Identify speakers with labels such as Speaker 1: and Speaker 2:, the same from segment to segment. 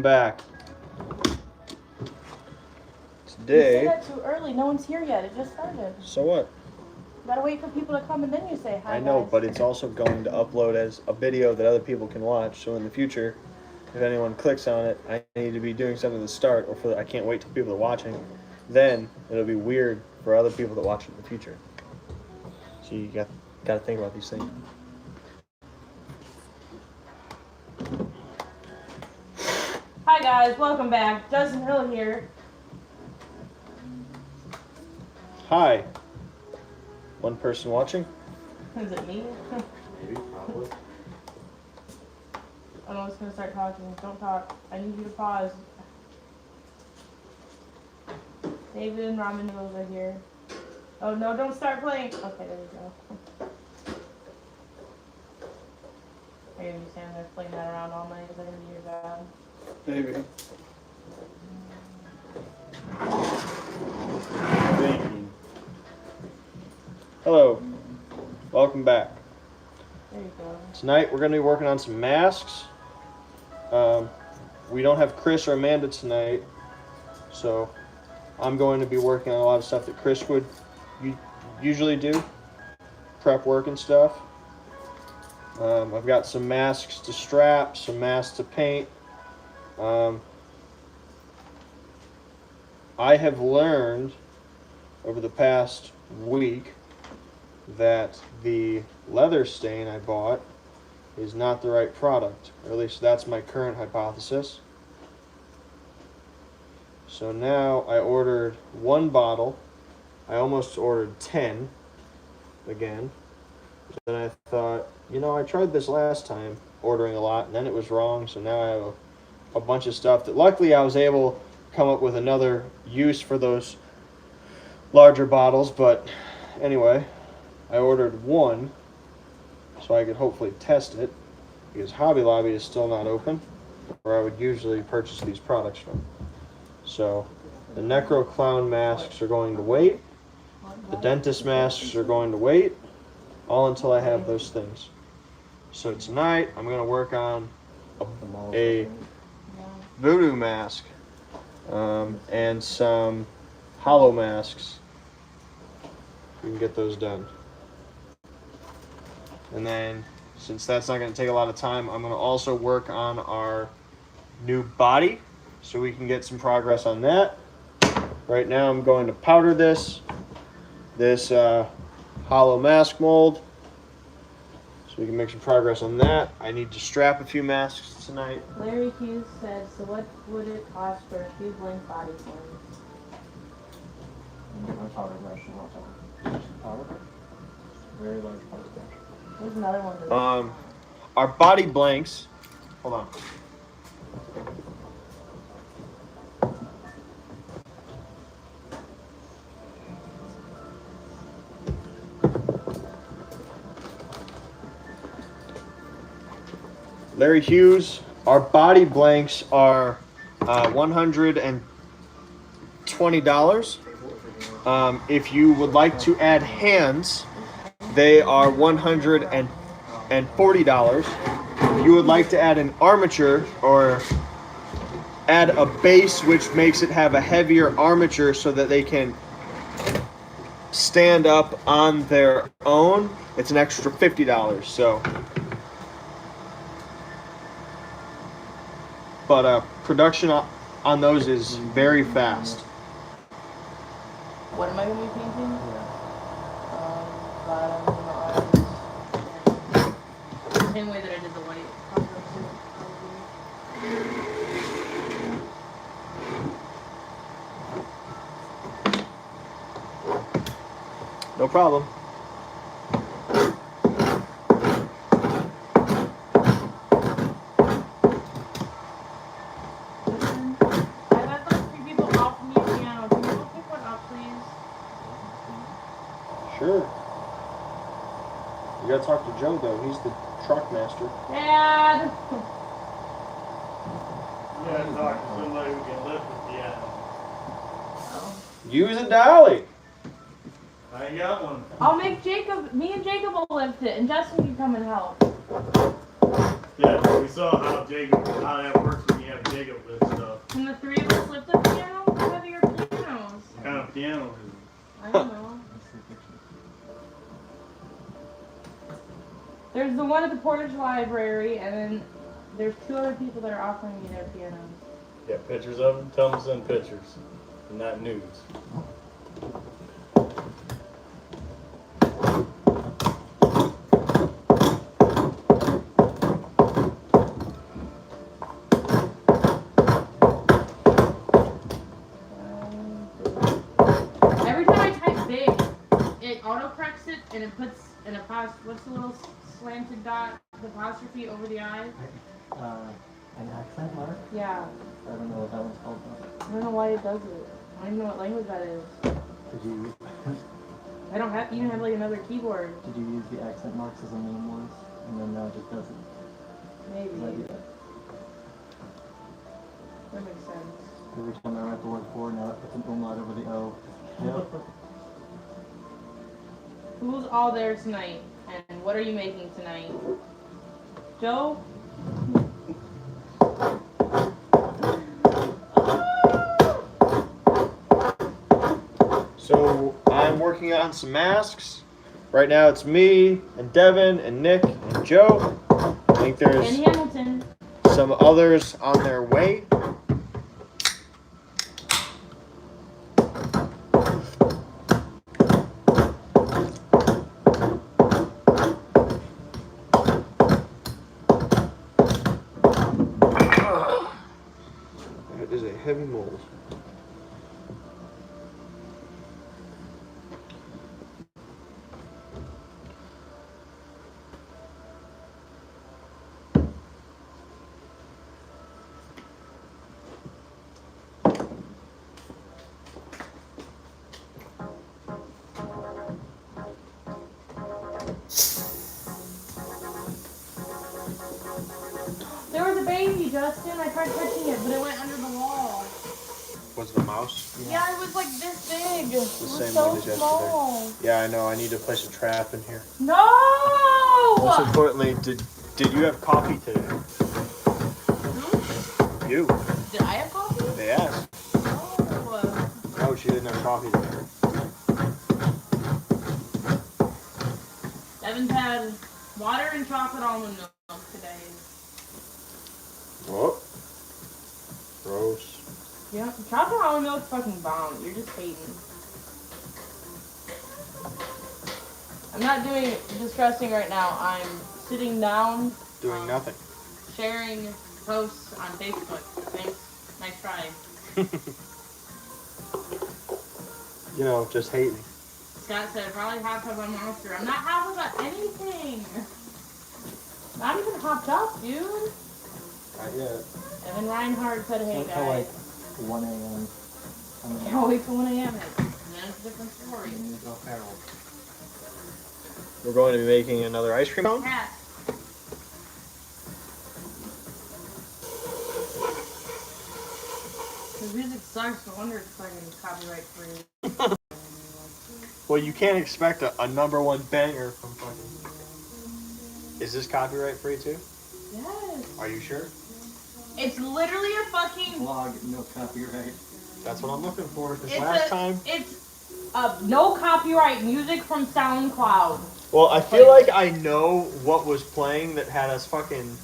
Speaker 1: welcome back. Today.
Speaker 2: You said that too early. No one's here yet. It just started.
Speaker 1: So what?
Speaker 2: You gotta wait for people to come and then you say hi.
Speaker 1: I know,
Speaker 2: guys.
Speaker 1: but it's also going to upload as a video that other people can watch. So in the future, if anyone clicks on it, I need to be doing something to start, or I can't wait till people are watching. Then it'll be weird for other people that watch it in the future. So you got to think about these things.
Speaker 2: Hi guys, welcome back. Justin Hill here.
Speaker 1: Hi. One person watching?
Speaker 2: Is it me?
Speaker 1: Maybe, probably.
Speaker 2: I'm almost gonna start talking. Don't talk. I need you to pause. David and ramen noodles are here. Oh no, don't start playing. Okay, there we go. Are you gonna be standing there playing that around all night? Is that gonna be your job?
Speaker 1: Maybe. Hello. Welcome back.
Speaker 2: There you go.
Speaker 1: Tonight we're going to be working on some masks. We don't have Chris or Amanda tonight, so I'm going to be working on a lot of stuff that Chris would usually do, prep work and stuff. I've got some masks to strap, some masks to paint. I have learned over the past week that the leather stain I bought is not the right product, or at least that's my current hypothesis. So now I ordered one bottle. I almost ordered 10 again. Then I thought, I tried this last time, ordering a lot, and then it was wrong, so now I have a bunch of stuff that luckily I was able to come up with another use for those larger bottles. But anyway, I ordered one so I could hopefully test it, because Hobby Lobby is still not open, where I would usually purchase these products from. So the Necro Clown masks are going to wait. The dentist masks are going to wait, all until I have those things. So tonight I'm going to work on a voodoo mask and some hollow masks. We can get those done. And then, since that's not going to take a lot of time, I'm going to also work on our new body so we can get some progress on that. Right now I'm going to powder this hollow mask mold so we can make some progress on that. I need to strap a few masks tonight.
Speaker 2: Larry Hughes said, so what would it cost for a few blank body forms?
Speaker 3: Powder brush and also powder. Very large powder brush.
Speaker 2: There's another one.
Speaker 1: Our body blanks. Hold on. Larry Hughes, our body blanks are $120. If you would like to add hands, they are $140. If you would like to add an armature or add a base which makes it have a heavier armature so that they can stand up on their own, it's an extra $50. So, but production on those is very fast.
Speaker 2: What am I going to be painting? Bottoms and the arms. Same way that I did the white.
Speaker 1: No problem. Sure. You gotta talk to Joe though. He's the truck master.
Speaker 2: Dad!
Speaker 4: You gotta talk to somebody who can lift the piano.
Speaker 1: Use a dolly.
Speaker 4: I ain't got one.
Speaker 2: I'll make me and Jacob will lift it, and Justin can come and help.
Speaker 4: Yeah, we saw how that works when you have Jacob lift
Speaker 2: I don't know.
Speaker 3: Let's see pictures.
Speaker 2: There's the one at the Portage Library, and then there's 2 other people that are offering me their pianos.
Speaker 4: Got pictures of them? Tell them to send pictures. And not nudes.
Speaker 2: Every time I type big, it autocorrects it and it puts an apostrophe. What's the little slanted dot? The apostrophe over the I?
Speaker 3: An accent mark?
Speaker 2: Yeah.
Speaker 3: I don't know what that one's called though.
Speaker 2: I don't know why it does it. I don't even know what language that is.
Speaker 3: Did you
Speaker 2: I don't have even have like another keyboard.
Speaker 3: did you use the accent marks as a name once? And then now it just does it?
Speaker 2: Maybe.
Speaker 3: Did I do that?
Speaker 2: That makes sense.
Speaker 3: Every time I write the word for, now it puts an umlaut over the O. Yep.
Speaker 2: Who's all there tonight? And what are you making tonight? Joe?
Speaker 1: So I'm working on some masks. Right now it's me and Devin and Nick and Joe. I think there's
Speaker 2: And Hamilton.
Speaker 1: some others on their way. That is a heavy mold.
Speaker 2: There was a baby, Justin. I tried touching it, but it went under the wall.
Speaker 1: Was it a mouse?
Speaker 2: Yeah, it was like this big. It was
Speaker 1: same
Speaker 2: so
Speaker 1: one as yesterday.
Speaker 2: small.
Speaker 1: Yeah, I know. I need to place a trap in here.
Speaker 2: No!
Speaker 1: Most importantly, did you have coffee today?
Speaker 2: Hmm?
Speaker 1: You.
Speaker 2: Did I have coffee?
Speaker 1: They asked.
Speaker 2: No.
Speaker 1: No, she didn't have coffee today.
Speaker 2: Evan's had water and chocolate almond milk today.
Speaker 1: Whoa. Gross.
Speaker 2: Yeah, chocolate almond milk's fucking bomb. You're just hating. I'm not doing distressing right now. I'm sitting down.
Speaker 1: Doing nothing.
Speaker 2: Sharing posts on Facebook. Thanks. Nice try.
Speaker 1: You know, just hating.
Speaker 2: Scott said probably half of a monster. I'm not half about anything. Not even hopped up, dude.
Speaker 1: Not yet.
Speaker 2: Evan Reinhardt said, hey
Speaker 3: Until like
Speaker 2: guys.
Speaker 3: 1 a.m.
Speaker 2: Can't wait till 1 a.m. Then it's a different story.
Speaker 3: And you go feral.
Speaker 1: We're going to be making another ice cream cone.
Speaker 2: Cat. The music sucks, no wonder it's fucking copyright free.
Speaker 1: Well, you can't expect a #1 banger from fucking. Is this copyright free too?
Speaker 2: Yes.
Speaker 1: Are you sure?
Speaker 2: It's literally a fucking.
Speaker 3: Vlog, no copyright.
Speaker 1: That's what I'm looking for. This
Speaker 2: It's
Speaker 1: last
Speaker 2: a,
Speaker 1: time.
Speaker 2: It's no copyright music from SoundCloud.
Speaker 1: Well, I feel like I know what was playing that had us fucking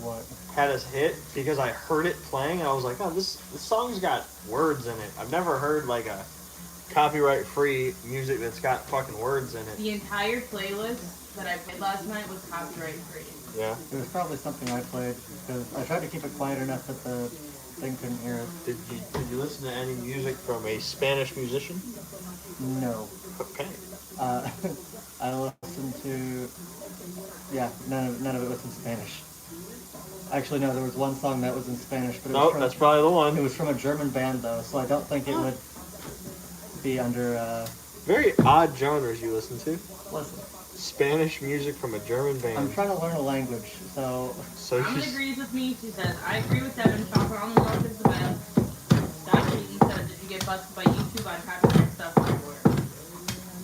Speaker 3: What?
Speaker 1: had us hit because I heard it playing and I was like, oh, this song's got words in it. I've never heard like a copyright free music that's got fucking words in it.
Speaker 2: The entire playlist that I played last night was copyright free.
Speaker 1: Yeah.
Speaker 3: It was probably something I played because I tried to keep it quiet enough that the thing couldn't hear it.
Speaker 1: Did you listen to any music from a Spanish musician?
Speaker 3: No.
Speaker 1: Okay.
Speaker 3: I listened to, yeah, none of it was in Spanish. Actually, no, there was one song that was in Spanish, but it was
Speaker 1: Nope,
Speaker 3: from,
Speaker 1: that's probably the
Speaker 3: it
Speaker 1: one.
Speaker 3: was from a German band though, so I don't think it would be under,
Speaker 1: Very odd genres you listen to.
Speaker 3: listen,
Speaker 1: Spanish music from a German
Speaker 3: I'm
Speaker 1: band.
Speaker 3: trying to learn a language, so,
Speaker 1: So
Speaker 2: Almond
Speaker 1: you
Speaker 2: agrees with me. She says, I agree with Devin. Chocolate almond milk is the best. Scott Keaton said, did you get busted by YouTube on copyright stuff everywhere?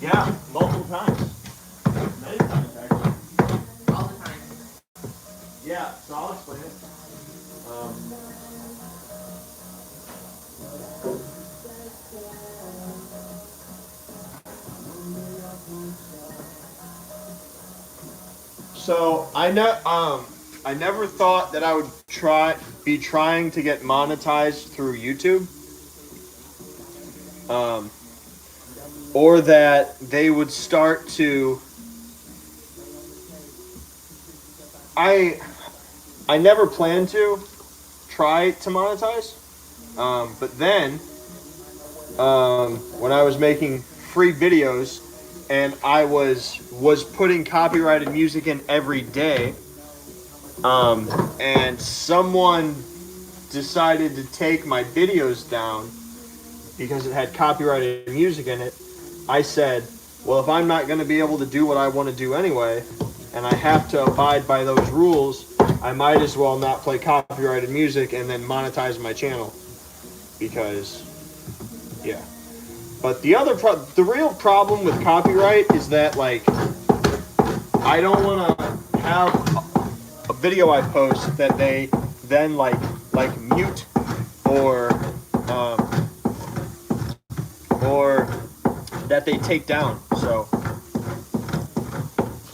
Speaker 1: yeah, multiple times. Many times actually.
Speaker 2: All the time.
Speaker 1: Yeah, so I'll explain it. So I never thought that I would be trying to get monetized through YouTube, or that they would start to. I never planned to try to monetize, but then when I was making free videos and I was putting copyrighted music in every day, and someone decided to take my videos down because it had copyrighted music in it, I said, well, if I'm not going to be able to do what I want to do anyway, and I have to abide by those rules, I might as well not play copyrighted music and then monetize my channel. Because, yeah. But the real problem with copyright is that, like, I don't want to have a video I post that they then like mute or that they take down. So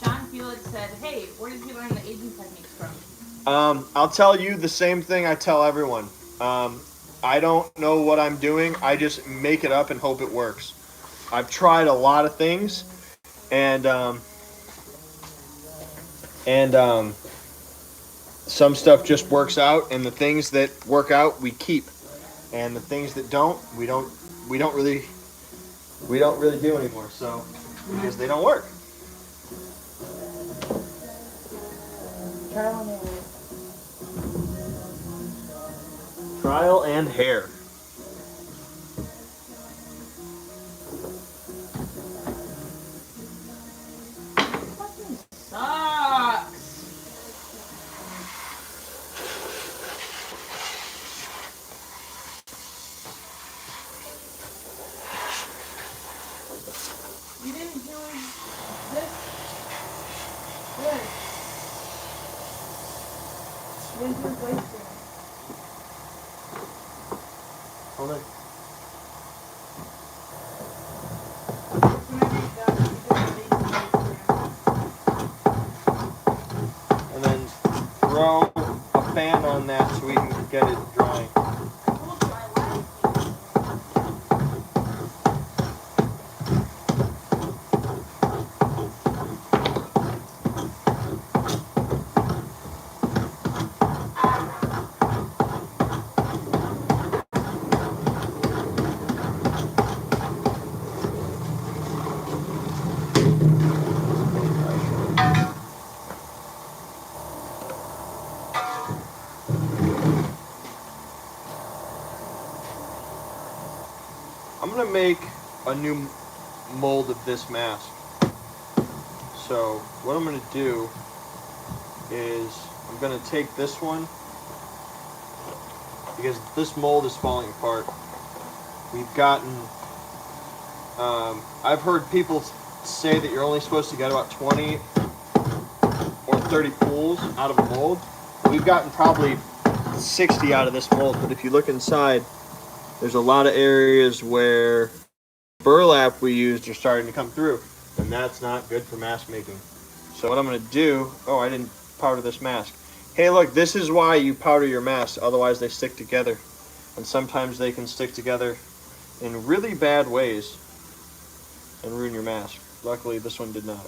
Speaker 2: Sean Felix said, hey, where did you learn the aging techniques from?
Speaker 1: I'll tell you the same thing I tell everyone. I don't know what I'm doing. I just make it up and hope it works. I've tried a lot of things, and some stuff just works out, and the things that work out we keep, and the things that don't, we don't really do anymore. So because they don't work. Trial and hair.
Speaker 2: Fucking sucks. You didn't do this? Good. You didn't do wasting.
Speaker 1: Hold on. And then throw a fan on that so we can get it drying. I'm gonna make a new mold of this mask. So what I'm gonna do is I'm gonna take this one because this mold is falling apart. We've gotten, I've heard people say that you're only supposed to get about 20 or 30 pulls out of a mold. We've gotten probably 60 out of this mold, but if you look inside, there's a lot of areas where burlap we used are starting to come through, and that's not good for mask making. So what I'm going to do, oh, I didn't powder this mask. Hey, look, this is why you powder your masks, otherwise they stick together. And sometimes they can stick together in really bad ways and ruin your mask. Luckily, this one did not.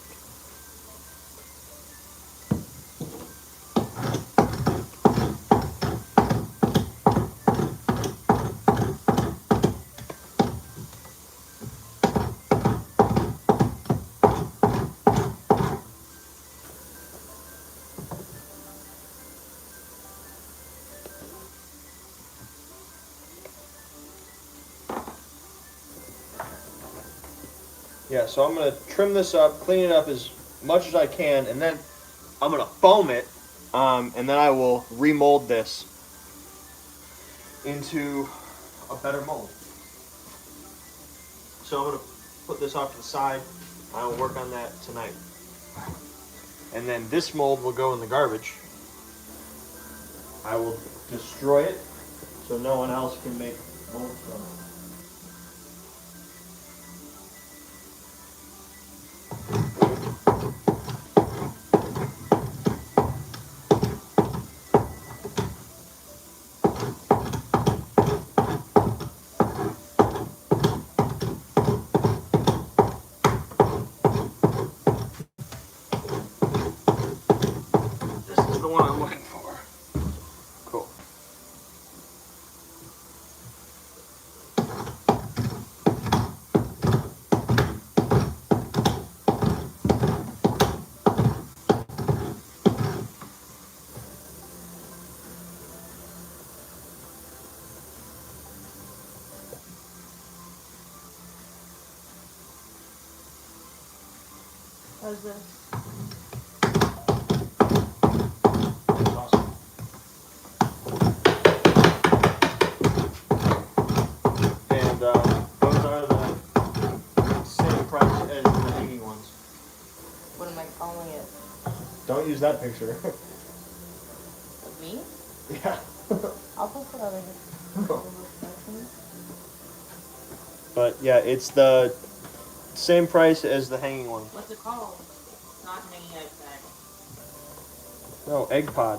Speaker 1: Yeah, so I'm going to trim this up, clean it up as much as I can, and then I'm going to foam it, and then I will remold this into a better mold. So I'm going to put this off to the side. I will work on that tonight. And then this mold will go in the garbage. I will destroy it so no one else can make molds from it.
Speaker 2: How's this?
Speaker 1: Awesome. And those are the same price as the hanging ones.
Speaker 2: What am I calling it?
Speaker 1: Don't use that picture.
Speaker 2: Of me?
Speaker 1: Yeah.
Speaker 2: I'll post it over here.
Speaker 1: But yeah, it's the same price as the hanging one.
Speaker 2: What's it called? Not hanging egg bag.
Speaker 1: No, egg pod.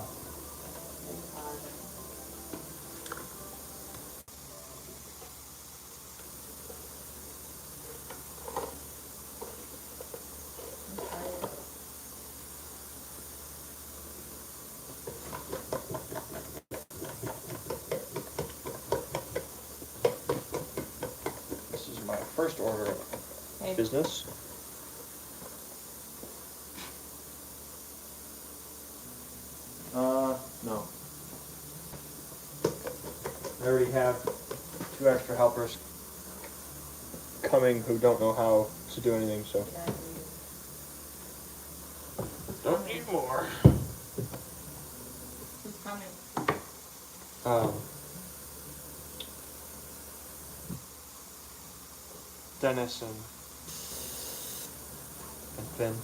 Speaker 1: This is my first order of
Speaker 2: Hey.
Speaker 1: business. No. I already have 2 extra helpers coming who don't know how to do anything, so don't need more.
Speaker 2: Who's coming?
Speaker 1: Dennis and Finn.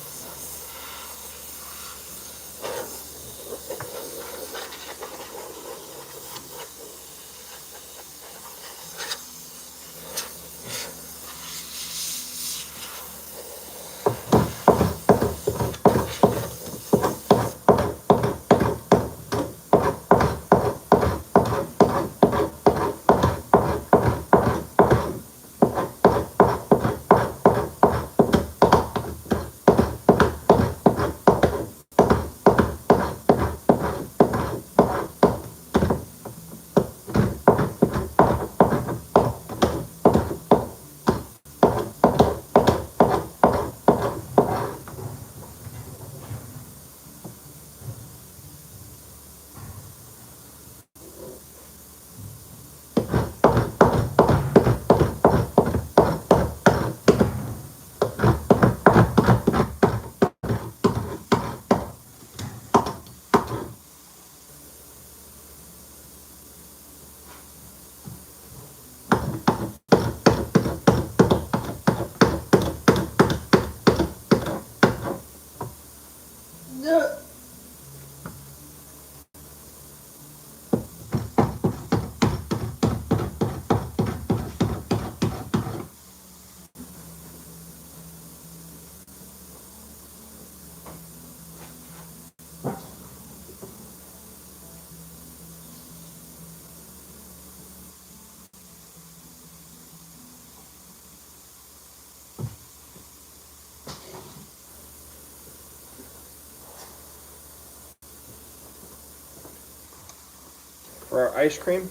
Speaker 1: For our ice cream,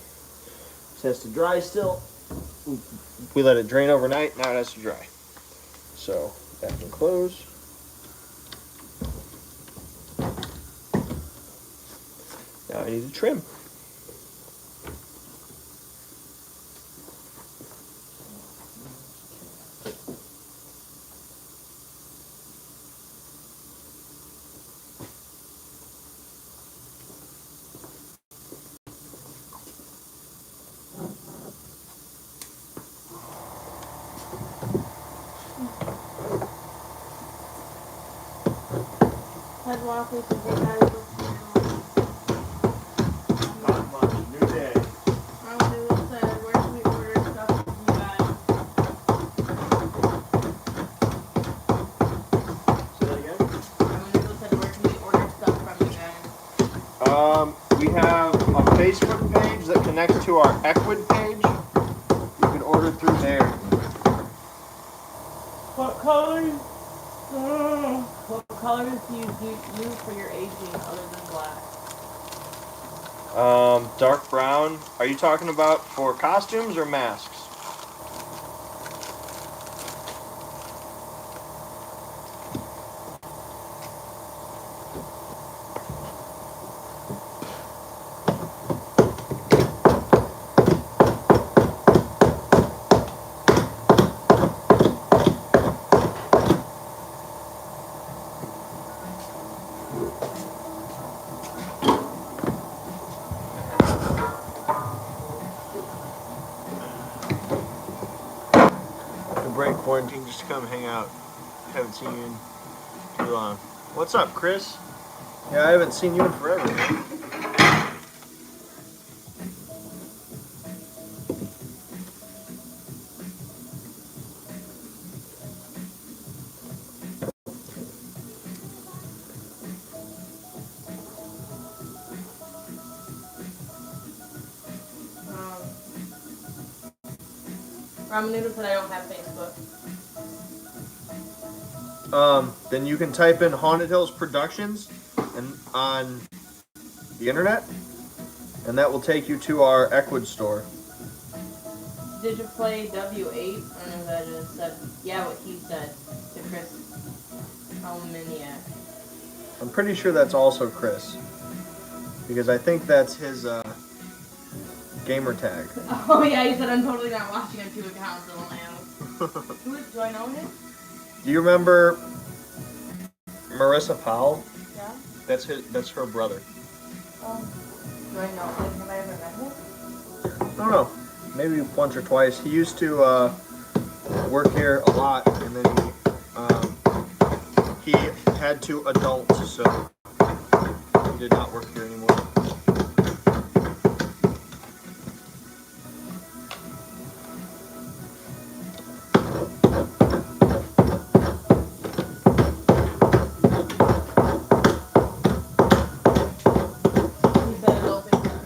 Speaker 1: it has to dry still. We let it drain overnight, now it has to dry. So that can close. Now I need to trim.
Speaker 2: Head waffles and hey guys, what's
Speaker 1: Not much. New day.
Speaker 2: said, where can we order stuff from you guys?
Speaker 1: Say that again?
Speaker 2: Said, where can we order stuff from you guys?
Speaker 1: We have a Facebook page that connects to our Equid page. You can order through there.
Speaker 2: What colors? What colors do you use for your aging other than black?
Speaker 1: Dark brown. Are you talking about for costumes or masks? break quarantine just to come hang out. Haven't seen you in too long. What's up, Chris? Yeah, I haven't seen you in forever, man.
Speaker 2: Ramen Noodle said I don't have Facebook.
Speaker 1: Then you can type in Haunted Hills Productions and on the internet, and that will take you to our Equid store.
Speaker 2: Did you play W8? And I just said, yeah, what he said to Chris Alminiak.
Speaker 1: I'm pretty sure that's also Chris, because I think that's his gamer tag.
Speaker 2: Oh yeah, he said I'm totally not watching on 2 accounts. I only have. Do I know him?
Speaker 1: Do you remember Marissa Powell?
Speaker 2: Yeah.
Speaker 1: That's her brother.
Speaker 2: Do I know him? Have I ever met him?
Speaker 1: I don't know. Maybe once or twice. He used to work here a lot, and then he had 2 adults, so he did not work here anymore.
Speaker 2: He better go fix that.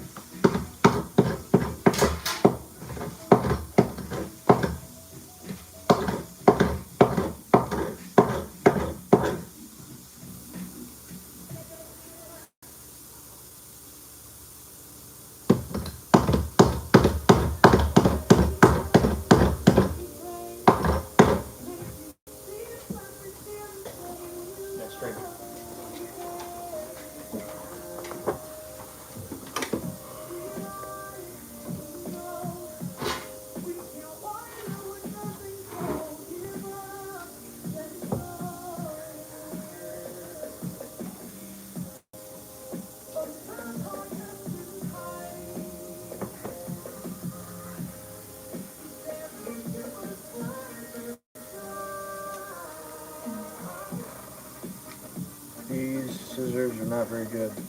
Speaker 1: Next drink. These scissors are not very good.
Speaker 3: The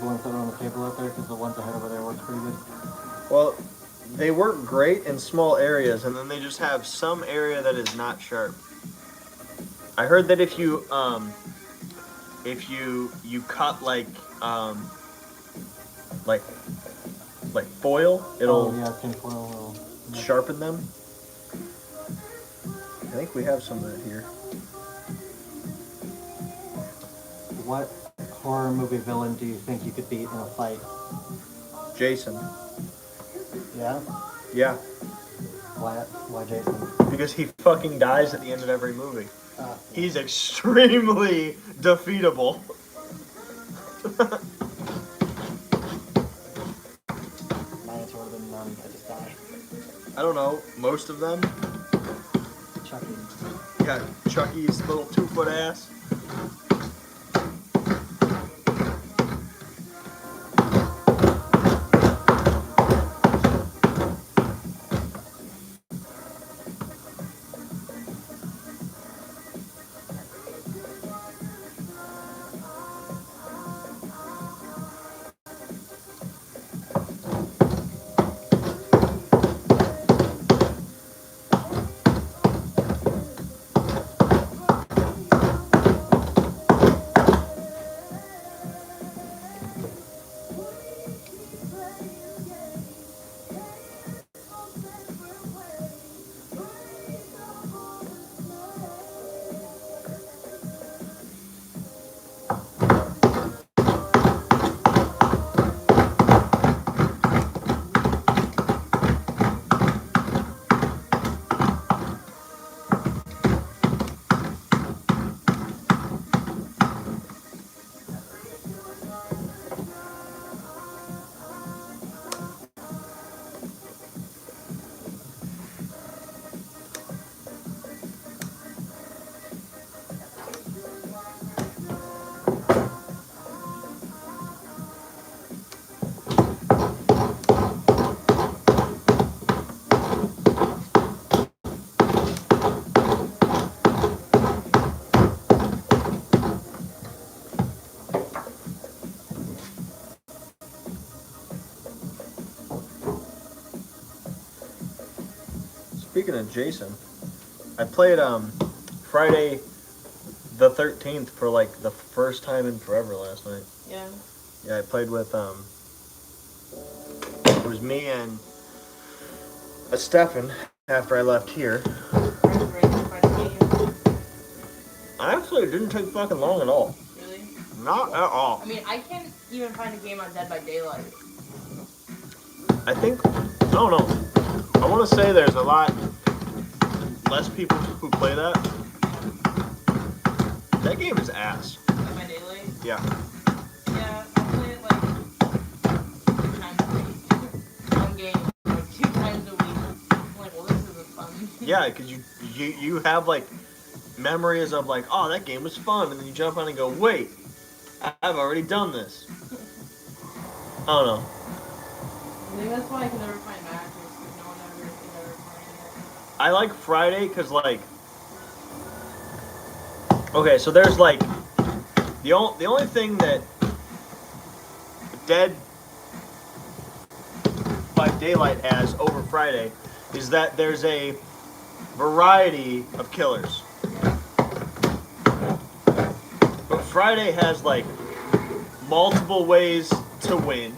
Speaker 3: ones that are on the table out there, because the ones I had over there worked pretty good.
Speaker 1: Well, they work great in small areas, and then they just have some area that is not sharp. I heard that if you cut like foil, it'll
Speaker 3: tin foil will
Speaker 1: sharpen them. I think we have some of that here.
Speaker 3: What horror movie villain do you think you could beat in a fight?
Speaker 1: Jason.
Speaker 3: Yeah?
Speaker 1: Yeah,
Speaker 3: Why Jason?
Speaker 1: because he fucking dies at the end of every movie.
Speaker 3: Yeah.
Speaker 1: He's extremely defeatable.
Speaker 3: My answer would have been none. I just die.
Speaker 1: I don't know, most of them.
Speaker 3: Chucky.
Speaker 1: Yeah, Chucky's little 2-foot ass. speaking of Jason, I played Friday the 13th for like the first time in forever last night.
Speaker 2: Yeah.
Speaker 1: Yeah, I played with it was me and Stefan after I left here. I actually didn't take fucking long at all.
Speaker 2: Really?
Speaker 1: Not at all.
Speaker 2: I mean, I can't even find a game on Dead by Daylight.
Speaker 1: I think, I don't know. I want to say there's a lot less people who play that. That game is ass.
Speaker 2: Dead by Daylight?
Speaker 1: Yeah.
Speaker 2: Yeah, I play it like 2 times a week. One game, like 2 times a week. I'm like, well, this isn't fun.
Speaker 1: Yeah, because you have like memories of like, oh, that game was fun, and then you jump on and go, wait, I've already done this. I don't know.
Speaker 2: I think that's why I can never find matches, because no one ever is ever playing it.
Speaker 1: I like Friday because like, okay, so there's like the only thing that Dead by Daylight has over Friday is that there's a variety of killers. But Friday has like multiple ways to win.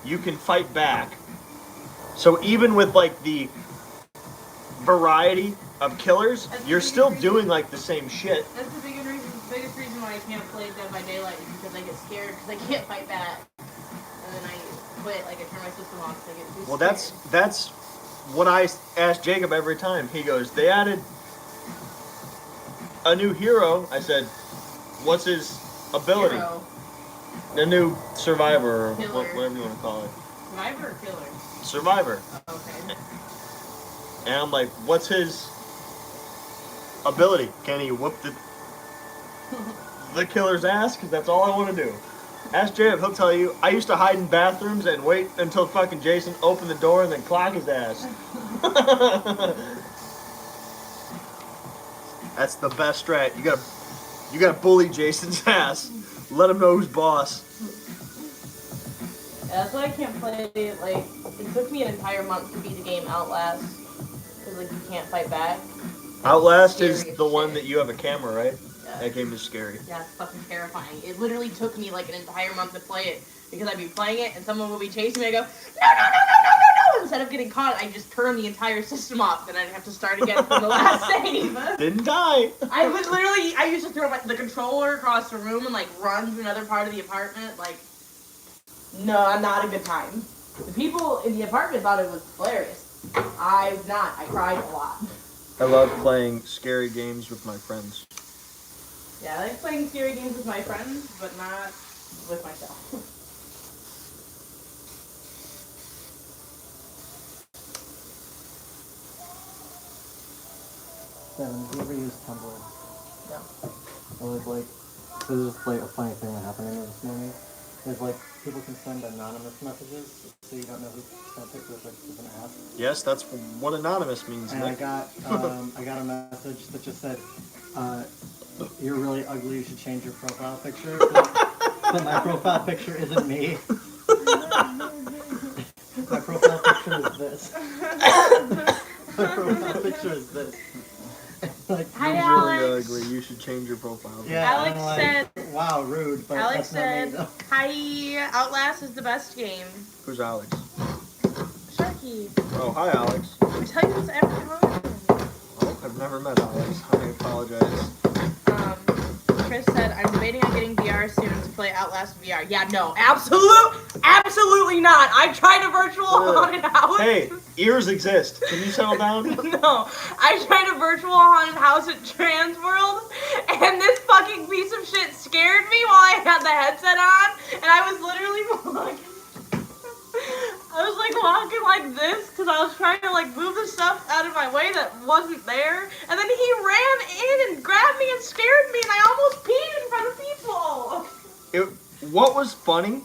Speaker 1: You can fight back. So even with like the variety of killers, you're still doing like the same shit.
Speaker 2: That's the biggest reason why I can't play Dead by Daylight is because I get scared because I can't fight back. And then I quit, like I turn my system off because I get too scared.
Speaker 1: That's what I ask Jacob every time. He goes, they added a new hero. I said, what's his ability?
Speaker 2: Hero.
Speaker 1: The new survivor, or
Speaker 2: Killer.
Speaker 1: whatever you want to call it.
Speaker 2: Survivor or killer?
Speaker 1: Survivor.
Speaker 2: Oh, okay.
Speaker 1: And I'm like, what's his ability? Can he whoop the killer's ass? Because that's all I want to do. Ask Jacob, he'll tell you. I used to hide in bathrooms and wait until fucking Jason opened the door and then clock his ass. That's the best strat. You gotta bully Jason's ass. Let him know who's boss.
Speaker 2: Yeah, that's why I can't play, like, it took me an entire month to beat the game Outlast. Because, like, you can't fight back.
Speaker 1: Outlast
Speaker 2: Scary
Speaker 1: is
Speaker 2: as
Speaker 1: the one
Speaker 2: shit.
Speaker 1: that you have a camera, right?
Speaker 2: Yeah.
Speaker 1: That game is scary.
Speaker 2: Yeah, it's fucking terrifying. It literally took me, like, an entire month to play it. Because I'd be playing it, and someone would be chasing me, and I go, no! Instead of getting caught, I just turn the entire system off, then I'd have to start again from the last save.
Speaker 1: Didn't die.
Speaker 2: I used to throw the controller across the room and, like, run to another part of the apartment, like, no, not a good time. The people in the apartment thought it was hilarious. I was not. I cried a lot.
Speaker 1: I love playing scary games with my friends.
Speaker 2: Yeah, I like playing scary games with my friends, but not with myself.
Speaker 3: Devin, have you ever used Tumblr?
Speaker 2: No.
Speaker 3: It was like, so there's just like a funny thing that happened to me this morning. There's like, people can send anonymous messages, so you don't know who sent it, because like, it's an app.
Speaker 1: Yes, that's what anonymous means,
Speaker 3: And
Speaker 1: Nick.
Speaker 3: I got a message that just said, you're really ugly, you should change your profile picture. But my profile picture isn't me. My profile picture is this. My profile picture is this. Like,
Speaker 2: Hi,
Speaker 1: You're
Speaker 2: Alex.
Speaker 1: really ugly. You should change your profile.
Speaker 3: yeah,
Speaker 2: Alex
Speaker 3: I'm like,
Speaker 2: said-
Speaker 3: wow, rude, but
Speaker 2: Alex
Speaker 3: that's not me,
Speaker 2: said,
Speaker 3: though.
Speaker 2: hi, Outlast is the best game.
Speaker 1: Who's Alex?
Speaker 2: Sharky,
Speaker 1: Oh, hi, Alex.
Speaker 2: I tell you this every time.
Speaker 1: Oh, I've never met Alex. I apologize.
Speaker 2: Chris said, I'm debating on getting VR soon to play Outlast VR. Yeah, no, absolutely not. I tried a virtual haunted house.
Speaker 1: Hey, ears exist. Can you settle down?
Speaker 2: No, I tried a virtual haunted house at Transworld, and this fucking piece of shit scared me while I had the headset on, and I was literally walking. I was like walking like this because I was trying to like move the stuff out of my way that wasn't there, and then he ran in and grabbed me and scared me, and I almost peed in front of people.
Speaker 1: What was funny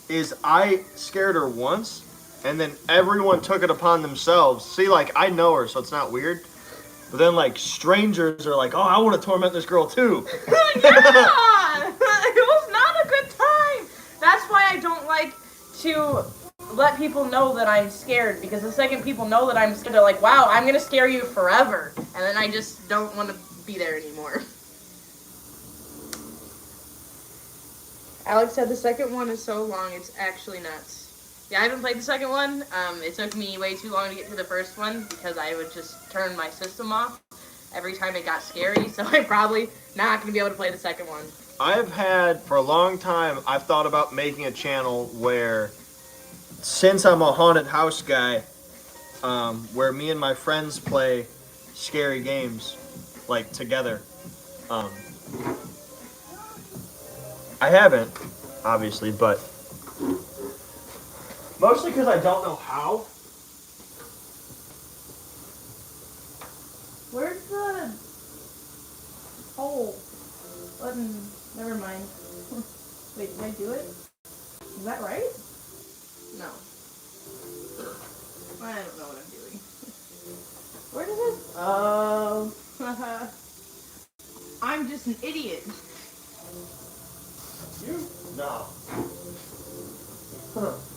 Speaker 1: is I scared her once, and then everyone took it upon themselves. See, like, I know her, so it's not weird. But then, like, strangers are like, oh, I want to torment this girl, too.
Speaker 2: Yeah! It was not a good time. That's why I don't like to let people know that I'm scared, because the second people know that I'm scared, they're like, wow, I'm gonna scare you forever. And then I just don't want to be there anymore. Alex said the second one is so long, it's actually nuts. Yeah, I haven't played the second one. It took me way too long to get to the first one because I would just turn my system off every time it got scary, so I'm probably not going to be able to play the second one.
Speaker 1: I've had, for a long time, I've thought about making a channel where, since I'm a haunted house guy, where me and my friends play scary games, like, together. I haven't, obviously, but mostly because I don't know how.
Speaker 2: Where's the hole button? Never mind. Wait, did I do it? Is that right? No. I don't know what I'm doing. Where does it? Oh. I'm just an idiot.
Speaker 1: You? No.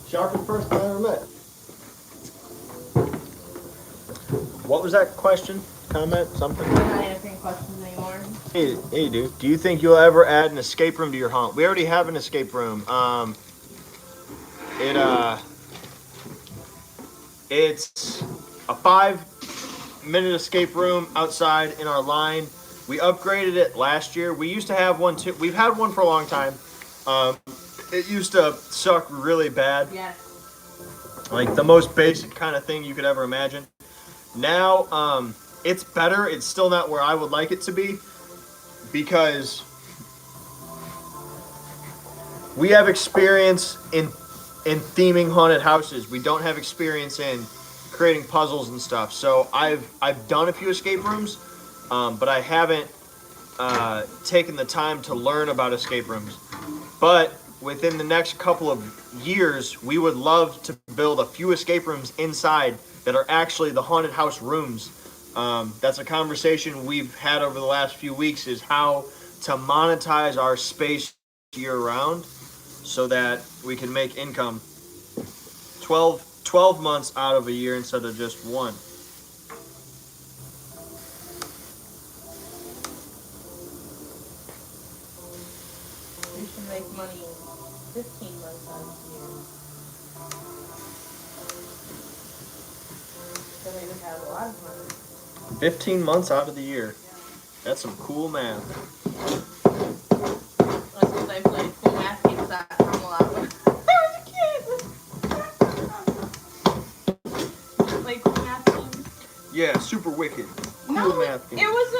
Speaker 1: Sharpest person I ever met. What was that question? Comment? Something?
Speaker 2: I'm not answering questions anymore.
Speaker 1: Hey, dude. Do you think you'll ever add an escape room to your haunt? We already have an escape room. It's a 5-minute escape room outside in our line. We upgraded it last year. We used to have one too. We've had one for a long time. It used to suck really bad.
Speaker 2: Yes.
Speaker 1: Like the most basic kind of thing you could ever imagine. Now, it's better. It's still not where I would like it to be because we have experience in theming haunted houses. We don't have experience in creating puzzles and stuff. So I've done a few escape rooms, but I haven't taken the time to learn about escape rooms. But within the next couple of years, we would love to build a few escape rooms inside that are actually the haunted house rooms. That's a conversation we've had over the last few weeks, is how to monetize our space year round so that we can make income 12 months out of a year instead of just one.
Speaker 2: You should make money 15 months out of the year. Then we would have a lot of money.
Speaker 1: 15 months out of the year. That's some cool math.
Speaker 2: That's because I played cool math games that time a lot when I was a kid. Play cool math games?
Speaker 1: Yeah, super wicked. Cool
Speaker 2: No,
Speaker 1: math game.
Speaker 2: it was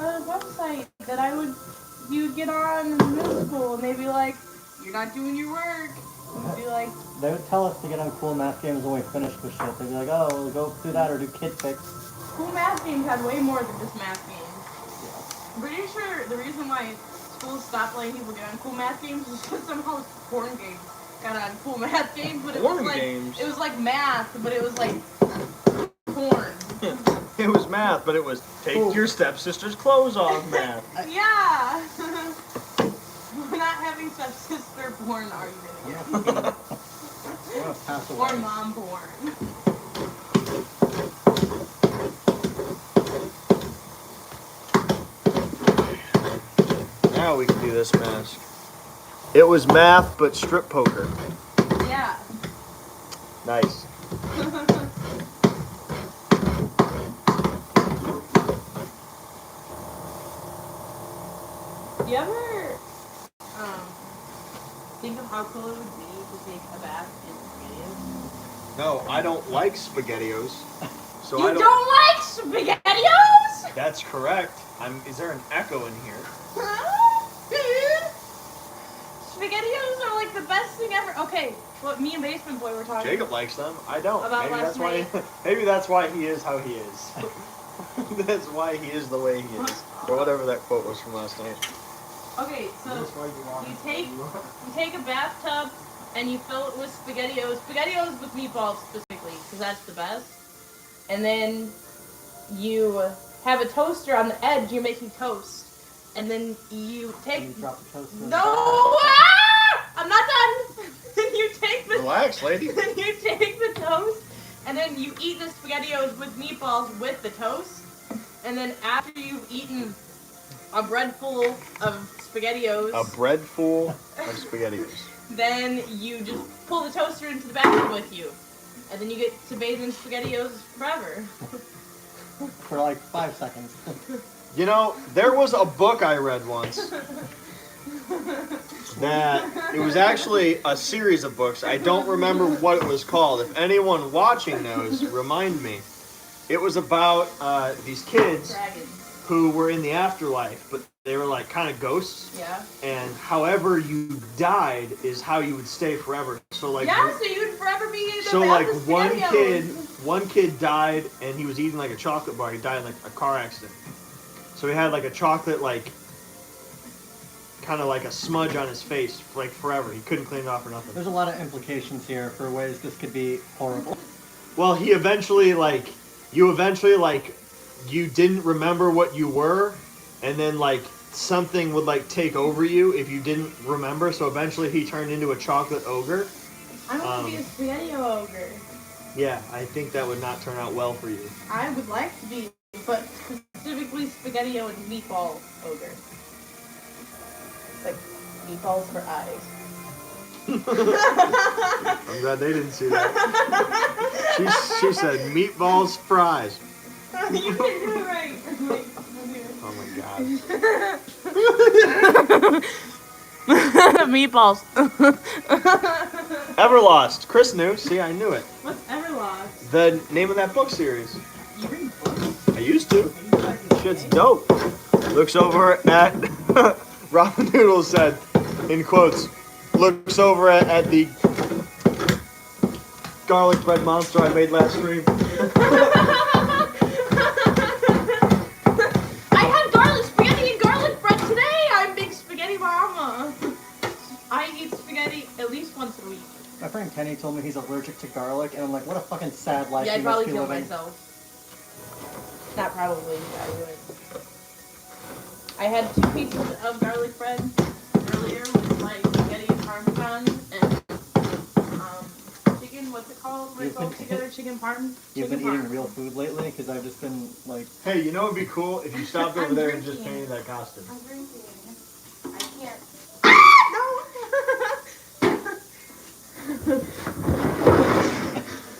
Speaker 2: a website that you would get on in middle school, and they'd be like, "You're not doing your work." And we'd be like,
Speaker 3: They would tell us to get on cool math games when we finished with shit. They'd be like, oh, we'll go do that or do kid picks.
Speaker 2: cool math games had way more than just math games. I'm pretty sure the reason why schools stopped letting people get on cool math games is because somehow porn games got on cool math games, but
Speaker 1: Porn games?
Speaker 2: It was like math, but it was like porn.
Speaker 1: It was math, but it was take your stepsister's clothes off math.
Speaker 2: Yeah. We're not having stepsister porn argument again.
Speaker 3: I'm gonna pass away.
Speaker 2: Or mom porn.
Speaker 1: Now we can do this mask. It was math, but strip poker.
Speaker 2: Yeah.
Speaker 1: Nice.
Speaker 2: You ever think of how cool it would be to take a bath in SpaghettiOs?
Speaker 1: No, I don't like SpaghettiOs. So
Speaker 2: You don't like SpaghettiOs?
Speaker 1: That's correct. Is there an echo in here?
Speaker 2: SpaghettiOs are like the best thing ever. Okay, what me and Basement Boy were talking
Speaker 1: Jacob likes them. I don't.
Speaker 2: About
Speaker 1: Maybe
Speaker 2: last
Speaker 1: that's why.
Speaker 2: night.
Speaker 1: Maybe that's why he is how he is. That's why he is the way he is, or whatever that quote was from last night.
Speaker 2: Okay, so you take a bathtub and you fill it with SpaghettiOs with meatballs specifically, because that's the best. And then you have a toaster on the edge. You're making toast, and then you take.
Speaker 3: And you drop the toast in.
Speaker 2: No! Ah! I'm not done.
Speaker 1: Relax, lady.
Speaker 2: Then you take the toast, and then you eat the SpaghettiOs with meatballs with the toast. And then after you've eaten a bread full of SpaghettiOs,
Speaker 1: A bread full of SpaghettiOs.
Speaker 2: then you just pull the toaster into the bathroom with you. And then you get to bathe in SpaghettiOs forever.
Speaker 3: For like 5 seconds.
Speaker 1: You know, there was a book I read once that it was actually a series of books. I don't remember what it was called. If anyone watching knows, remind me. It was about these kids
Speaker 2: Dragons.
Speaker 1: who were in the afterlife, but they were like kind of ghosts.
Speaker 2: Yeah.
Speaker 1: And however you died is how you would stay forever. So like
Speaker 2: Yeah, so you would forever be in the
Speaker 1: so like
Speaker 2: bath with
Speaker 1: one
Speaker 2: SpaghettiOs.
Speaker 1: kid died and he was eating like a chocolate bar. He died in like a car accident. So he had like a chocolate like kind of like a smudge on his face like forever. He couldn't clean it off or nothing.
Speaker 3: There's a lot of implications here for ways this could be horrible.
Speaker 1: Well, you eventually you didn't remember what you were, and then like something would like take over you if you didn't remember. So eventually he turned into a chocolate ogre.
Speaker 2: I want to be a SpaghettiO ogre.
Speaker 1: Yeah, I think that would not turn out well for you.
Speaker 2: I would like to be, but specifically SpaghettiO and meatball ogre. Like meatballs for eyes.
Speaker 1: I'm glad they didn't see that. She said meatballs, fries.
Speaker 2: You can do it right.
Speaker 1: Oh my god.
Speaker 2: Meatballs.
Speaker 1: Everlost. Chris knew. See, I knew it.
Speaker 2: What's Everlost?
Speaker 1: The name of that book series.
Speaker 2: You read books?
Speaker 1: I used to. Shit's dope. Looks over at Robin Noodle said, in quotes, looks over at the garlic bread monster I made last stream.
Speaker 2: I had garlic spaghetti and garlic bread today. I'm big spaghetti mama. I eat spaghetti at least once a week.
Speaker 3: My friend Kenny told me he's allergic to garlic, and I'm like, what a fucking sad life
Speaker 2: Yeah,
Speaker 3: he
Speaker 2: I'd
Speaker 3: must
Speaker 2: probably
Speaker 3: be
Speaker 2: kill
Speaker 3: living.
Speaker 2: myself. Not probably. I would. I had 2 pieces of garlic bread earlier with my spaghetti and parmesan and chicken. What's it called? When it's all together, chicken parm.
Speaker 3: You've been
Speaker 2: Chicken
Speaker 3: eating
Speaker 2: parm.
Speaker 3: real food lately? Because I've just been, like...
Speaker 1: Hey, you know what would be cool if you stopped over
Speaker 2: I'm
Speaker 1: there and just
Speaker 2: drinking.
Speaker 1: painted that costume?
Speaker 2: I'm drinking. I can't.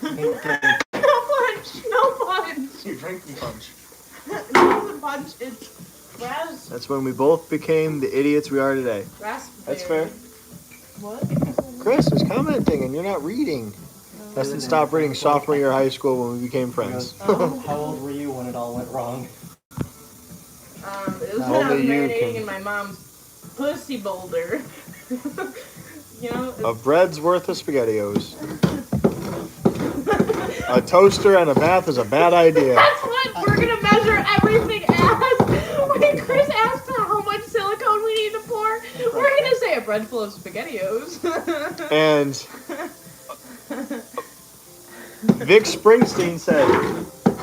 Speaker 2: No punch. No punch.
Speaker 1: You're drinking punch.
Speaker 2: It wasn't punch. It's raspberry.
Speaker 1: That's when we both became the idiots we are today. That's fair.
Speaker 2: What?
Speaker 1: Chris is commenting and you're not reading. Dustin stopped reading sophomore year of high school when we became friends.
Speaker 3: How old were you when it all went wrong?
Speaker 2: It was when I was
Speaker 1: Only you
Speaker 2: marinating
Speaker 1: can-
Speaker 2: in my mom's pussy boulder. You know?
Speaker 1: A bread's worth of SpaghettiOs. A toaster and a bath is a bad idea.
Speaker 2: That's what we're gonna measure everything as. When Chris asked for how much silicone we need to pour, we're gonna say a bread full of SpaghettiOs.
Speaker 1: And Vic Springsteen said,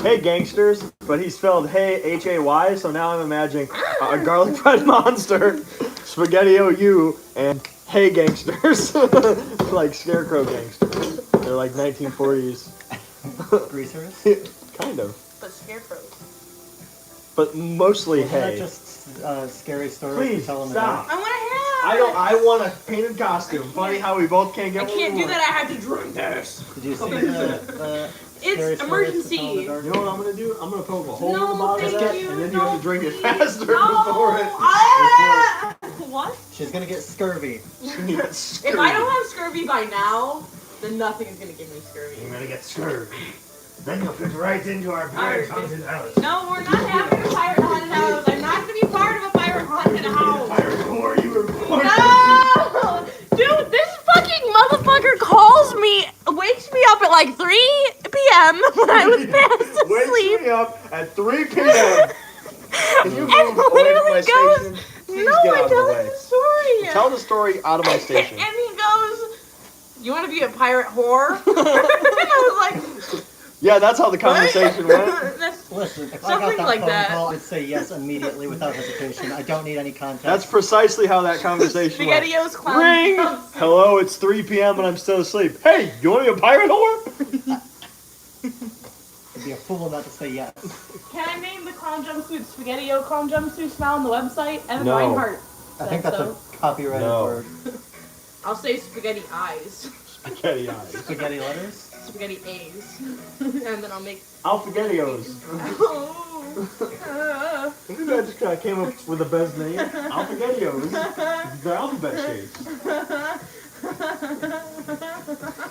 Speaker 1: "Hey gangsters," but he spelled "hey" Hay, so now I'm imagining a garlic bread monster, SpaghettiOU, and "hey gangsters," like scarecrow gangsters. They're like 1940s.
Speaker 3: Greasers?
Speaker 1: Kind of,
Speaker 2: But scarecrows.
Speaker 1: but mostly
Speaker 3: Wasn't that
Speaker 1: hay.
Speaker 3: just scary stories
Speaker 1: Please
Speaker 3: to tell in the
Speaker 1: stop.
Speaker 2: I want a hat.
Speaker 1: I want a painted costume. Funny how we both can't get
Speaker 2: I
Speaker 1: what
Speaker 2: can't
Speaker 1: we
Speaker 2: do
Speaker 1: want.
Speaker 2: that. I have to drink this.
Speaker 3: dark. Did you see the scary stories to
Speaker 2: emergency.
Speaker 3: tell in the dark?
Speaker 1: You know what I'm gonna do? I'm gonna poke a hole in the
Speaker 2: No,
Speaker 1: bottom of
Speaker 2: thank
Speaker 1: that,
Speaker 2: you.
Speaker 1: and then you
Speaker 2: No,
Speaker 1: have to drink it
Speaker 2: please.
Speaker 1: faster
Speaker 2: No.
Speaker 1: before it.
Speaker 2: Ah! What?
Speaker 3: She's gonna get scurvy.
Speaker 1: Yes,
Speaker 2: If I don't have scurvy by now, then nothing is gonna give me scurvy.
Speaker 1: you're gonna get scurvy. Then you'll fit right into our pirate haunted house.
Speaker 2: No, we're not having a pirate haunted house. I'm not gonna be part of a pirate haunted house.
Speaker 1: Pirate whore, you were born.
Speaker 2: No! Dude, this fucking motherfucker calls me, wakes me up at like 3 p.m. when I was fast
Speaker 1: Wakes
Speaker 2: asleep.
Speaker 1: me up at 3 p.m. Can you
Speaker 2: And
Speaker 1: move away from my
Speaker 2: literally goes,
Speaker 1: station? Please
Speaker 2: no,
Speaker 1: get
Speaker 2: I
Speaker 1: out of the
Speaker 2: tell
Speaker 1: way.
Speaker 2: him the story.
Speaker 1: Tell the story out of my station.
Speaker 2: And he goes, you want to be a pirate whore? And I was like,
Speaker 1: Yeah, that's how the conversation went.
Speaker 2: That's
Speaker 3: Listen, if I
Speaker 2: Something
Speaker 3: got that
Speaker 2: like
Speaker 3: phone
Speaker 2: that.
Speaker 3: call, I'd say yes immediately without hesitation. I don't need any context.
Speaker 1: That's precisely how that conversation went.
Speaker 2: SpaghettiOs clown.
Speaker 1: Ring!
Speaker 2: jumps.
Speaker 1: Hello, it's 3 p.m. and I'm still asleep. Hey, you want to be a pirate whore?
Speaker 3: I'd be a fool not to say yes.
Speaker 2: Can I name the clown jumpsuit SpaghettiO clown jumpsuits now on the website? Evan
Speaker 1: No.
Speaker 2: Reinhardt.
Speaker 3: I think that's a copyrighted
Speaker 1: No.
Speaker 3: word.
Speaker 2: I'll say spaghetti eyes.
Speaker 1: Spaghetti eyes.
Speaker 3: Spaghetti letters?
Speaker 2: Spaghetti A's. And then I'll make.
Speaker 1: Alphagettios.
Speaker 2: Oh.
Speaker 1: Maybe I just kind of came up with the best name. Alphagettios. They're alphabet shapes.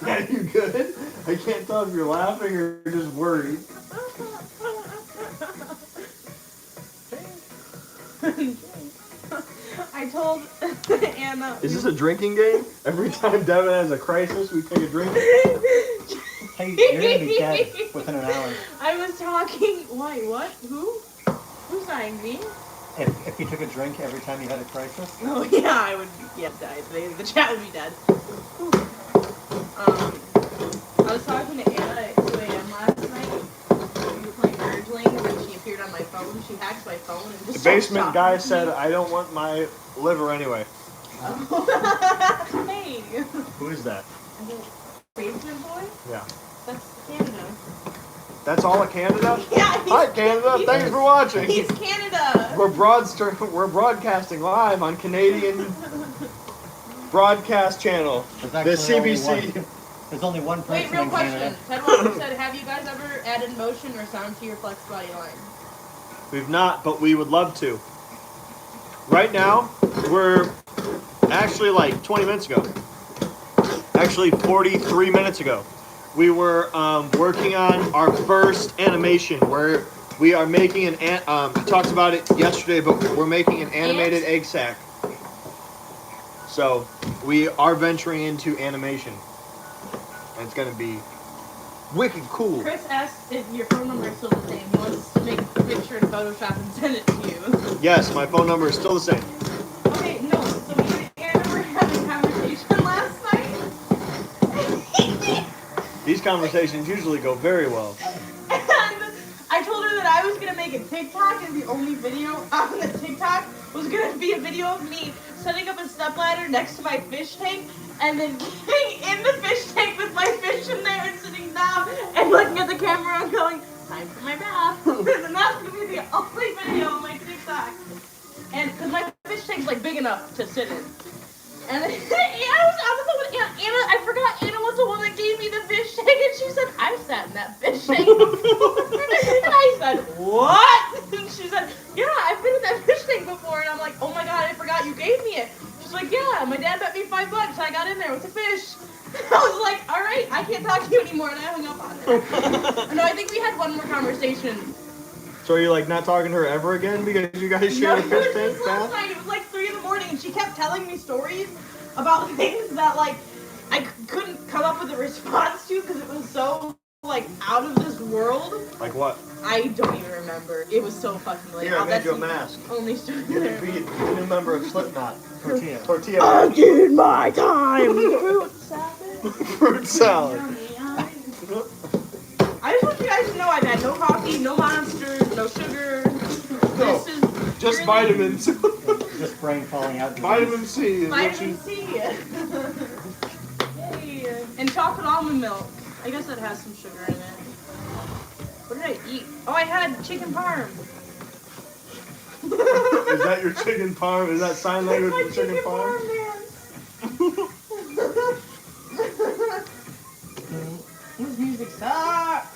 Speaker 1: Are you good? I can't tell if you're laughing or just worried.
Speaker 2: I told Anna.
Speaker 1: Is this a drinking game? Every time Devin has a crisis, we take a drink?
Speaker 3: Hey, you're gonna be dead within an hour.
Speaker 2: I was talking. Why? What? Who? Who's saying me?
Speaker 3: If you took a drink every time you had a crisis.
Speaker 2: Oh yeah, I would. Yeah, die. The chat would be dead. I was talking to Anna at 2 a.m. last night. We were playing Urgling, and then she appeared on my phone. She hacked my phone and just.
Speaker 1: The
Speaker 2: started
Speaker 1: basement
Speaker 2: talking
Speaker 1: guy
Speaker 2: to
Speaker 1: said,
Speaker 2: me.
Speaker 1: I don't want my liver anyway.
Speaker 2: Hey.
Speaker 1: Who is that?
Speaker 2: Basement boy?
Speaker 1: Yeah.
Speaker 2: That's Canada.
Speaker 1: That's all of Canada?
Speaker 2: Yeah.
Speaker 1: Hi, Canada. Thanks for watching.
Speaker 2: He's Canada.
Speaker 1: We're broadcasting live on Canadian broadcast channel.
Speaker 3: There's
Speaker 1: The
Speaker 3: actually
Speaker 1: CBC.
Speaker 3: there's only one person
Speaker 2: Wait, real
Speaker 3: in
Speaker 2: question.
Speaker 3: Canada.
Speaker 2: Ted Walker said, have you guys ever added motion or sound to your flex body line?
Speaker 1: We've not, but we would love to. Right now, we're actually like 20 minutes ago. Actually, 43 minutes ago. We were working on our first animation where we are making we talked about it yesterday, but we're making an animated egg sack. So we are venturing into animation. And it's going to be wicked cool.
Speaker 2: Chris asked if your phone number is still the same. He wants to make a picture in Photoshop and send it to you.
Speaker 1: Yes, my phone number is still the same.
Speaker 2: Okay, no. So me and Anna were having a conversation last night.
Speaker 1: These conversations usually go very well.
Speaker 2: And I told her that I was gonna make a TikTok, and the only video on the TikTok was gonna be a video of me setting up a stepladder next to my fish tank, and then getting in the fish tank with my fish in there and sitting down and looking at the camera and going, "Time for my bath." And that's gonna be the only video on my TikTok. And because my fish tank's like big enough to sit in. And then, I was with Anna. I forgot Anna was the one that gave me the fish tank, and she said, "I've sat in that fish tank before." And I said, "What?" And she said, "Yeah, I've been in that fish tank before." And I'm like, "Oh my god, I forgot you gave me it." She's like, "Yeah, my dad bet me $5. I got in there with the fish." I was like, "All right, I can't talk to you anymore," and I hung up on her. No, I think we had one more conversation.
Speaker 1: So are you like not talking to her ever again because you guys shared a
Speaker 2: it
Speaker 1: fish
Speaker 2: was
Speaker 1: tank
Speaker 2: just last
Speaker 1: bath?
Speaker 2: night. It was like 3 in the morning, and she kept telling me stories about things that like I couldn't come up with a response to because it was so like out of this world.
Speaker 1: Like what?
Speaker 2: I don't even remember. It was so fucking late.
Speaker 1: Here, I made
Speaker 2: That's
Speaker 1: you a
Speaker 2: the
Speaker 1: mask.
Speaker 2: only story.
Speaker 1: You can be a new member of Slipknot.
Speaker 3: Tortilla.
Speaker 1: Tortilla.
Speaker 2: I did my time. Fruit salad.
Speaker 1: Fruit salad.
Speaker 2: Yummy, yummy. I just want you guys to know I've had no coffee, no monsters, no sugar.
Speaker 1: No,
Speaker 2: This is
Speaker 1: just
Speaker 2: really-
Speaker 1: vitamins.
Speaker 3: Just brain falling out.
Speaker 1: Vitamin C is what
Speaker 2: Vitamin
Speaker 1: you...
Speaker 2: C. Yay. And chocolate almond milk. I guess that has some sugar in it. What did I eat? Oh, I had chicken parm.
Speaker 1: Is that your chicken parm? Is that sign language
Speaker 2: My
Speaker 1: for chicken parm?
Speaker 2: man. This music sucks.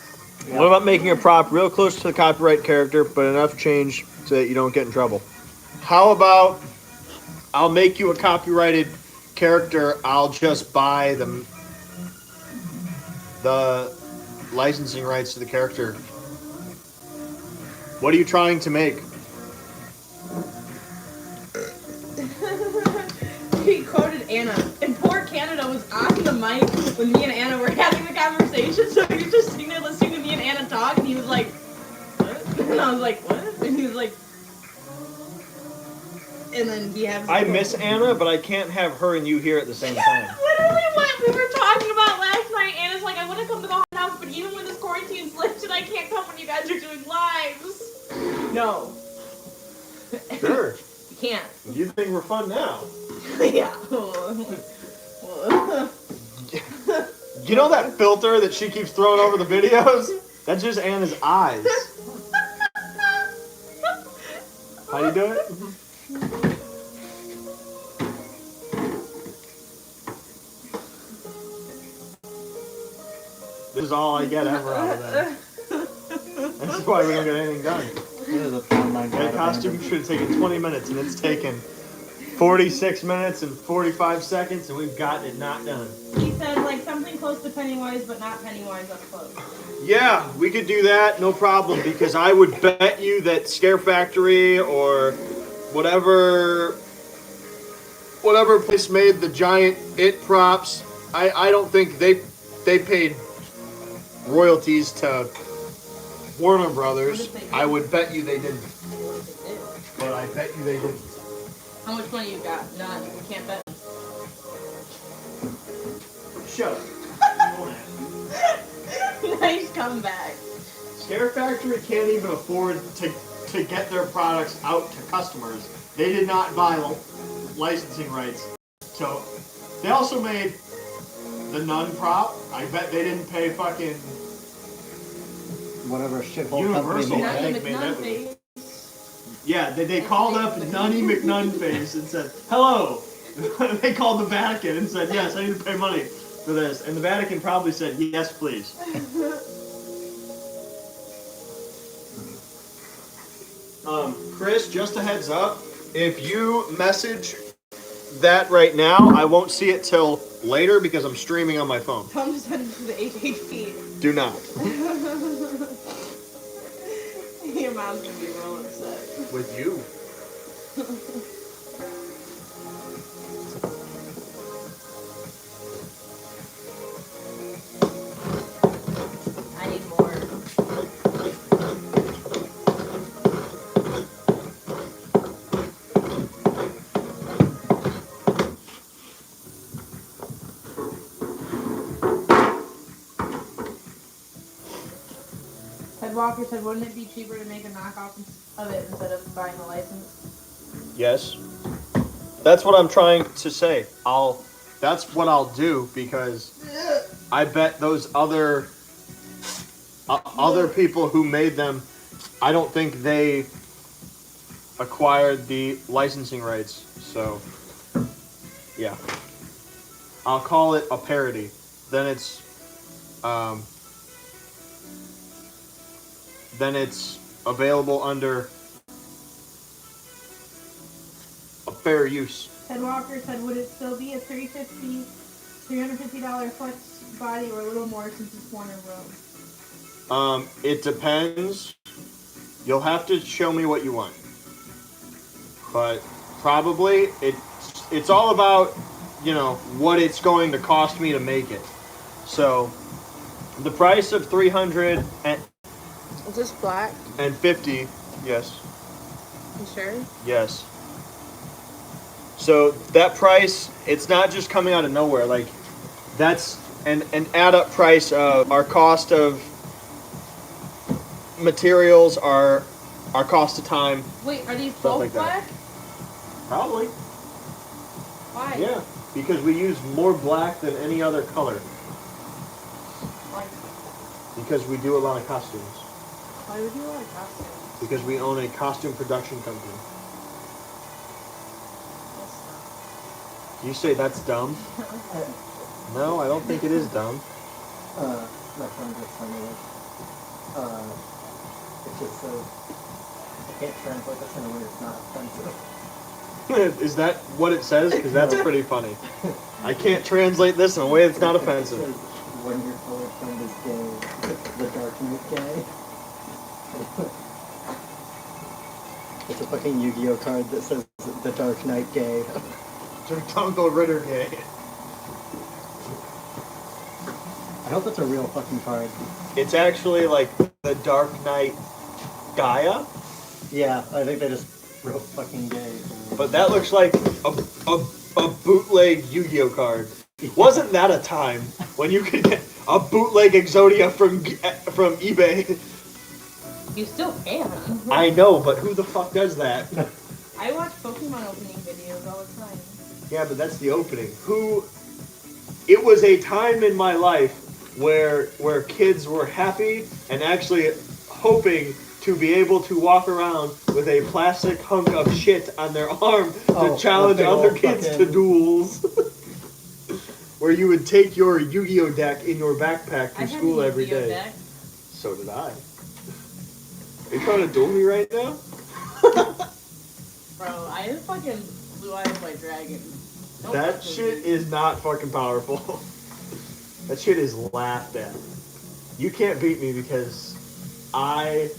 Speaker 1: What about making a prop real close to the copyright character, but enough change so that you don't get in trouble? How about I'll make you a copyrighted character, I'll just buy the licensing rights to the character. What are you trying to make?
Speaker 2: He quoted Anna. And poor Canada was on the mic when me and Anna were having the conversation, so he was just sitting there listening to me and Anna talk, and he was like, "What?" And I was like, "What?" And he was like, and then he has.
Speaker 1: I miss Anna, but I can't have her and you here at the same time.
Speaker 2: Literally what we were talking about last night. Anna's like, "I want to come to the haunted house, but even when this quarantine's lifted, I can't come when you guys are doing live." No.
Speaker 1: Sure.
Speaker 2: You can't.
Speaker 1: You think we're fun now?
Speaker 2: Yeah.
Speaker 1: You know that filter that she keeps throwing over the videos? That's just Anna's eyes. How do you do it? This is all I get ever out of that. That's why we don't get anything done.
Speaker 3: It is a fun line.
Speaker 1: That costume should have taken 20 minutes, and it's taken 46 minutes and 45 seconds, and we've gotten it not done.
Speaker 2: He said like something close to Pennywise, but not Pennywise up close.
Speaker 1: Yeah, we could do that, no problem, because I would bet you that Scare Factory or whatever place made the giant It props, I don't think they paid royalties to Warner Brothers. I would bet you they didn't. But I bet you they didn't.
Speaker 2: How much money you got? None. You can't bet.
Speaker 1: Shut up.
Speaker 2: Nice comeback.
Speaker 1: Scare Factory can't even afford to get their products out to customers. They did not buy licensing rights. So they also made the Nun prop. I bet they didn't pay fucking
Speaker 3: Whatever shithole
Speaker 1: Universal.
Speaker 3: company
Speaker 1: I
Speaker 3: made
Speaker 1: think
Speaker 3: that.
Speaker 1: made that. Yeah, they called up Nunny McNunface and said, hello. They called the Vatican and said, yes, I need to pay money for this. And the Vatican probably said, yes, please. Chris, just a heads up, if you message that right now, I won't see it till later because I'm streaming on my phone.
Speaker 2: Tom just sent it to the HHP.
Speaker 1: Do not.
Speaker 2: Your mom's gonna be real upset.
Speaker 1: With you.
Speaker 2: I need more. Ted Walker said, wouldn't it be cheaper to make a knockoff of it instead of buying the license?
Speaker 1: Yes. That's what I'm trying to say. That's what I'll do because I bet those other people who made them, I don't think they acquired the licensing rights. So, yeah. I'll call it a parody. Then it's available under a fair use.
Speaker 2: Ted Walker said, would it still be a $350 flex body or a little more since it's Warner Bros?
Speaker 1: It depends. You'll have to show me what you want. But probably it's all about, what it's going to cost me to make it. So the price of $350,
Speaker 2: Is this black?
Speaker 1: yes.
Speaker 2: You sure?
Speaker 1: Yes. So that price, it's not just coming out of nowhere. Like, that's an add up price of our cost of materials, our cost of time.
Speaker 2: Wait, are these
Speaker 1: Stuff
Speaker 2: both
Speaker 1: like that.
Speaker 2: black?
Speaker 1: Probably.
Speaker 2: Why?
Speaker 1: Yeah. Because we use more black than any other color.
Speaker 2: Why?
Speaker 1: Because we do a lot of costumes.
Speaker 2: Why would you like costumes?
Speaker 1: Because we own a costume production company. You say that's dumb? No, I don't think it is dumb.
Speaker 3: My friend just sent me this. It just says, I can't translate this in a way that's not offensive.
Speaker 1: Is that what it says? Because that's pretty funny. I can't translate this in a way that's not offensive.
Speaker 3: It says, when your colored friend is gay, the dark knight gay. It's a fucking Yu-Gi-Oh card that says the Dark Knight gay.
Speaker 1: Uncle Ritter gay.
Speaker 3: I hope it's a real fucking card.
Speaker 1: It's actually like the Dark Knight Gaia,
Speaker 3: Yeah, I think they just wrote fucking gay.
Speaker 1: but that looks like a bootleg Yu-Gi-Oh card. Wasn't that a time when you could get a bootleg Exodia from eBay?
Speaker 2: You still can.
Speaker 1: I know, but who the fuck does that?
Speaker 2: I watch Pokemon opening videos all the time.
Speaker 1: Yeah, but that's the opening. It was a time in my life where kids were happy and actually hoping to be able to walk around with a plastic hunk of shit on their arm to challenge other kids to duels. Where you would take your Yu-Gi-Oh deck in your backpack to school every day.
Speaker 2: Deck.
Speaker 1: So did I. Are you trying to duel me right now?
Speaker 2: Bro, I just fucking blew out of my dragon. Don't
Speaker 1: That
Speaker 2: fuck with
Speaker 1: shit
Speaker 2: me.
Speaker 1: is not fucking powerful. That shit is laughed at. You can't beat me because I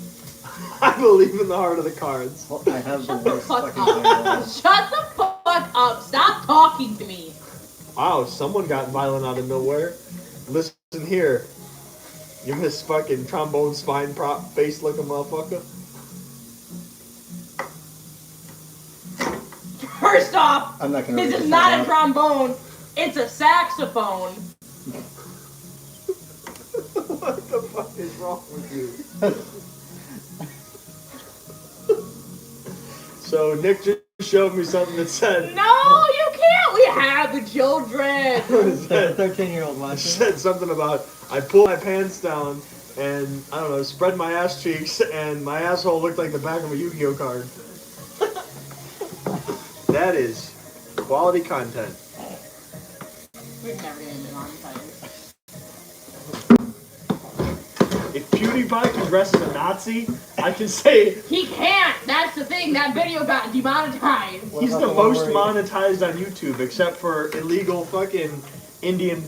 Speaker 1: believe in the heart of the cards.
Speaker 3: Well, I have
Speaker 2: Shut
Speaker 3: the
Speaker 2: the
Speaker 3: worst
Speaker 2: fuck
Speaker 3: fucking
Speaker 2: up.
Speaker 3: player.
Speaker 2: Shut the fuck up. Stop talking to me.
Speaker 1: Wow, someone got violent out of nowhere. Listen here. You miss fucking trombone spine prop face looking motherfucker.
Speaker 2: First off,
Speaker 3: I'm not gonna
Speaker 2: this
Speaker 3: read
Speaker 2: is
Speaker 3: this
Speaker 2: not
Speaker 3: out
Speaker 2: a
Speaker 3: loud.
Speaker 2: trombone. It's a saxophone.
Speaker 1: What the fuck is wrong with you? So Nick just showed me something that said
Speaker 2: No, you can't. We have the children.
Speaker 1: said,
Speaker 3: 13-year-old watching.
Speaker 1: said something about I pulled my pants down and I don't know, spread my ass cheeks and my asshole looked like the back of a Yu-Gi-Oh card. That is quality content.
Speaker 2: We're never gonna be monetized.
Speaker 1: If PewDiePie can dress as a Nazi, I can say
Speaker 2: He can't. That's the thing. That video got demonetized.
Speaker 3: What
Speaker 1: he's
Speaker 3: about
Speaker 1: the
Speaker 3: the one
Speaker 1: most
Speaker 3: where he-
Speaker 1: monetized on YouTube, except for illegal fucking Indian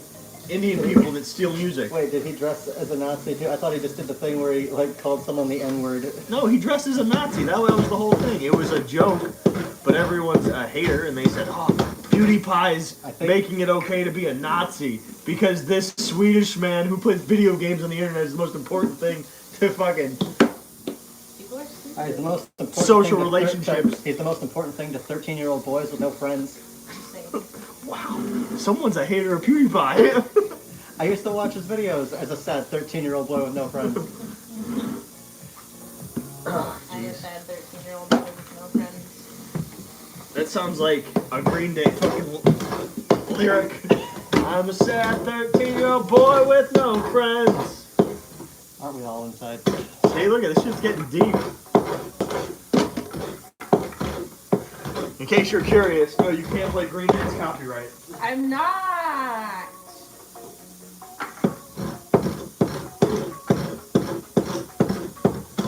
Speaker 1: people that steal music.
Speaker 3: Wait, did he dress as a Nazi too? I thought he just did the thing where he like called someone the N-word.
Speaker 1: No, he dressed as a Nazi. That was the whole thing. It was a joke, but everyone's a hater, and they said, "Oh, PewDiePie's
Speaker 3: I think-
Speaker 1: making it okay to be a Nazi because this Swedish man who plays video games on the internet is the most important thing to fucking."
Speaker 2: People are stupid.
Speaker 3: He's the most important
Speaker 1: Social
Speaker 3: thing to
Speaker 1: relationships.
Speaker 3: He's the most important thing to 13-year-old boys with no friends.
Speaker 1: Wow, someone's a hater of PewDiePie.
Speaker 3: I used to watch his videos as a sad 13-year-old boy with no friends.
Speaker 2: I just had 13-year-old boy with no friends.
Speaker 1: That sounds like a Green Day fucking lyric. I'm a sad 13-year-old boy with no friends.
Speaker 3: Aren't we all inside?
Speaker 1: Hey, look at this shit's getting deep. In case you're curious, no, you can't play Green Day's copyright.
Speaker 2: I'm not.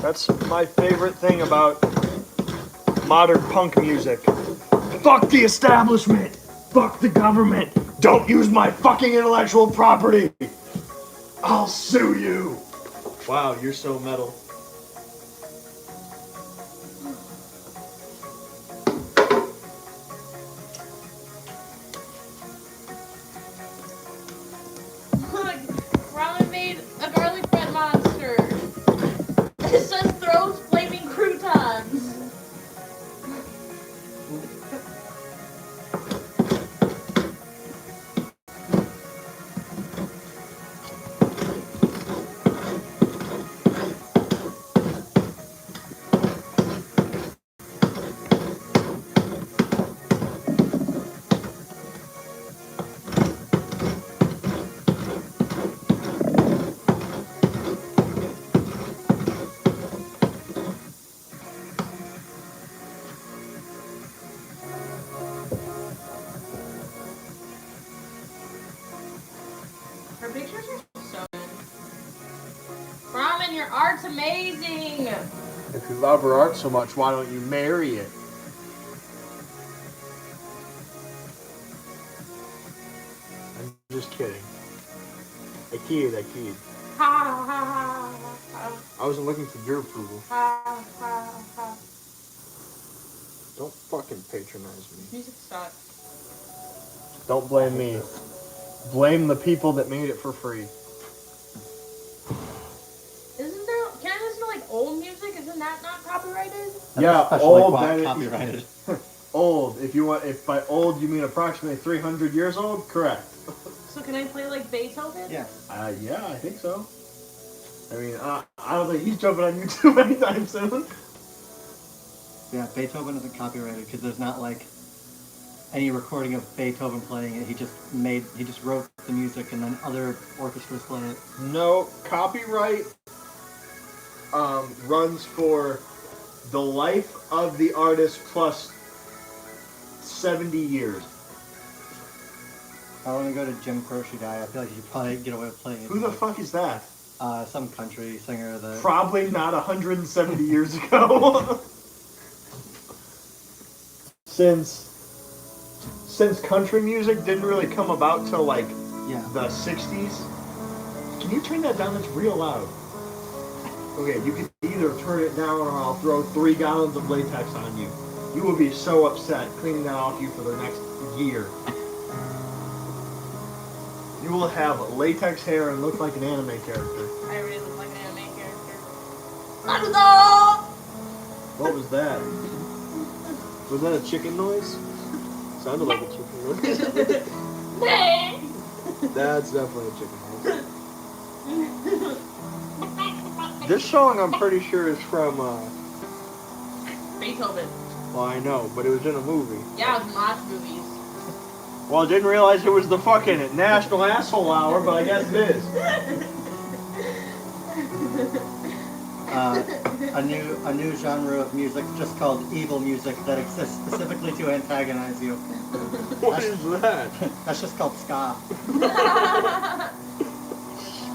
Speaker 1: That's my favorite thing about modern punk music. Fuck the establishment! Fuck the government! Don't use my fucking intellectual property! I'll sue you! Wow, you're so metal.
Speaker 2: Look, Ramen made a garlic bread monster. It says throws flaming croutons. Her pictures are so good. Ramen, your art's amazing.
Speaker 1: If you love her art so much, why don't you marry it? I'm just kidding. I kid.
Speaker 2: Ha ha ha ha
Speaker 1: I wasn't looking for your approval.
Speaker 2: ha ha ha.
Speaker 1: Don't fucking patronize me.
Speaker 2: Music sucks.
Speaker 1: Don't blame me. Blame the people that made it for free.
Speaker 2: Isn't there? Can I listen to like old music? Isn't that not copyrighted?
Speaker 1: Yeah,
Speaker 3: Especially
Speaker 1: old.
Speaker 3: copyrighted.
Speaker 1: Old. If by old you mean approximately 300 years old, correct.
Speaker 2: So can I play like Beethoven?
Speaker 3: Yeah.
Speaker 1: Yeah, I think so.
Speaker 5: I mean, I don't think he's jumping on YouTube anytime soon.
Speaker 3: Yeah, Beethoven isn't copyrighted because there's not like any recording of Beethoven playing it. He just wrote the music and then other orchestras play it.
Speaker 5: No, copyright runs for the life of the artist plus 70 years.
Speaker 3: I want to go to Jim Croce die. I feel like you probably get away with playing it.
Speaker 5: Who the fuck is that?
Speaker 3: Some country singer that.
Speaker 5: Probably not 170 years ago. Since country music didn't really come about till like the 60s. Can you turn that down? That's real loud. Okay, you can either turn it down or I'll throw 3 gallons of latex on you. You will be so upset cleaning that off you for the next year. You will have latex hair and look like an anime character.
Speaker 2: I really look like an anime character. Naruto!
Speaker 1: What was that? Was that a chicken noise? Sounded like a chicken noise. That's definitely a chicken noise. This song, I'm pretty sure, is from,
Speaker 2: Beethoven.
Speaker 1: well, I know, but it was in a movie.
Speaker 2: Yeah, it was Mosh movies.
Speaker 1: Well, I didn't realize it was the fucking National Asshole Hour, but I guess it is.
Speaker 3: A new genre of music just called evil music that exists specifically to antagonize you.
Speaker 1: What is that?
Speaker 3: That's just called ska.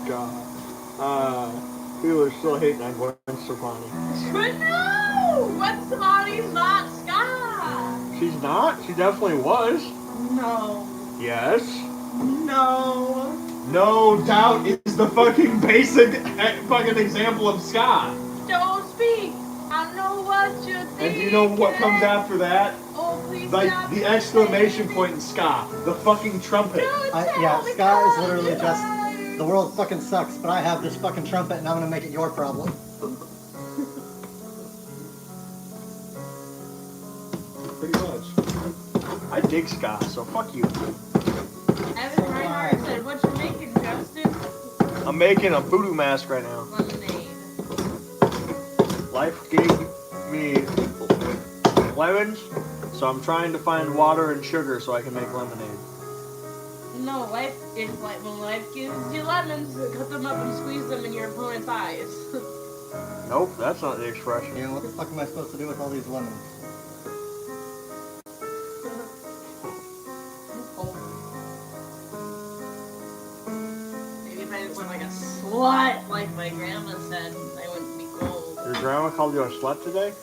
Speaker 1: God. People are still hating on Gwen Stefani.
Speaker 2: But no! Gwen Stefani's not ska!
Speaker 1: She's not? She definitely was.
Speaker 2: No.
Speaker 1: Yes.
Speaker 2: No.
Speaker 5: No doubt is the fucking basic fucking example of ska.
Speaker 2: Don't speak. I know what you're thinking.
Speaker 5: And do you know what comes after that?
Speaker 2: Oh, please
Speaker 5: Like
Speaker 2: stop
Speaker 5: the
Speaker 2: it.
Speaker 5: exclamation point in ska. The fucking trumpet.
Speaker 3: Yeah, ska is literally just the world fucking sucks, but I have this fucking trumpet and I'm gonna make it your problem.
Speaker 5: Pretty much. I dig ska, so fuck you.
Speaker 2: Evan Reinhardt said, "What you making, Justin?"
Speaker 1: I'm making a voodoo mask right now.
Speaker 2: Lemonade.
Speaker 1: Life gave me lemons, so I'm trying to find water and sugar so I can make lemonade.
Speaker 2: No, life is like when life gives you lemons, cut them up and squeeze them in your opponent's eyes.
Speaker 1: Nope, that's not the expression.
Speaker 3: You know, what the fuck am I supposed to do with all these lemons?
Speaker 2: Maybe if I didn't look like a slut, like my grandma said, I wouldn't be cold.
Speaker 1: Your grandma called you a slut today?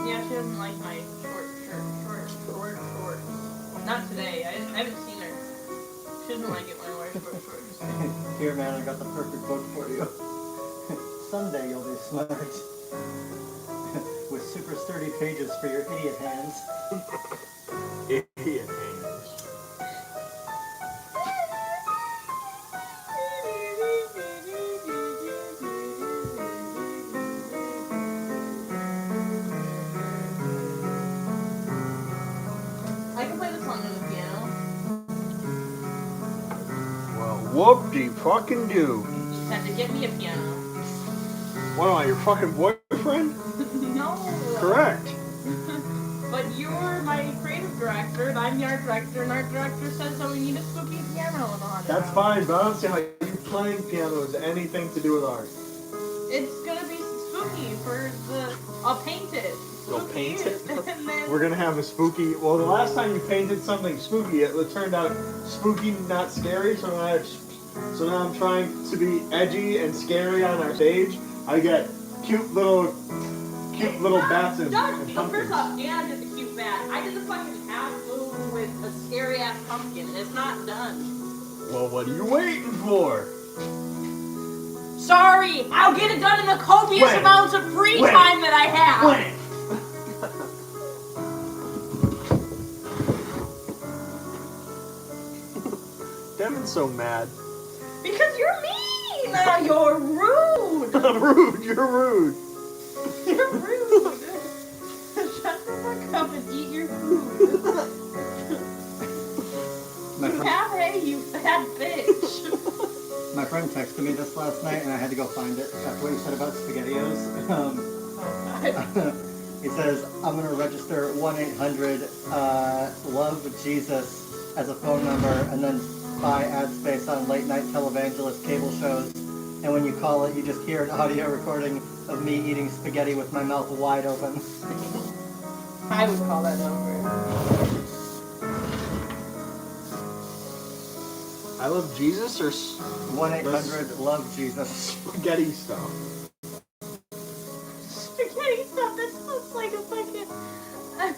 Speaker 2: Yeah, she doesn't like my short. Not today. I haven't seen her. She doesn't like it when I wear short shorts.
Speaker 3: Here, man, I got the perfect book for you. Someday you'll be smart. With super sturdy pages for your idiot hands.
Speaker 1: Idiot hands.
Speaker 2: I can play this song on the piano.
Speaker 1: Well, whoop-de-fucking-do.
Speaker 2: You just have to get me a piano.
Speaker 1: What am I, your fucking boyfriend?
Speaker 2: No.
Speaker 1: Correct.
Speaker 2: But you're my creative director, and I'm the art director, and art director says that we need a spooky piano in the haunted
Speaker 5: That's
Speaker 2: house.
Speaker 5: fine, but I don't see how you playing piano has anything to do with art.
Speaker 2: It's gonna be spooky for I'll paint it.
Speaker 1: You'll
Speaker 2: Spooky.
Speaker 1: paint it?
Speaker 2: And then
Speaker 5: We're gonna have a spooky. Well, the last time you painted something spooky, it turned out spooky, not scary. So now I'm trying to be edgy and scary on our stage. I get cute little bats and
Speaker 2: Doug, first
Speaker 5: pumpkins.
Speaker 2: off, Anna did the cute bat. I did the fucking half moon with a scary ass pumpkin, and it's not done.
Speaker 5: Well, what are you waiting for?
Speaker 2: Sorry, I'll get it done in the copious
Speaker 5: When?
Speaker 2: amounts of free
Speaker 5: When?
Speaker 2: time that I have.
Speaker 5: When?
Speaker 1: Devin's so mad.
Speaker 2: Because you're mean. You're rude.
Speaker 1: I'm rude, you're rude.
Speaker 2: You're rude. Shut the fuck up and eat your food.
Speaker 3: My
Speaker 2: You
Speaker 3: friend,
Speaker 2: have hay, you fat bitch.
Speaker 3: my friend texted me this last night, and I had to go find it after what he said about SpaghettiOs. He says, I'm going to register 1-800-LOVE-JESUS as a phone number, and then buy ad space on late night televangelist cable shows. And when you call it, you just hear an audio recording of me eating spaghetti with my mouth wide open.
Speaker 2: I would call that number.
Speaker 1: I love Jesus or
Speaker 3: 1-800-LOVE-JESUS.
Speaker 5: Spaghetti stuff.
Speaker 2: Spaghetti stuff, that sounds like a fucking a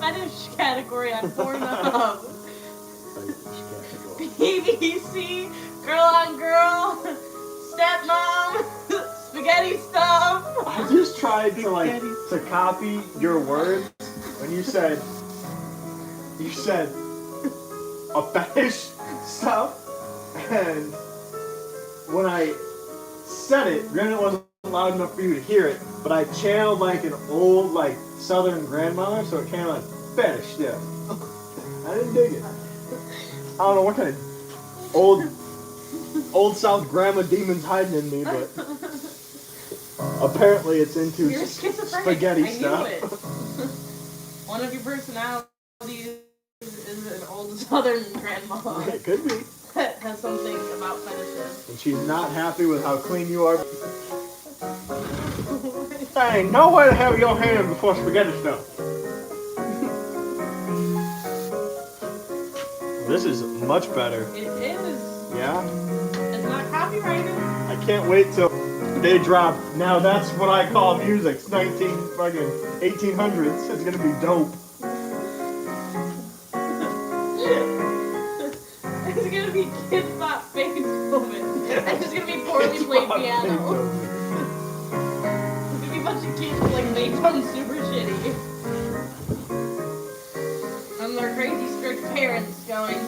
Speaker 2: fetish category on Pornhub. BBC, girl on girl, stepmom, spaghetti stuff.
Speaker 5: I just tried to copy your words when you said a fetish stuff, and when I said it, granted it wasn't loud enough for you to hear it, but I channeled like an old southern grandmother, so it came like fetish stuff. I didn't dig it. I don't know what kind of old South grandma demon's hiding in me, but apparently it's into
Speaker 2: You're schizophrenic.
Speaker 5: spaghetti
Speaker 2: I
Speaker 5: stuff.
Speaker 2: knew it. One of your personalities is an old southern grandma
Speaker 5: It could be.
Speaker 2: that has something about fetishes.
Speaker 5: And she's not happy with how clean you are. There ain't no way to have your hand before spaghetti stuff. This is much better.
Speaker 2: It is.
Speaker 5: Yeah?
Speaker 2: It's not copyrighted.
Speaker 5: I can't wait till they drop. Now that's what I call music. It's 1800s. It's gonna be dope.
Speaker 2: It's gonna be Kids Bop Face moment. And it's gonna be poorly played piano. It's gonna be a bunch of kids like Beethoven super shitty. And their crazy strict parents going,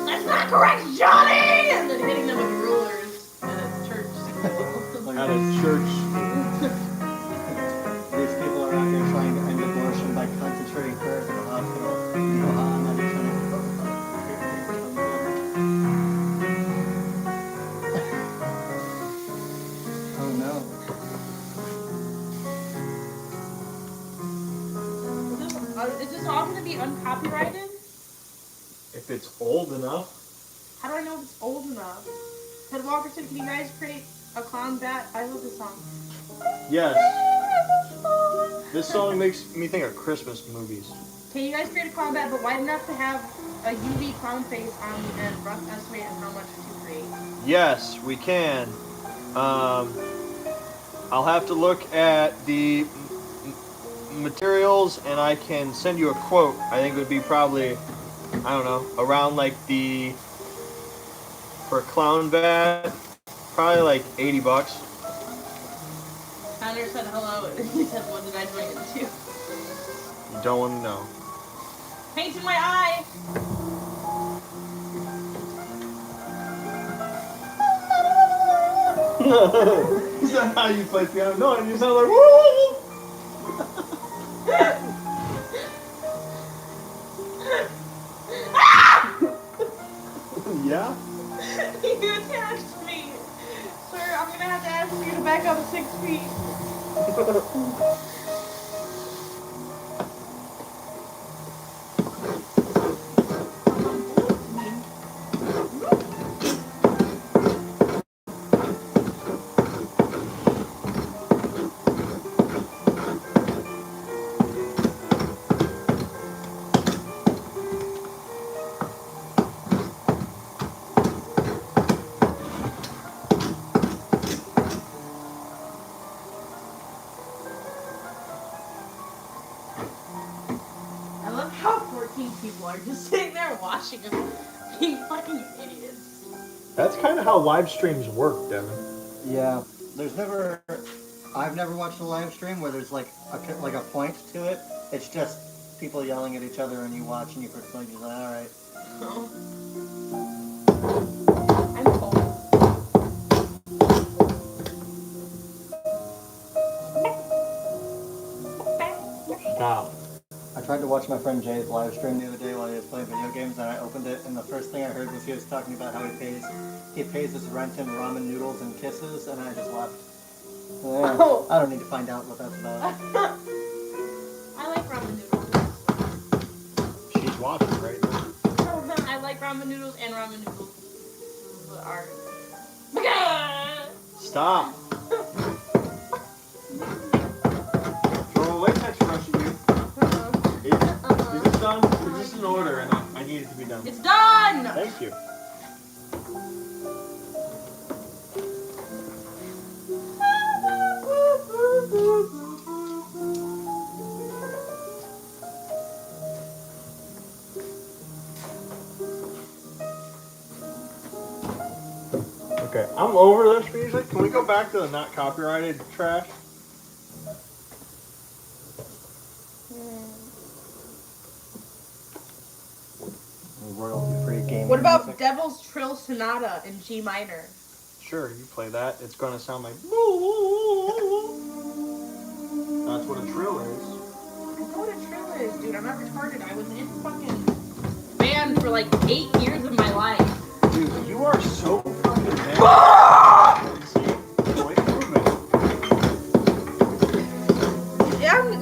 Speaker 2: "That's not correct, Johnny!" And then hitting them with rulers at a church school.
Speaker 5: At a church.
Speaker 3: These people are out here trying to end abortion by concentrating prayers in the hospital. Oh no.
Speaker 2: Is this all gonna be uncopyrighted?
Speaker 5: If it's old enough.
Speaker 2: How do I know if it's old enough? Ted Walker said, "Can you guys create a clown bat?" I love this song.
Speaker 5: Yes. This song makes me think of Christmas movies.
Speaker 2: Can you guys create a clown bat, but wide enough to have a UV clown face on the end? Rough estimate of how much to create.
Speaker 1: Yes, we can. I'll have to look at the materials and I can send you a quote. I think it would be probably, I don't know, around for a clown bat, probably like $80.
Speaker 2: Connor said hello, and he said, "What did I join into?"
Speaker 1: You don't want to know.
Speaker 2: Paint in my eye!
Speaker 5: Is that how you play piano? No, you sound like woo! Yeah?
Speaker 2: You attached me! Sir, I'm gonna have to ask you to back up 6 feet. I love how 14 people are just sitting there watching them being fucking idiots.
Speaker 5: That's kind of how live streams work, Devin.
Speaker 3: Yeah, I've never watched a live stream where there's like a point to it. It's just people yelling at each other and you watch and you just like, alright.
Speaker 2: I'm cold.
Speaker 5: Stop.
Speaker 3: I tried to watch watched my friend Jay's live stream the other day while he was playing video games, and I opened it, and the first thing I heard was he was talking about how he pays his rent in ramen noodles and kisses, and I just left. Yeah,
Speaker 2: Oh.
Speaker 3: I don't need to find out what that's about.
Speaker 2: I like ramen noodles.
Speaker 5: She's watching right now.
Speaker 2: I like ramen noodles and ramen noodles are.
Speaker 5: Stop. So wait, next question, you. Is this done? Is this in order? And I need it to be done.
Speaker 2: It's done!
Speaker 5: Thank you. Okay, I'm over this music. Can we go back to the not copyrighted trash?
Speaker 3: Royalty-free game.
Speaker 2: What about
Speaker 3: music.
Speaker 2: Devil's Trill Sonata in G minor?
Speaker 5: Sure, you play that. It's gonna sound like. That's what a trill is.
Speaker 2: I know what a trill is, dude. I'm not retarded. I was in fucking band for like 8 years of my life.
Speaker 5: Dude, you are so fucking bad. See? No improvement.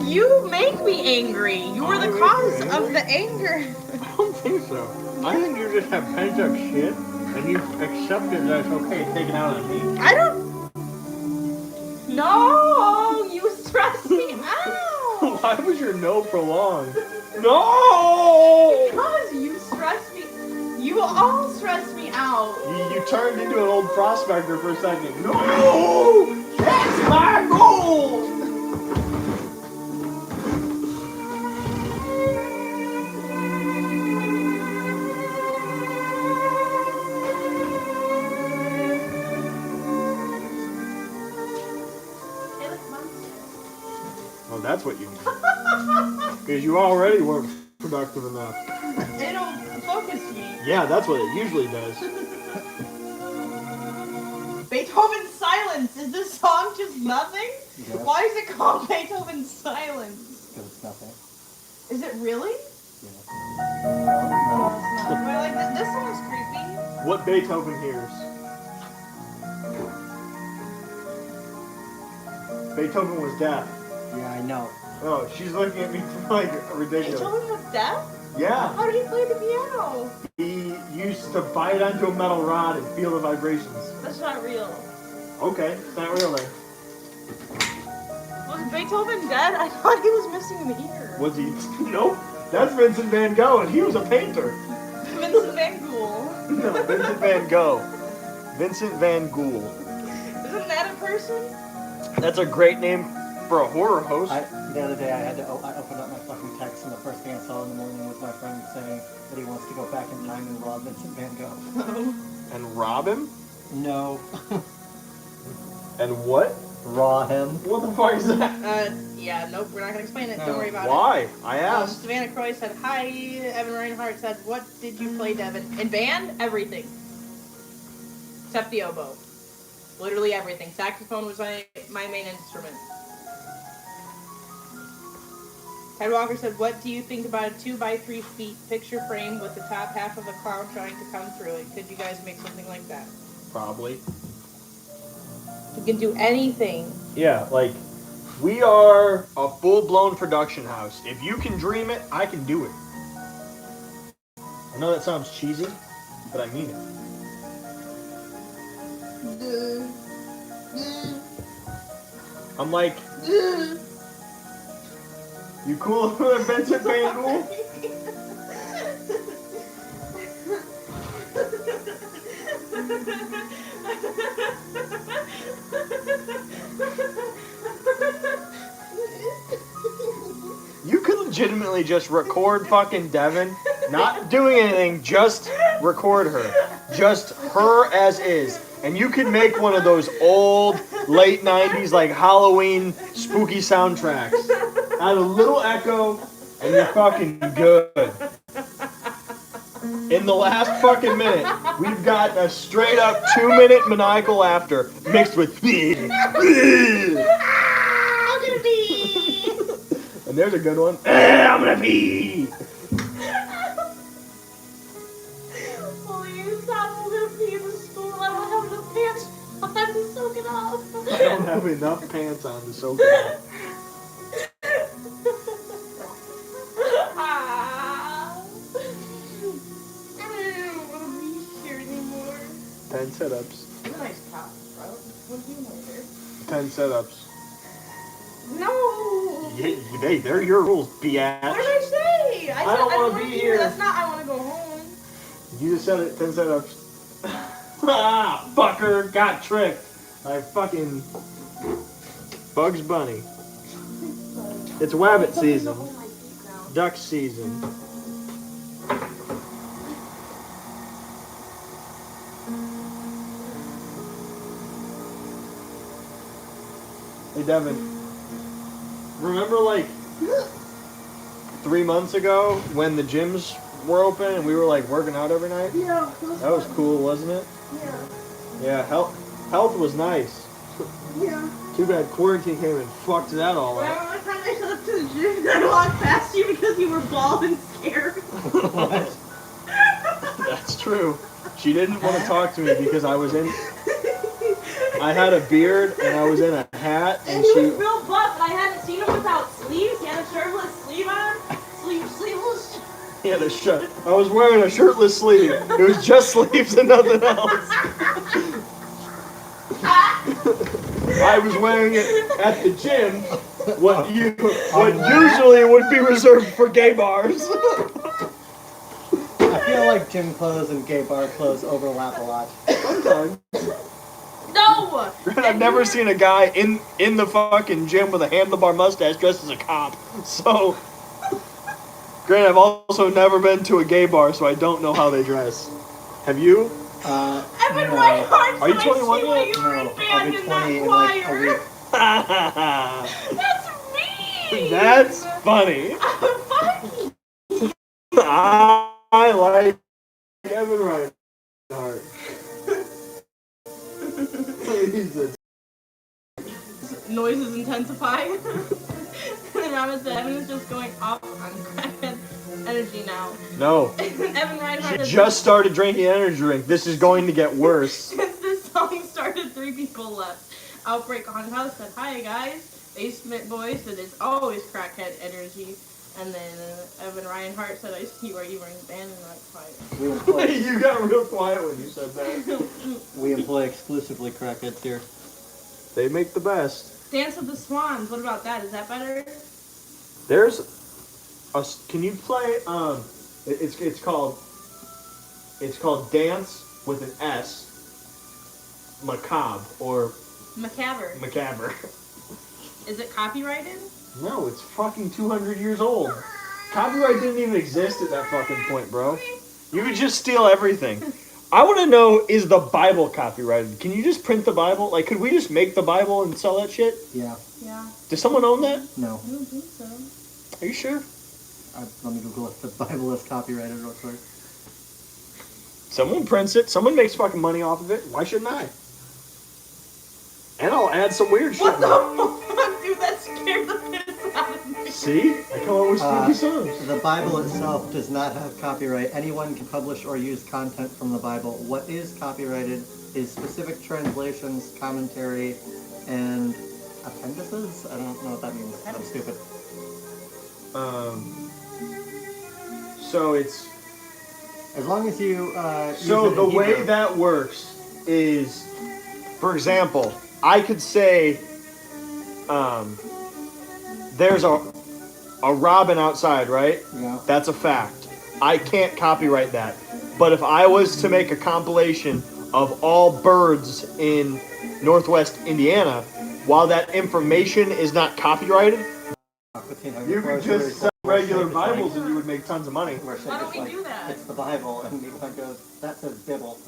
Speaker 2: You make me angry. You are
Speaker 5: I
Speaker 2: the
Speaker 5: make
Speaker 2: cause
Speaker 5: you
Speaker 2: of
Speaker 5: angry?
Speaker 2: the anger.
Speaker 5: I don't think so. I think you just have pent up shit and you've accepted that it's okay taking out on me.
Speaker 2: I don't. No, you stress me out.
Speaker 5: Why was your no prolonged? No!
Speaker 2: Because you stress me. You all stress me out.
Speaker 5: You turned into an old prospector for a second. No! That's my goal! Well, that's what you need. Because you already weren't productive enough.
Speaker 2: It'll focus me.
Speaker 5: Yeah, that's what it usually does.
Speaker 2: Beethoven's Silence. Is this song just nothing?
Speaker 3: Yeah.
Speaker 2: Why is it called Beethoven's Silence?
Speaker 3: Because it's nothing.
Speaker 2: Is it really?
Speaker 3: Yeah.
Speaker 2: No, it's not. But like this song's creepy.
Speaker 5: What Beethoven hears. Beethoven was deaf.
Speaker 3: Yeah, I know.
Speaker 5: Oh, she's looking at me like ridiculous.
Speaker 2: Beethoven was deaf?
Speaker 5: Yeah,
Speaker 2: How did he play the piano?
Speaker 5: he used to bite onto a metal rod and feel the vibrations.
Speaker 2: That's not real.
Speaker 5: Okay, it's not real then.
Speaker 2: Was Beethoven dead? I thought he was missing an ear.
Speaker 5: Was he? Nope. That's Vincent Van Gogh, and he was a painter.
Speaker 2: Vincent Van Gogh.
Speaker 5: No, Vincent Van Gogh. Vincent Van Gogh.
Speaker 2: Isn't that a person?
Speaker 5: That's a great name for a horror host.
Speaker 3: The other day I opened up my fucking text, and the first thing I saw in the morning was my friend saying that he wants to go back in time and rob Vincent Van Gogh.
Speaker 5: And rob him?
Speaker 3: No.
Speaker 5: And what?
Speaker 3: Raw him.
Speaker 5: What the fuck is that?
Speaker 2: Yeah, nope, we're not gonna explain it.
Speaker 3: No.
Speaker 2: Don't worry about
Speaker 5: Why? I
Speaker 2: it.
Speaker 5: asked.
Speaker 2: Savannah Croy said, hi. Evan Reinhardt said, what did you play, Devin? In band? Everything. Except the oboe. Literally everything. Saxophone was my main instrument. Ted Walker said, what do you think about a 2x3 feet picture frame with the top half of a clown trying to come through it? Could you guys make something like that?
Speaker 5: Probably.
Speaker 2: You can do anything.
Speaker 5: Yeah, like, we are a full-blown production house. If you can dream it, I can do it. I know that sounds cheesy, but I mean it. I'm like, you cool with Vincent Van Gogh? You could legitimately just record fucking Devin, not doing anything, just record her. Just her as is. And you could make one of those old, late 90s, like Halloween spooky soundtracks. Add a little echo, and you're fucking good. In the last fucking minute, we've got a straight up 2-minute maniacal laughter mixed with
Speaker 2: I'm gonna be.
Speaker 5: and there's a good one. I'm gonna pee.
Speaker 2: soak it up.
Speaker 1: I don't have enough pants on to soak it up.
Speaker 2: I don't want to be here anymore.
Speaker 1: 10 sit-ups.
Speaker 2: You're a nice cop, bro. What do you know there?
Speaker 1: 10 sit-ups.
Speaker 2: No!
Speaker 1: Yeah, hey, they're your rules,
Speaker 2: What
Speaker 1: biatch.
Speaker 2: did I say? I
Speaker 1: don't wanna
Speaker 2: wanna
Speaker 1: be here.
Speaker 2: That's not I want to go home.
Speaker 1: You just said it, 10 sit-ups.
Speaker 4: Ah, fucker, got tricked.
Speaker 1: I fucking... Bugs Bunny. It's rabbit season. Duck season. Hey Devin, remember like 3 months ago when the gyms were open and we were like working out every night?
Speaker 2: Yeah.
Speaker 1: That was cool, wasn't it?
Speaker 2: Yeah.
Speaker 1: Yeah, health was nice.
Speaker 2: Yeah.
Speaker 1: Too bad quarantine came and fucked that all up.
Speaker 2: Remember one time I showed up to the gym and I walked past you because you were bald and scared?
Speaker 3: What?
Speaker 1: That's true. She didn't want to talk to me because I had a beard and I was in a hat
Speaker 2: And
Speaker 1: and
Speaker 2: he
Speaker 1: she...
Speaker 2: was real buff and I hadn't seen him without sleeves. He had a shirtless sleeve on. Sleeveless.
Speaker 1: He had a shirt. I was wearing a shirtless sleeve. It was just sleeves and nothing else. I was wearing it at the gym. What usually would be reserved for gay bars.
Speaker 3: I feel like gym clothes and gay bar clothes overlap a lot.
Speaker 1: Sometimes.
Speaker 2: No!
Speaker 1: I've never seen a guy in the fucking gym with a handlebar mustache dressed as a cop. So, granted, I've also never been to a gay bar, so I don't know how they dress. Have you?
Speaker 2: Evan
Speaker 3: No.
Speaker 2: Reinhardt
Speaker 1: Are you
Speaker 2: said
Speaker 1: 21
Speaker 2: I see why
Speaker 1: yet?
Speaker 2: you were in
Speaker 3: No, I'll
Speaker 2: band
Speaker 3: be
Speaker 2: in
Speaker 3: 20
Speaker 2: that
Speaker 3: in like a
Speaker 2: choir.
Speaker 3: week.
Speaker 2: That's mean!
Speaker 1: That's funny.
Speaker 2: Fuck you.
Speaker 1: I like Evan Reinhardt. He's a
Speaker 2: Noises intensify. And Robin said Evan is just going off on crackhead energy now.
Speaker 1: no.
Speaker 2: Evan Reinhardt
Speaker 1: She
Speaker 2: is
Speaker 1: just started drinking energy drink. This is going to get worse.
Speaker 2: Since this song started, 3 people left. Outbreak Haunted House said, hi guys. Basement Boy said, it's always crackhead energy. And then Evan Reinhardt said, I see why you were in the band and not quiet.
Speaker 3: We employ,
Speaker 1: You got real quiet when you said that.
Speaker 3: we employ exclusively crackheads here.
Speaker 1: They make the best.
Speaker 2: Dance of the Swans, what about that? Is that better?
Speaker 1: There's a. Can you play? It's called Dance with an S. Macabre or
Speaker 2: Macabre.
Speaker 1: Macabre.
Speaker 2: Is it copyrighted?
Speaker 1: No, it's fucking 200 years old. Copyright didn't even exist at that fucking point, bro. You could just steal everything. I want to know, is the Bible copyrighted? Can you just print the Bible? Like, could we just make the Bible and sell that shit?
Speaker 3: Yeah.
Speaker 2: Yeah.
Speaker 1: Does someone own that?
Speaker 3: No.
Speaker 2: I don't think so.
Speaker 1: Are you sure?
Speaker 3: Let me Google if the Bible is copyrighted real quick.
Speaker 1: Someone prints it. Someone makes fucking money off of it. Why shouldn't I? And I'll add some weird shit.
Speaker 2: What the fuck, dude? That scared the piss out of me.
Speaker 1: See? I come up with spooky songs.
Speaker 3: The Bible itself does not have copyright. Anyone can publish or use content from the Bible. What is copyrighted is specific translations, commentary, and appendices? I don't know what that means. I'm stupid.
Speaker 1: So it's...
Speaker 3: As long as you
Speaker 1: So
Speaker 3: use it
Speaker 1: the
Speaker 3: in
Speaker 1: way
Speaker 3: Hebrew.
Speaker 1: that works is, for example, I could say, there's a robin outside, right?
Speaker 3: Yeah.
Speaker 1: That's a fact. I can't copyright that. But if I was to make a compilation of all birds in Northwest Indiana, while that information is not copyrighted, you could just sell regular Bibles and you would make tons of money.
Speaker 3: Where
Speaker 2: Why don't we
Speaker 3: like,
Speaker 2: do that?
Speaker 3: It's the Bible, and everyone goes, that says Bible.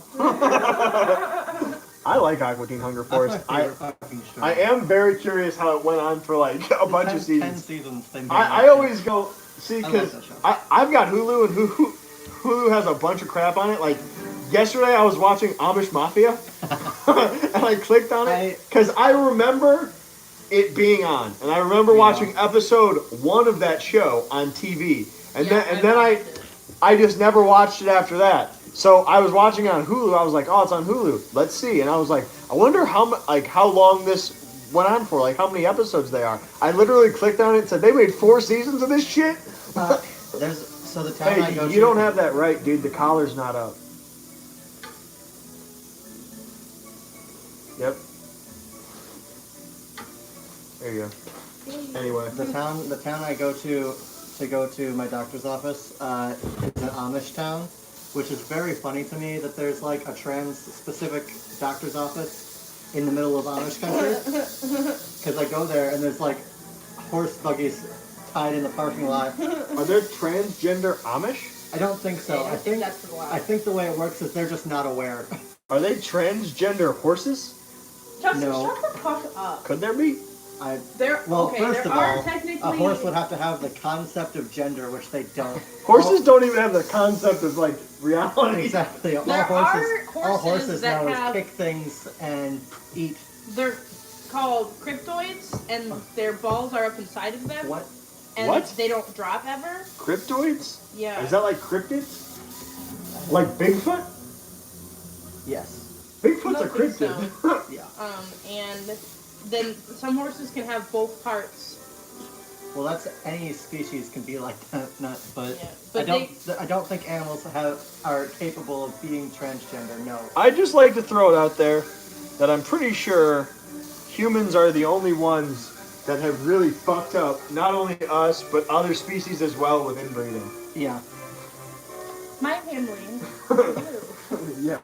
Speaker 1: I like Aqua Teen Hunger
Speaker 3: That's
Speaker 1: Force.
Speaker 3: my favorite fucking show.
Speaker 1: I am very curious how it went on for like a bunch of
Speaker 3: 10
Speaker 1: seasons.
Speaker 3: seasons. They made
Speaker 1: I
Speaker 3: that
Speaker 1: always
Speaker 3: shit.
Speaker 1: go, see,
Speaker 3: I love
Speaker 1: because
Speaker 3: that show.
Speaker 1: I've got Hulu, and Hulu has a bunch of crap on it. Like, yesterday I was watching Amish Mafia, and I clicked on it, because I remember it being on, and I remember watching episode 1 of that show on TV, and
Speaker 2: Yeah,
Speaker 1: then
Speaker 2: watched it.
Speaker 1: I just never watched it after that.
Speaker 5: So I was watching it on Hulu. I was like, oh, it's on Hulu. Let's see. And I was like, I wonder how long this went on for. Like how many episodes they are. I literally clicked on it and said they made 4 seasons of this shit.
Speaker 3: So the town I go
Speaker 5: Hey,
Speaker 3: to.
Speaker 5: you don't have that right, dude. The collar's not up. Yep. There you go. Anyway.
Speaker 3: The town I go to my doctor's office is an Amish town, which is very funny to me that there's like a trans-specific doctor's office in the middle of Amish country. Because I go there and there's like horse buggies tied in the parking lot.
Speaker 5: Are there transgender Amish?
Speaker 3: I don't think so. I think the way it works is they're just not aware.
Speaker 5: Are they transgender horses?
Speaker 2: Justin,
Speaker 3: No.
Speaker 2: shut the fuck up.
Speaker 5: Could there be?
Speaker 3: First
Speaker 2: There
Speaker 3: of
Speaker 2: are
Speaker 3: all,
Speaker 2: technically...
Speaker 3: a horse would have to have the concept of gender, which they don't.
Speaker 5: Horses don't even have the concept of like reality.
Speaker 3: Exactly. All
Speaker 2: There
Speaker 3: horses
Speaker 2: are horses that
Speaker 3: know
Speaker 2: have-
Speaker 3: is kick things and eat.
Speaker 2: They're called cryptoids, and their balls are up inside of them.
Speaker 3: What?
Speaker 2: And
Speaker 5: What?
Speaker 2: they don't drop ever.
Speaker 5: Cryptoids?
Speaker 2: Yeah.
Speaker 5: Is that like cryptids? Like Bigfoot?
Speaker 3: Yes.
Speaker 5: Bigfoot's a
Speaker 2: I don't think
Speaker 5: cryptid.
Speaker 3: Yeah.
Speaker 2: And then some horses can have both parts.
Speaker 3: Well, that's any species can be like that, but,
Speaker 2: Yeah, but
Speaker 3: I don't think animals are capable of being transgender. No.
Speaker 5: I'd just like to throw it out there that I'm pretty sure humans are the only ones that have really fucked up not only us but other species as well with inbreeding.
Speaker 3: Yeah.
Speaker 2: My family.
Speaker 5: Yeah.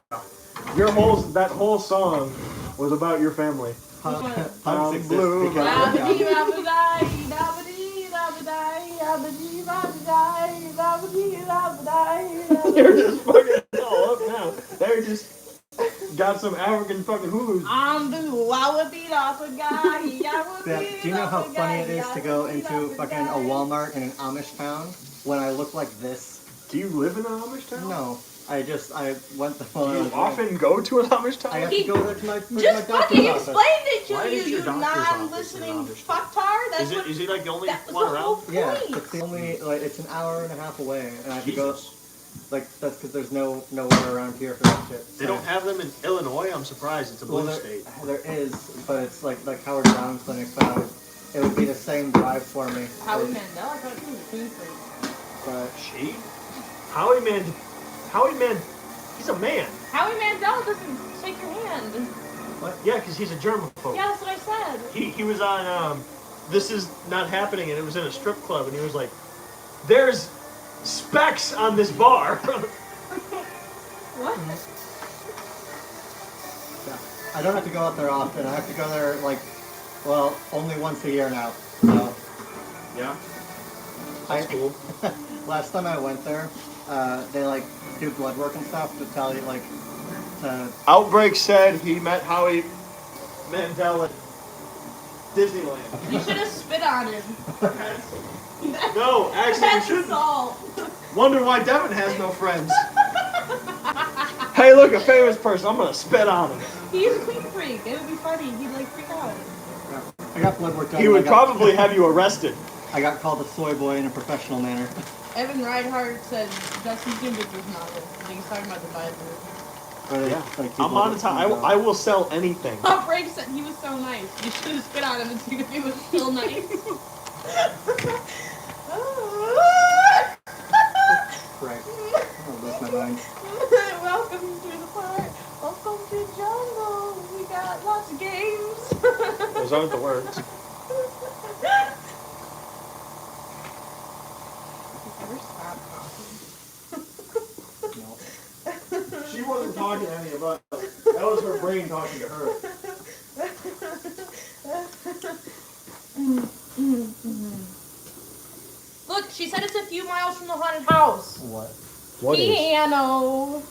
Speaker 5: That whole song was about your family.
Speaker 3: Punks exist
Speaker 5: blue,
Speaker 3: because of
Speaker 2: Dabba-dee,
Speaker 3: God.
Speaker 2: dabba-die, dabba-dee, dabba-die, dabba-dee, dabba-die, dabba-dee, dabba-die,
Speaker 5: They're
Speaker 2: dabba-dee.
Speaker 5: just fucking all up now. They're just got some African fucking Hulus.
Speaker 2: I'm the wawabee dabba-guy,
Speaker 3: Yeah, do you know how funny it is to go into fucking a Walmart in an Amish town when I look like this?
Speaker 5: Do you live in an Amish town?
Speaker 3: No. I went the
Speaker 5: Do
Speaker 3: phone.
Speaker 5: you often go to an Amish town?
Speaker 3: I have to go there to my
Speaker 2: Just
Speaker 3: doctor's
Speaker 2: fucking
Speaker 3: office.
Speaker 2: explained it
Speaker 5: Why
Speaker 2: to you,
Speaker 5: is your
Speaker 2: you
Speaker 5: doctor's office in
Speaker 2: non-listening
Speaker 5: Amish?
Speaker 2: fucktard. That's what.
Speaker 5: Is he like the only
Speaker 2: That was
Speaker 5: one
Speaker 2: the
Speaker 5: around?
Speaker 2: whole point.
Speaker 3: Yeah, it's the only it's an hour and a half away, and I have to go. Like that's because there's nowhere around here for that shit.
Speaker 5: They don't have them in Illinois. I'm surprised. It's a blue state.
Speaker 3: There is, but it's like Howard Brown Clinic, but it would be the same drive for me.
Speaker 2: Howie
Speaker 3: It-
Speaker 2: Mandel, I thought he was a clean freak.
Speaker 3: But
Speaker 5: She? Howie Man. He's a man.
Speaker 2: Howie Mandel doesn't shake your hand.
Speaker 5: Yeah, because he's a germaphobe.
Speaker 2: Yeah, that's what I said.
Speaker 5: He was on This Is Not Happening, and it was in a strip club, and he was like, "There's specks on this bar."
Speaker 2: What?
Speaker 3: yeah, I don't have to go out there often. I have to go there only once a year now. So
Speaker 5: Yeah, that's cool.
Speaker 3: last time I went there, they do blood work and stuff to tell you to.
Speaker 5: Outbreak said he met Howie Mandel at Disneyland.
Speaker 2: You should have spit on him.
Speaker 5: No, actually, you
Speaker 2: That's
Speaker 5: shouldn't.
Speaker 2: assault.
Speaker 5: Wonder why Devin has no friends. Hey, look, a famous person. I'm gonna spit on him.
Speaker 2: He's a clean freak. It would be funny. He'd freak out.
Speaker 3: I got blood work done.
Speaker 5: He
Speaker 3: and
Speaker 5: would probably have you arrested.
Speaker 3: I got called a soy boy in a professional manner.
Speaker 2: Evan Reinhardt said Justin Timberlake was novel. I think he's talking about the Bible.
Speaker 5: I'm on time. I will sell anything.
Speaker 2: Oh, Frank said he was so nice. You should have spit on him and seen if he was still nice.
Speaker 3: Right. Oh, that's my mind.
Speaker 2: Welcome to the park. Welcome to the jungle. We got lots of games.
Speaker 5: Those aren't the words.
Speaker 2: Never stop talking.
Speaker 3: No.
Speaker 5: She wasn't talking to any of us. That was her brain talking to her.
Speaker 2: Look, she said it's a few miles from the haunted house.
Speaker 3: What?
Speaker 5: What is?
Speaker 2: Piano.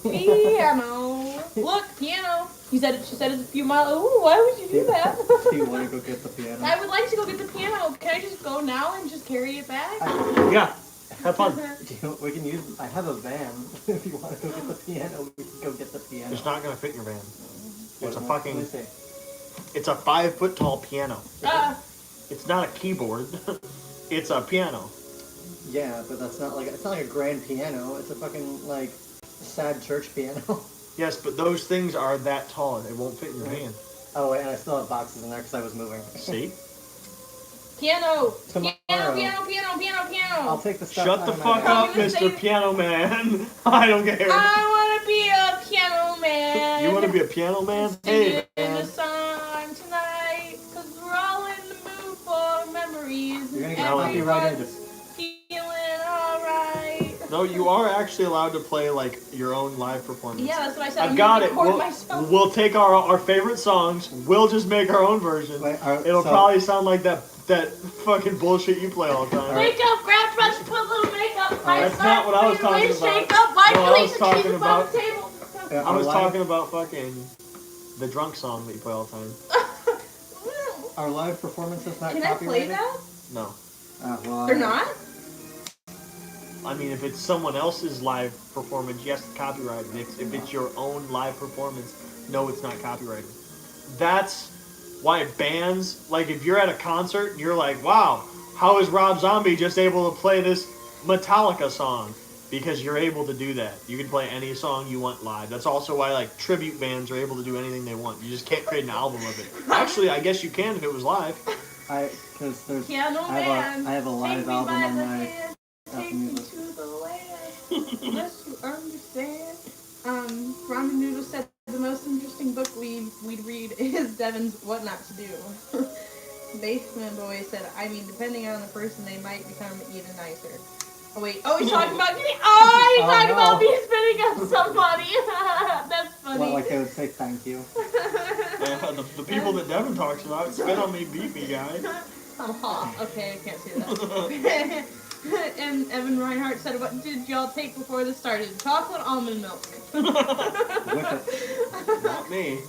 Speaker 2: Piano. Look, piano. She said it's a few miles. Ooh, why would you do that?
Speaker 3: Do you want to go get the piano?
Speaker 2: I would like to go get the piano. Can I just go now and just carry it back?
Speaker 5: Yeah. Have fun.
Speaker 3: We can use. I have a van. If you want to go get the piano, we can go get the piano.
Speaker 5: It's not gonna fit in your van. It's a
Speaker 3: Let
Speaker 5: fucking.
Speaker 3: me see.
Speaker 5: It's a 5 foot tall piano. It's not a keyboard. It's a piano.
Speaker 3: Yeah, but that's not it's not like a grand piano. It's a fucking sad church piano.
Speaker 5: Yes, but those things are that tall. They won't fit in your hand.
Speaker 3: Oh, wait, and I still have boxes in there because I was moving.
Speaker 5: See?
Speaker 2: Piano.
Speaker 3: Tomorrow.
Speaker 2: Piano.
Speaker 3: I'll take the stuff
Speaker 5: Shut
Speaker 3: out
Speaker 5: the
Speaker 3: of my
Speaker 5: fuck
Speaker 3: bag.
Speaker 5: up,
Speaker 2: I'm gonna
Speaker 5: Mr.
Speaker 2: say-
Speaker 5: Piano Man. I don't care.
Speaker 2: I want to be a piano man.
Speaker 5: You want to be a piano man?
Speaker 2: Singing
Speaker 5: Hey,
Speaker 2: in the
Speaker 5: man.
Speaker 2: sun tonight, 'cause we're all in the mood for memories.
Speaker 3: You're gonna
Speaker 2: and
Speaker 3: get
Speaker 5: Melody.
Speaker 3: copyrighted.
Speaker 2: everyone's feeling alright.
Speaker 5: No, you are actually allowed to play like your own live performance.
Speaker 2: Yeah, that's what I said.
Speaker 5: I've
Speaker 2: I'm
Speaker 5: got
Speaker 2: gonna
Speaker 5: it.
Speaker 2: record
Speaker 5: We'll,
Speaker 2: myself.
Speaker 5: we'll take our favorite songs. We'll just make our own version.
Speaker 3: Wait,
Speaker 5: It'll
Speaker 3: so-
Speaker 5: probably sound like that fucking bullshit you play all the time.
Speaker 2: Wake up, grab brush, put a little makeup.
Speaker 5: That's not what I was talking about.
Speaker 2: Shake up, wipe
Speaker 5: No, I
Speaker 2: your
Speaker 5: was
Speaker 2: legs and
Speaker 5: talking
Speaker 2: cheese above
Speaker 5: about-
Speaker 2: the table.
Speaker 3: Yeah,
Speaker 5: I was
Speaker 3: our
Speaker 5: talking about fucking the drunk song that you play all the time.
Speaker 3: Our live performance is not
Speaker 2: Can I play
Speaker 3: copyrighted?
Speaker 2: that?
Speaker 5: No.
Speaker 3: Well,
Speaker 2: They're not?
Speaker 5: I mean, if it's someone else's live performance, yes, it's copyrighted. If it's your own live performance, no, it's not copyrighted. That's why bands, like if you're at a concert and you're like, wow, how is Rob Zombie just able to play this Metallica song? Because you're able to do that. You can play any song you want live. That's also why like tribute bands are able to do anything they want. You just can't create an album of it. Actually, I guess you can if it was live.
Speaker 3: Because there's
Speaker 2: Piano
Speaker 3: I
Speaker 2: man.
Speaker 3: have a live
Speaker 2: Take me
Speaker 3: album
Speaker 2: by
Speaker 3: on
Speaker 2: the
Speaker 3: my
Speaker 2: hand, take me to the land. Unless you understand. Ramen Noodle said the most interesting book we'd read is Devin's What Not to Do. Basement Boy said, I mean, depending on the person, they might become even nicer. Oh wait, he's talking about getting. Oh, he's talking
Speaker 3: no.
Speaker 2: about me spitting on somebody. That's funny.
Speaker 3: well, like they would say thank you.
Speaker 5: Yeah, the people that Devin talks about spit on me, beat me, guy.
Speaker 2: Okay, I can't say that. And Evan Reinhardt said, what did y'all take before this started? Chocolate almond milk.
Speaker 5: Not me.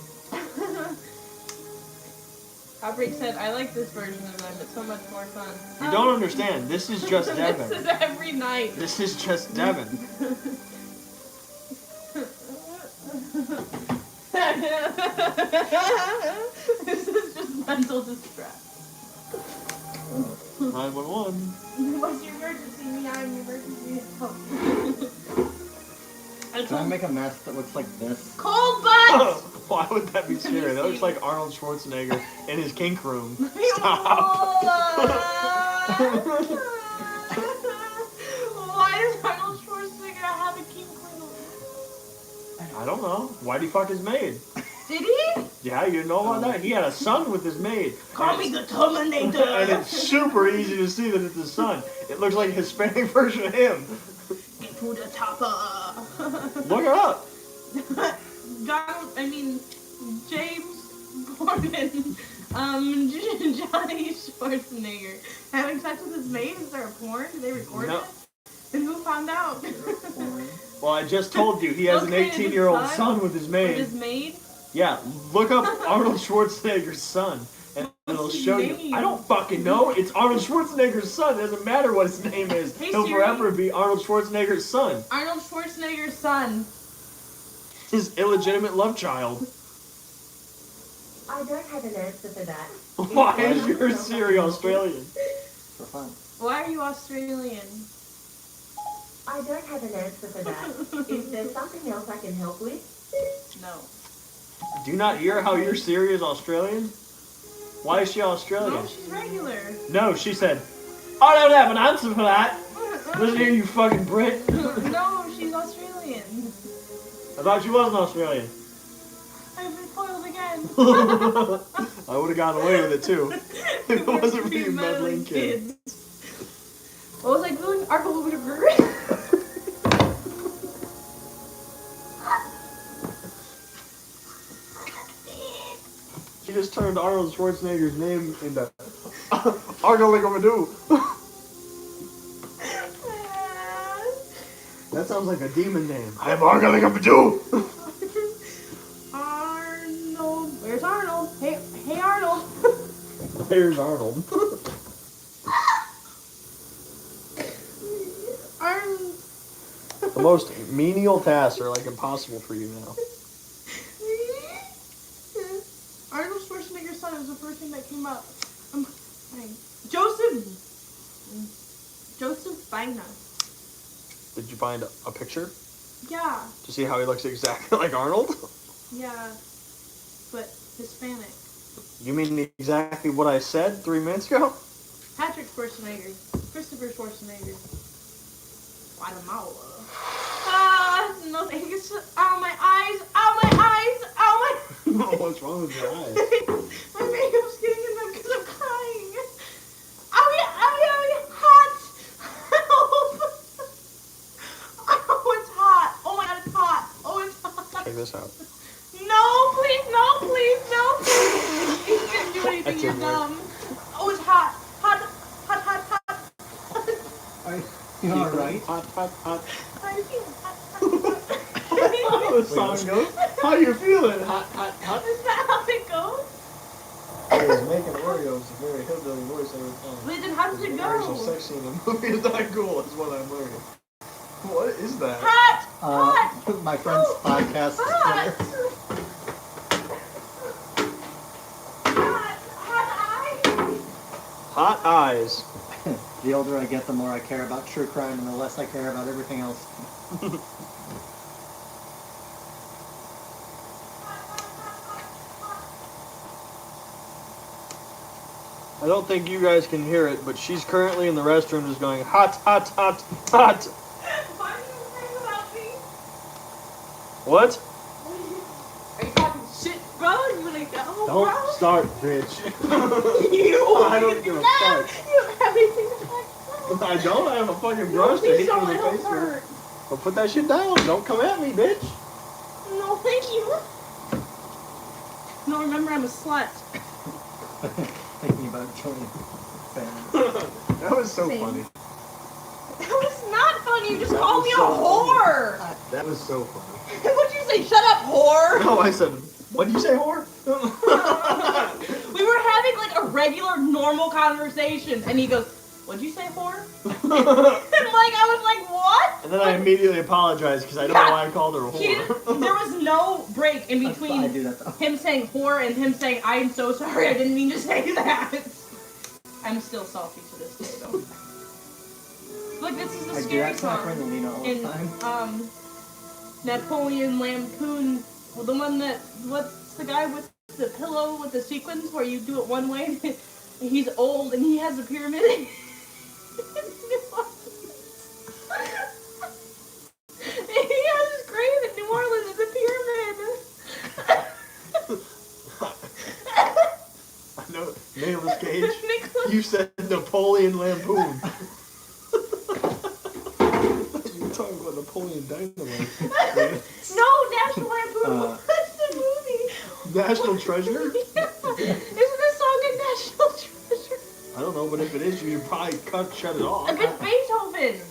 Speaker 2: Outbreak said, I like this version of them. It's so much more fun.
Speaker 5: You don't understand. This is just Devin.
Speaker 2: This is every night.
Speaker 5: This is just Devin.
Speaker 2: This is just mental distress.
Speaker 5: 911.
Speaker 2: What's your emergency? Me, I'm your emergency.
Speaker 3: Can I make a mask that looks like this?
Speaker 2: Cold butts!
Speaker 5: Why would that be scary? That looks like Arnold Schwarzenegger in his kink room. Stop.
Speaker 2: Why does Arnold Schwarzenegger have a kink room?
Speaker 5: I don't know. Why'd he fuck his maid?
Speaker 2: Did he?
Speaker 5: Yeah, you know about that? He had a son with his maid.
Speaker 2: Call
Speaker 5: And
Speaker 2: me
Speaker 5: it's-
Speaker 2: the Terminator.
Speaker 5: And it's super easy to see that it's his son. It looks like a Hispanic version of him.
Speaker 2: Get to the topper.
Speaker 5: Look it up.
Speaker 2: James Borden, Johnny Schwarzenegger having sex with his maid. Is there a porn? Did they record
Speaker 5: No.
Speaker 2: it? Then who found out?
Speaker 5: Well, I just told you, he has an
Speaker 2: Okay, his
Speaker 5: 18-year-old
Speaker 2: son?
Speaker 5: son with his
Speaker 2: With
Speaker 5: maid.
Speaker 2: his maid?
Speaker 5: Yeah, look up Arnold Schwarzenegger's son, and it'll
Speaker 2: What's his
Speaker 5: show
Speaker 2: name?
Speaker 5: you. I don't fucking know. It's Arnold Schwarzenegger's son. It doesn't matter what his name is.
Speaker 2: Hey,
Speaker 5: He'll
Speaker 2: Siri.
Speaker 5: forever be Arnold Schwarzenegger's son.
Speaker 2: Arnold Schwarzenegger's son.
Speaker 5: His illegitimate love child.
Speaker 6: I don't have an answer for that.
Speaker 5: Why is your Siri Australian?
Speaker 3: For fun.
Speaker 2: Why are you Australian?
Speaker 6: I don't have an answer for that. Is there something else I can help with?
Speaker 2: No.
Speaker 5: Do you not hear how your Siri is Australian? Why is she Australian?
Speaker 2: No, she's regular.
Speaker 5: No, she said, I don't have an answer for that. Listen here, you fucking Brit.
Speaker 2: No, she's Australian.
Speaker 5: I thought she wasn't Australian.
Speaker 2: I've been foiled again.
Speaker 5: I would have gotten away with it too. If it wasn't for you meddling kids.
Speaker 2: What was I doing? Arnold Schwarzenegger.
Speaker 5: She just turned Arnold Schwarzenegger's name into Argaligabadoo. That sounds like a demon name. I am Argaligabadoo.
Speaker 2: Arnold. Where's Arnold? Hey Arnold.
Speaker 5: There's Arnold.
Speaker 2: Arnold.
Speaker 5: The most menial tasks are like impossible for you now.
Speaker 2: Arnold Schwarzenegger's son is the first thing that came up. Joseph Bina.
Speaker 5: Did you find a picture?
Speaker 2: Yeah,
Speaker 1: To see how he looks exactly like Arnold?
Speaker 2: yeah, but Hispanic.
Speaker 1: You mean exactly what I said 3 minutes ago?
Speaker 2: Patrick Schwarzenegger. Christopher Schwarzenegger. Guatemala. Ah, no thanks. Ow, my eyes. Ow, my eyes. Ow, my...
Speaker 5: What's wrong with your eyes?
Speaker 2: My makeup's getting in them because I'm crying. Ow, yeah, ow, yeah, ow, yeah. Hot. Help. Oh, it's hot. Oh my god, it's hot. Oh, it's hot.
Speaker 1: Check this out.
Speaker 2: No, please, no, please, no, please. You can't do anything, you're
Speaker 1: didn't work.
Speaker 2: dumb. Oh, it's hot. Hot, hot, hot, hot.
Speaker 3: Are you alright?
Speaker 1: Hot, hot, hot.
Speaker 2: I feel hot, hot, hot.
Speaker 5: How the song goes? How you feeling? Hot, hot, hot.
Speaker 2: Is that how it goes?
Speaker 5: He's making Oreos a very hillbilly voice every time.
Speaker 2: Wait, then how does it
Speaker 5: Oreos are
Speaker 2: go?
Speaker 5: sexy in the movie. It's not cool. Is what I'm learning. What is that?
Speaker 2: Hot, hot,
Speaker 3: My friend's podcast
Speaker 2: hot.
Speaker 3: is
Speaker 2: Hot, hot eyes.
Speaker 1: Hot eyes.
Speaker 3: the older I get, the more I care about true crime and the less I care about everything else.
Speaker 1: I don't think you guys can hear it, but she's currently in the restroom just going hot, hot, hot, hot.
Speaker 2: Why are you saying about me?
Speaker 1: What?
Speaker 2: Are you talking shit, bro? You wanna go,
Speaker 5: Don't
Speaker 2: bro?
Speaker 5: start, bitch.
Speaker 2: You.
Speaker 5: I don't give a
Speaker 2: No,
Speaker 5: fuck.
Speaker 2: You don't have anything to talk about.
Speaker 5: I don't. I have a fucking
Speaker 2: No,
Speaker 5: brush to
Speaker 2: please
Speaker 5: hit you
Speaker 2: don't.
Speaker 5: in the
Speaker 2: It'll
Speaker 5: face with.
Speaker 2: hurt.
Speaker 1: Well, put that shit down. Don't come at me, bitch.
Speaker 2: No, thank you. No, remember I'm a slut.
Speaker 3: Thinking about joining family.
Speaker 5: That was so
Speaker 2: Same.
Speaker 5: funny.
Speaker 2: That was not funny. You just
Speaker 5: That
Speaker 2: called
Speaker 5: was
Speaker 2: me a
Speaker 5: so
Speaker 2: whore.
Speaker 5: That was so funny.
Speaker 2: What'd you say? Shut up, whore.
Speaker 5: No, I said, what did you say, whore?
Speaker 2: We were having like a regular, normal conversation, and he goes, "What'd you say, whore?" And like I was like, "What?"
Speaker 5: And then I immediately apologized because I don't know why I called her a
Speaker 2: He didn't,
Speaker 5: whore.
Speaker 2: there was no break in between
Speaker 3: I do that though.
Speaker 2: him saying whore and him saying, "I'm so sorry, I didn't mean to say that." I'm still salty to this day, though. Look, this is the
Speaker 3: I do
Speaker 2: scary
Speaker 3: that to my friend
Speaker 2: song
Speaker 3: Alina all the
Speaker 2: in
Speaker 3: time.
Speaker 2: Napoleon Lampoon. Well, the one that, what's the guy with the pillow with the sequins where you do it one way? He's old and he has a pyramid. He has his grave in New Orleans. It's a pyramid.
Speaker 5: I know, Nicolas Cage.
Speaker 2: Nicholas-
Speaker 5: You said Napoleon Lampoon. You were talking about Napoleon Dynamite.
Speaker 2: No, National Lampoon. What's the movie?
Speaker 5: National Treasure?
Speaker 2: Yeah. Isn't this song a National Treasure?
Speaker 5: I don't know, but if it is, you should probably shut it off.
Speaker 2: Look at Beethoven.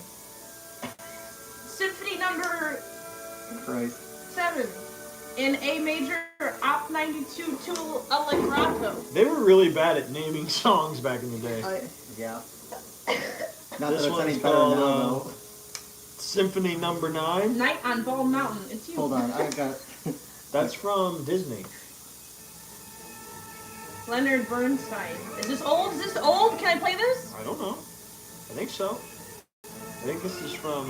Speaker 2: Symphony number
Speaker 3: Christ.
Speaker 2: 7 in A major, Op 92 Tool Allegretto.
Speaker 1: They were really bad at naming songs back in the day.
Speaker 3: Yeah. Not
Speaker 1: This
Speaker 3: that it's
Speaker 1: one's
Speaker 3: any better
Speaker 1: called,
Speaker 3: now, though.
Speaker 1: Symphony Number 9.
Speaker 2: Night on Bald Mountain. It's you.
Speaker 3: Hold on, I got.
Speaker 1: That's from Disney.
Speaker 2: Leonard Bernstein. Is this old? Is this old? Can I play this?
Speaker 1: I don't know. I think so. I think this is from,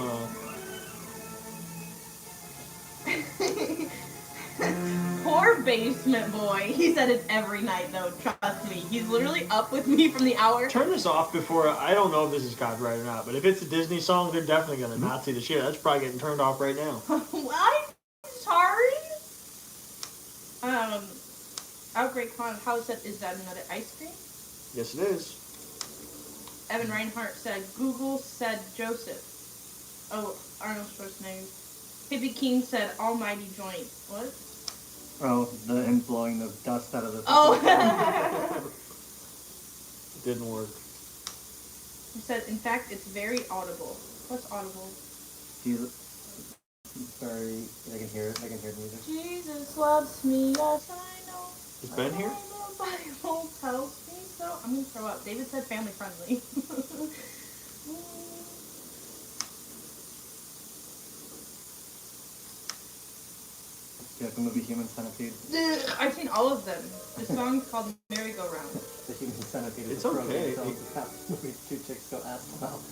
Speaker 2: Poor basement boy. He said it every night though, trust me. He's literally up with me from the hour.
Speaker 1: turn this off before, I don't know if this is copyright or not, but if it's a Disney song, they're definitely gonna Nazi the shit. That's probably getting turned off right now.
Speaker 2: What? Sorry? Outbreak Con, how is that another ice cream?
Speaker 1: Yes, it is.
Speaker 2: Evan Reinhart said, Google said Joseph. Oh, Arnold Schwarzenegger. Hippie King said, almighty joint. What?
Speaker 3: Oh, him blowing the dust out of the.
Speaker 2: Oh!
Speaker 1: It didn't work.
Speaker 2: He said, in fact, it's very audible. What's audible?
Speaker 3: Jesus. Sorry, I can hear it. I can hear the music.
Speaker 2: Jesus loves me, yes I know.
Speaker 1: Is Ben here?
Speaker 2: The Bible tells me so. I'm gonna throw up. David said family friendly.
Speaker 3: Do you like the movie Human Centipede?
Speaker 2: I've seen all of them. The song's called Merry Go Round.
Speaker 3: The Human Centipede is
Speaker 1: It's
Speaker 3: a program
Speaker 1: okay.
Speaker 3: film about how movie two chicks go ass to mouth.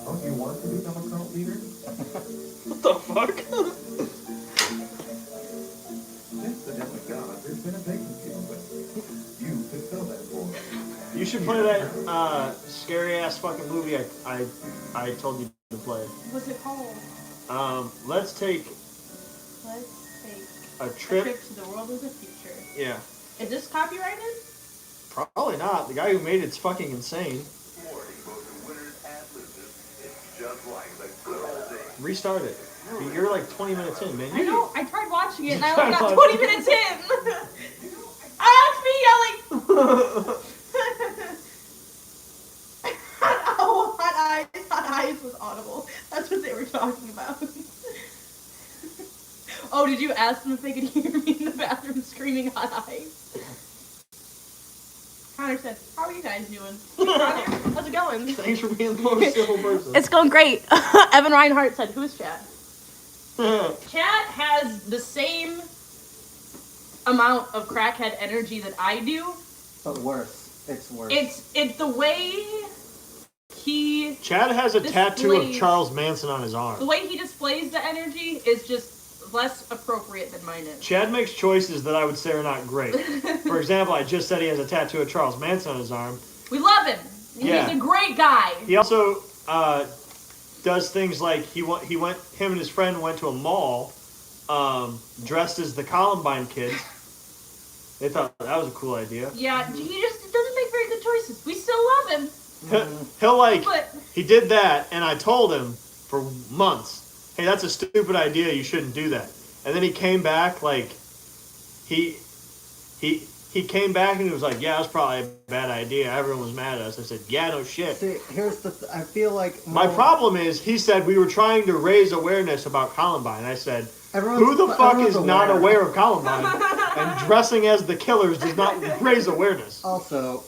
Speaker 5: Don't you want to become a cult leader?
Speaker 1: What the fuck?
Speaker 5: Since the death of God, there's been a vacancy, but you could fill that void.
Speaker 1: You should play that scary ass fucking movie I told you to play.
Speaker 2: What's it called?
Speaker 1: Let's take
Speaker 2: Let's take
Speaker 1: a
Speaker 2: a
Speaker 1: trip.
Speaker 2: trip to the world of the future.
Speaker 1: Yeah.
Speaker 2: Is this copyrighted?
Speaker 1: Probably not. The guy who made it's fucking insane. Restart it. You're like 20 minutes in, man.
Speaker 2: I know. I tried watching it and I
Speaker 1: tried
Speaker 2: only got
Speaker 1: watching
Speaker 2: 20 minutes in. That's me yelling. Oh, hot eyes. Hot eyes was audible. That's what they were talking about. Oh, did you ask them if they could hear me in the bathroom screaming hot eyes? Connor said, "How are you guys doing? Connor, how's it going?"
Speaker 1: Thanks for being the most civil person.
Speaker 2: It's going great. Evan Reinhardt said, "Who's Chad?" Chad has the same amount of crackhead energy that I do.
Speaker 3: But worse. It's worse.
Speaker 2: It's the way he
Speaker 1: Chad has a tattoo of
Speaker 2: displays-
Speaker 1: Charles Manson on his arm.
Speaker 2: the way he displays the energy is just less appropriate than mine is.
Speaker 1: Chad makes choices that I would say are not great. For example, I just said he has a tattoo of Charles Manson on his arm.
Speaker 2: We love him.
Speaker 1: Yeah.
Speaker 2: He's a great guy.
Speaker 1: He also does things like him and his friend went to a mall dressed as the Columbine kids. They thought that was a cool idea.
Speaker 2: Yeah, he just doesn't make very good choices. We still love him,
Speaker 1: He'll
Speaker 2: but
Speaker 1: he did that, and I told him for months, hey, that's a stupid idea, you shouldn't do that. And then he came back, like, he came back and he was like, yeah, it was probably a bad idea, everyone was mad at us. I said, yeah, no shit.
Speaker 3: See, here's the. I feel like
Speaker 1: My problem is, he said we were trying to raise awareness about Columbine. I said, who the fuck
Speaker 3: everyone's
Speaker 1: is not
Speaker 3: aware.
Speaker 1: aware of Columbine? And dressing as the killers does not raise awareness.
Speaker 3: Also,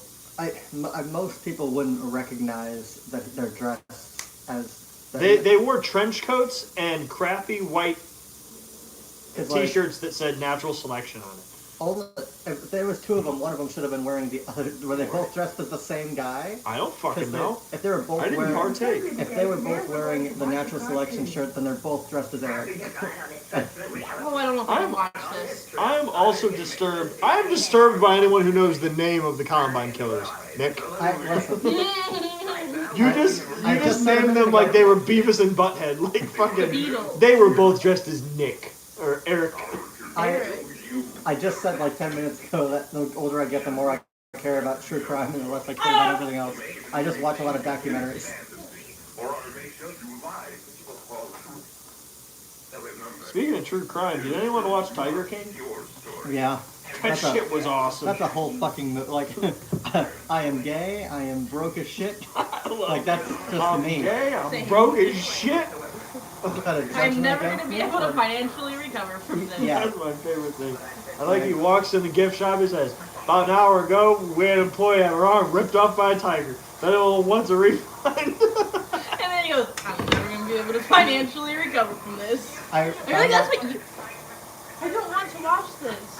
Speaker 3: most people wouldn't recognize that they're dressed as.
Speaker 1: They wore trench coats and crappy white
Speaker 3: It's like-
Speaker 1: t-shirts that said natural selection on it.
Speaker 3: Only, if there was two of them, one of them should have been wearing the other. Were they both dressed as the same guy?
Speaker 1: I don't fucking know.
Speaker 3: If they were both
Speaker 1: I didn't
Speaker 3: wearing,
Speaker 1: partake.
Speaker 3: if they were both wearing the natural selection shirt, then they're both dressed as Eric.
Speaker 2: oh, I don't know if I can watch this.
Speaker 1: I'm also disturbed. I am disturbed by anyone who knows the name of the Columbine killers. Nick,
Speaker 3: Listen,
Speaker 1: you just
Speaker 3: said a
Speaker 1: named
Speaker 3: minute
Speaker 1: them
Speaker 3: ago.
Speaker 1: like they were Beavis and Butthead. Like fucking.
Speaker 2: Beatles.
Speaker 1: They were both dressed as Nick or Eric.
Speaker 3: I just said like 10 minutes ago that the older I get, the more I care about true crime and the less I care about everything else. I just watch a lot of documentaries.
Speaker 1: Speaking of true crime, did anyone watch Tiger King?
Speaker 3: Yeah.
Speaker 1: That shit was awesome.
Speaker 3: That's a whole fucking like. I am gay. I am broke as shit. Like that's just
Speaker 1: I'm
Speaker 3: me.
Speaker 1: gay, I'm broke as shit.
Speaker 2: I'm never going to be able to financially recover from this.
Speaker 3: Yeah.
Speaker 1: That's my favorite thing. I like he walks in the gift shop, he says, about an hour ago, we had an employee have her arm ripped off by a tiger. That one wants a refund.
Speaker 2: And then he goes, I'm never going to be able to financially recover from this.
Speaker 3: I
Speaker 2: Really, that's what you... I don't want to watch this.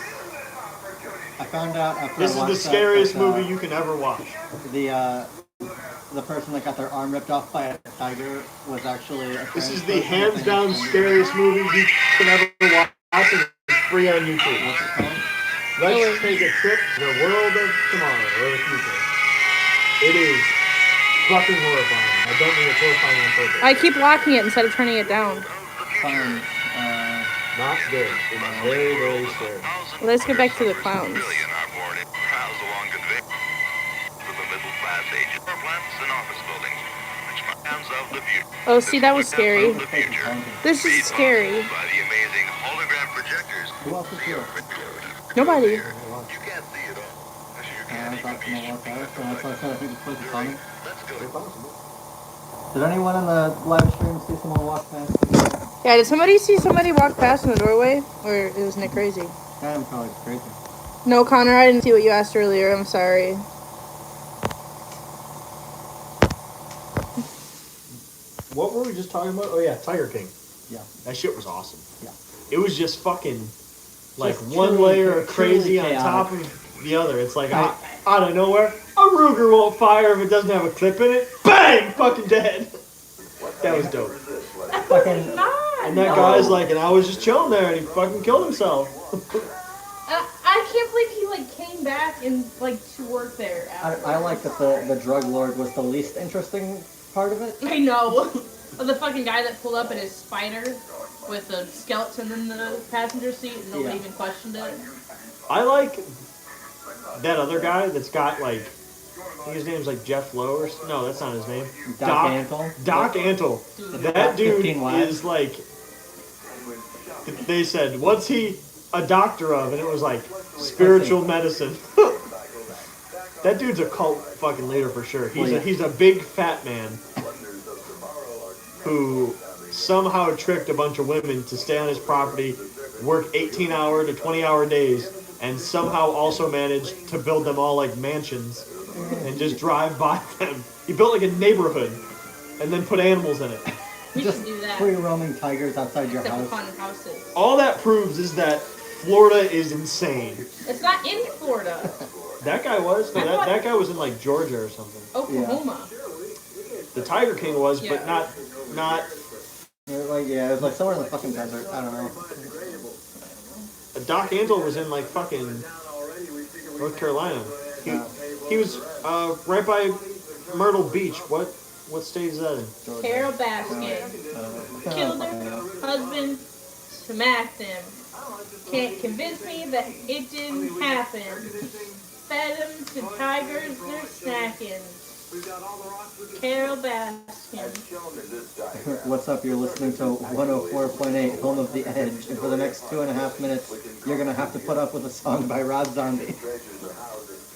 Speaker 3: I found out after
Speaker 1: This
Speaker 3: I
Speaker 1: is
Speaker 3: watched
Speaker 1: the scariest
Speaker 3: that,
Speaker 1: movie you can ever watch.
Speaker 3: The person that got their arm ripped off by a tiger was actually a
Speaker 1: This is
Speaker 3: trans
Speaker 1: the
Speaker 3: person.
Speaker 1: hands down scariest movie you can ever watch. And it's free on YouTube.
Speaker 3: What's it called?
Speaker 1: Let's take a trip to the world of tomorrow, or the future. It is fucking horrifying. I don't mean it's horrifying on purpose.
Speaker 2: I keep locking it instead of turning it down.
Speaker 1: Not good. It's very, very scary.
Speaker 2: Let's get back to the clowns. Oh, see, that was scary. This is scary.
Speaker 3: Who else is here?
Speaker 2: Nobody.
Speaker 3: I thought someone walked out, so that's why I said I think this place is haunted. Did anyone on the live stream see someone walk past?
Speaker 2: Yeah, did somebody see somebody walk past in the doorway? Or is Nick crazy?
Speaker 3: I am probably crazy.
Speaker 2: No, Connor, I didn't see what you asked earlier. I'm sorry.
Speaker 1: What were we just talking about? Oh yeah, Tiger King.
Speaker 3: Yeah.
Speaker 1: That shit was awesome.
Speaker 3: Yeah.
Speaker 1: it was just fucking like
Speaker 3: Just
Speaker 1: one
Speaker 3: truly-
Speaker 1: layer of crazy
Speaker 3: truly
Speaker 1: on top
Speaker 3: chaotic.
Speaker 1: of the other. It's like out of nowhere, a Ruger won't fire if it doesn't have a clip in it. Bang! Fucking dead. That was dope.
Speaker 3: Fucking.
Speaker 2: Not.
Speaker 1: And that guy's like, and I was just chilling there, and he fucking killed himself.
Speaker 2: I can't believe he like came back and like to work there. After.
Speaker 3: I like that the drug lord was the least interesting part of it.
Speaker 2: I know. The fucking guy that pulled up in his spider with a skeleton in the passenger seat and nobody even questioned it.
Speaker 1: I like that other guy that's got like, I think his name's like Jeff Lowe or no, that's not his name.
Speaker 3: Doc Antle.
Speaker 1: Doc Antle. That dude is like, they said, what's he a doctor of? And it was like spiritual medicine. That dude's a cult fucking leader for sure. He's a big fat man who somehow tricked a bunch of women to stay on his property, work 18-hour to 20-hour days, and somehow also managed to build them all like mansions and just drive by them. He built like a neighborhood and then put animals in it.
Speaker 2: We
Speaker 3: Just
Speaker 2: should do that.
Speaker 3: free roaming tigers outside your
Speaker 2: Except for
Speaker 3: house.
Speaker 2: haunted houses.
Speaker 1: All that proves is that Florida is insane.
Speaker 2: It's not in Florida.
Speaker 1: That guy was. No, that guy was in like Georgia or something.
Speaker 2: Oklahoma.
Speaker 1: The Tiger King was, but not.
Speaker 3: It was like, it was like somewhere in the fucking desert. I don't know.
Speaker 1: Doc Antle was in like fucking North Carolina. He was right by Myrtle Beach. What state is that in?
Speaker 2: Carol Baskin killed her husband, smacked him. Can't convince me that it didn't happen. Fed him to tigers, they're snacking. Carol Baskin.
Speaker 3: What's up? You're listening to 104.8, Home of the Edge, and for the next 2.5 minutes, you're gonna have to put up with a song by Rob Zombie.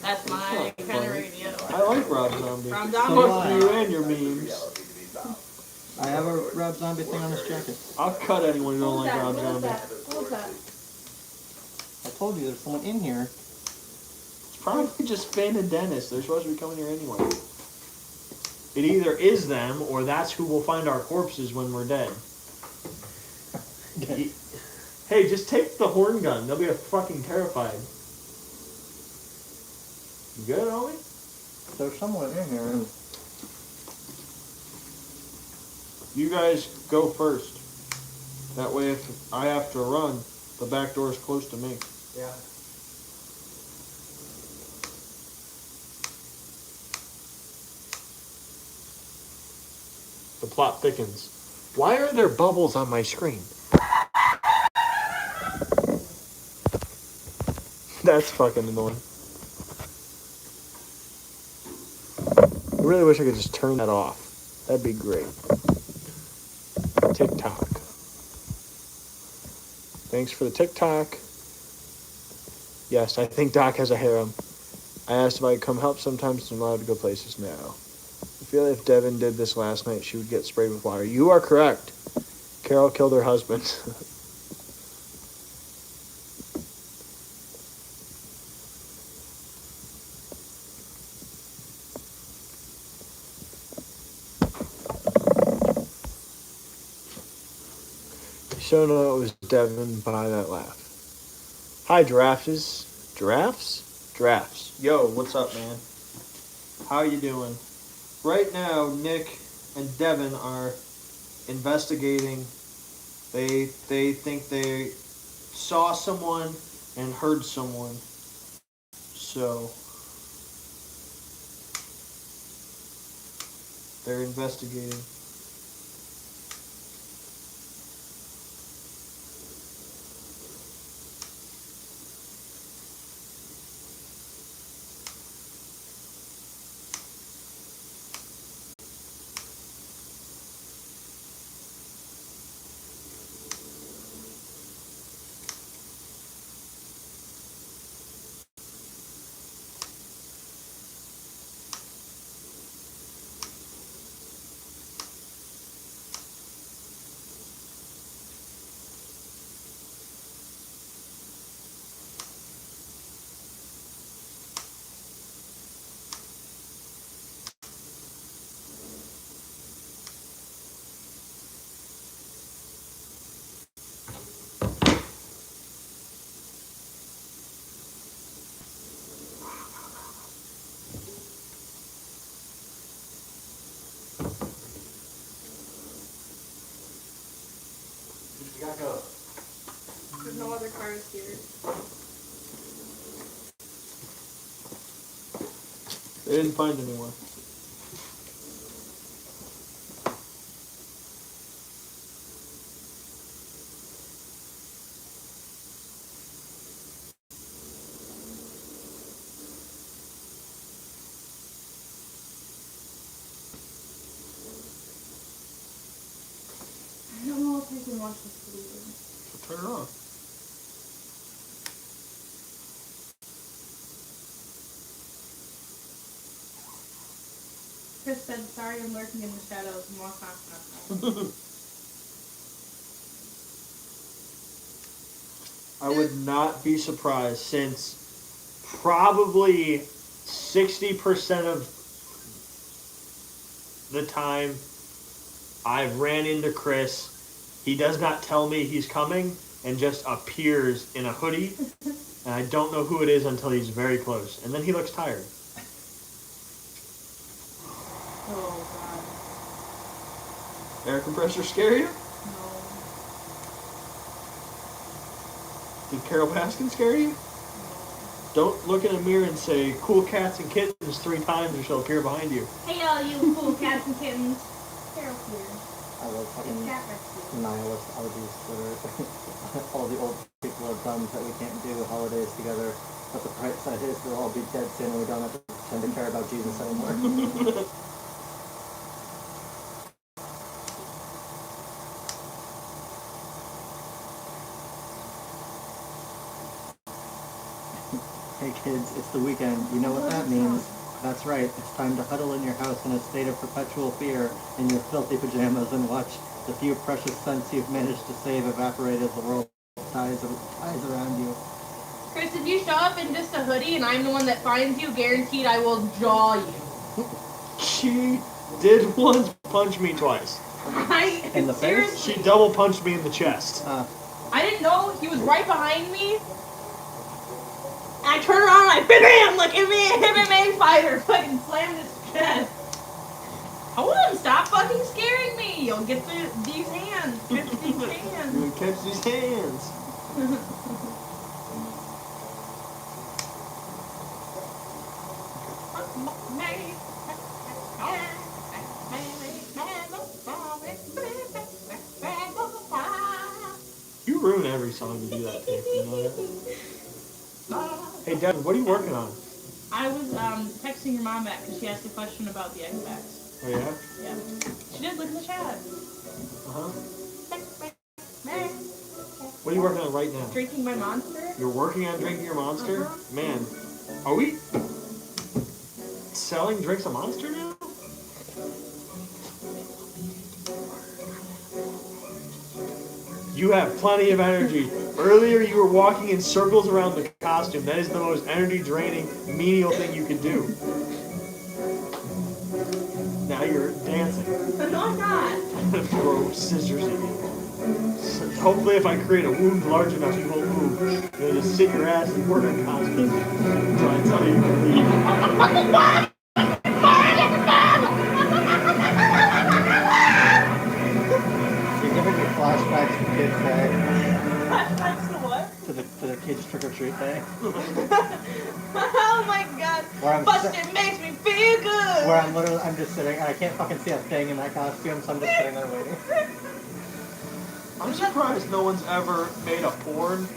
Speaker 2: That's my kind of radio.
Speaker 1: I like Rob Zombie.
Speaker 2: Rob
Speaker 3: So
Speaker 1: Fuck
Speaker 2: Zombie.
Speaker 1: you and your memes.
Speaker 3: I have a Rob Zombie thing on this jacket.
Speaker 1: I'll cut anyone who don't
Speaker 2: What was
Speaker 1: like
Speaker 2: that?
Speaker 1: Rob
Speaker 2: What was
Speaker 1: Zombie.
Speaker 2: that? What was that?
Speaker 3: I told you there's someone in here.
Speaker 1: It's probably just Finn and Dennis. They're supposed to be coming here anyway. It either is them or that's who will find our corpses when we're dead. Hey, just take the horn gun. They'll be fucking terrified. You good, homie?
Speaker 3: There's someone in here.
Speaker 1: You guys go first. That way if I have to run, the back door is close to me.
Speaker 5: Yeah.
Speaker 1: The plot thickens. Why are there bubbles on my screen? That's fucking annoying. I really wish I could just turn that off. That'd be great. TikTok. Thanks for the TikTok. Yes, I think Doc has a harem. I asked if I could come help sometimes, so I'm allowed to go places now. I feel if Devin did this last night, she would get sprayed with water. You are correct. Carol killed her husband. So no, it was Devin by that laugh. Hi, Giraffes. Giraffes? Giraffes. Yo, what's up, man? How you doing? Right now, Nick and Devin are investigating. They think they saw someone and heard someone. So they're investigating.
Speaker 2: car is here.
Speaker 1: They didn't find anyone.
Speaker 2: I don't know if I can watch this video.
Speaker 1: Turn it off.
Speaker 2: Chris said, sorry I'm lurking in the shadows. More confident.
Speaker 1: I would not be surprised since probably 60% of the time I've ran into Chris, he does not tell me he's coming and just appears in a hoodie, and I don't know who it is until he's very close, and then he looks tired.
Speaker 2: Oh, God.
Speaker 1: Air compressor scare you?
Speaker 2: No.
Speaker 1: Did Carol Baskin scare you?
Speaker 2: No.
Speaker 1: Don't look in a mirror and say, cool cats and kittens 3 times or she'll appear behind you.
Speaker 2: Hey, all you cool cats and kittens. Carol here.
Speaker 3: I love fucking
Speaker 2: Cat rescue.
Speaker 3: nihilist orgies that all the old people have done that we can't do holidays together. But the bright side is they'll all be dead soon and we don't have to pretend to care about Jesus anymore. Hey kids, it's the weekend. You know what that means. That's right, it's time to huddle in your house in a state of perpetual fear in your filthy pajamas and watch the few precious cents you've managed to save evaporate as the world ties around you.
Speaker 2: Chris, if you show up in just a hoodie and I'm the one that finds you, guaranteed I will jaw you.
Speaker 1: She did once punch me twice.
Speaker 3: In the face?
Speaker 2: Seriously,
Speaker 1: She double punched me in the chest.
Speaker 2: I didn't know he was right behind me. And I turn around and I bam, like MMA fighter, fucking slammed his chest. I want him, stop fucking scaring me. You'll get these hands, get these hands.
Speaker 1: You catch these hands. You ruin every song you do that tape, you know that? Hey, Devin, what are you working on?
Speaker 2: I was texting your mom back because she asked a question about the Xbox.
Speaker 1: Oh, yeah?
Speaker 2: Yeah. She did, look in the chat.
Speaker 1: Uh-huh. What are you working on right now?
Speaker 2: Drinking my Monster.
Speaker 1: You're working on drinking your Monster?
Speaker 2: Uh-huh.
Speaker 1: Man, are we selling drinks of Monster now? You have plenty of energy. Earlier you were walking in circles around the costume. That is the most energy draining, menial thing you could do. Now you're dancing.
Speaker 2: No, I'm not.
Speaker 1: I'm gonna throw scissors at you. Hopefully if I create a wound large enough you won't move. You'll just sit your ass and work on costume until I tell you to leave.
Speaker 3: You're giving me flashbacks to Kids Day.
Speaker 2: Flashbacks to what?
Speaker 3: To the kids trick or treat day.
Speaker 2: Oh my god.
Speaker 3: Where I'm
Speaker 2: Busted makes me feel good.
Speaker 3: Where I'm just sitting and I can't fucking see a thing in that costume, so I'm just sitting there waiting.
Speaker 1: I'm surprised no one's ever made a porn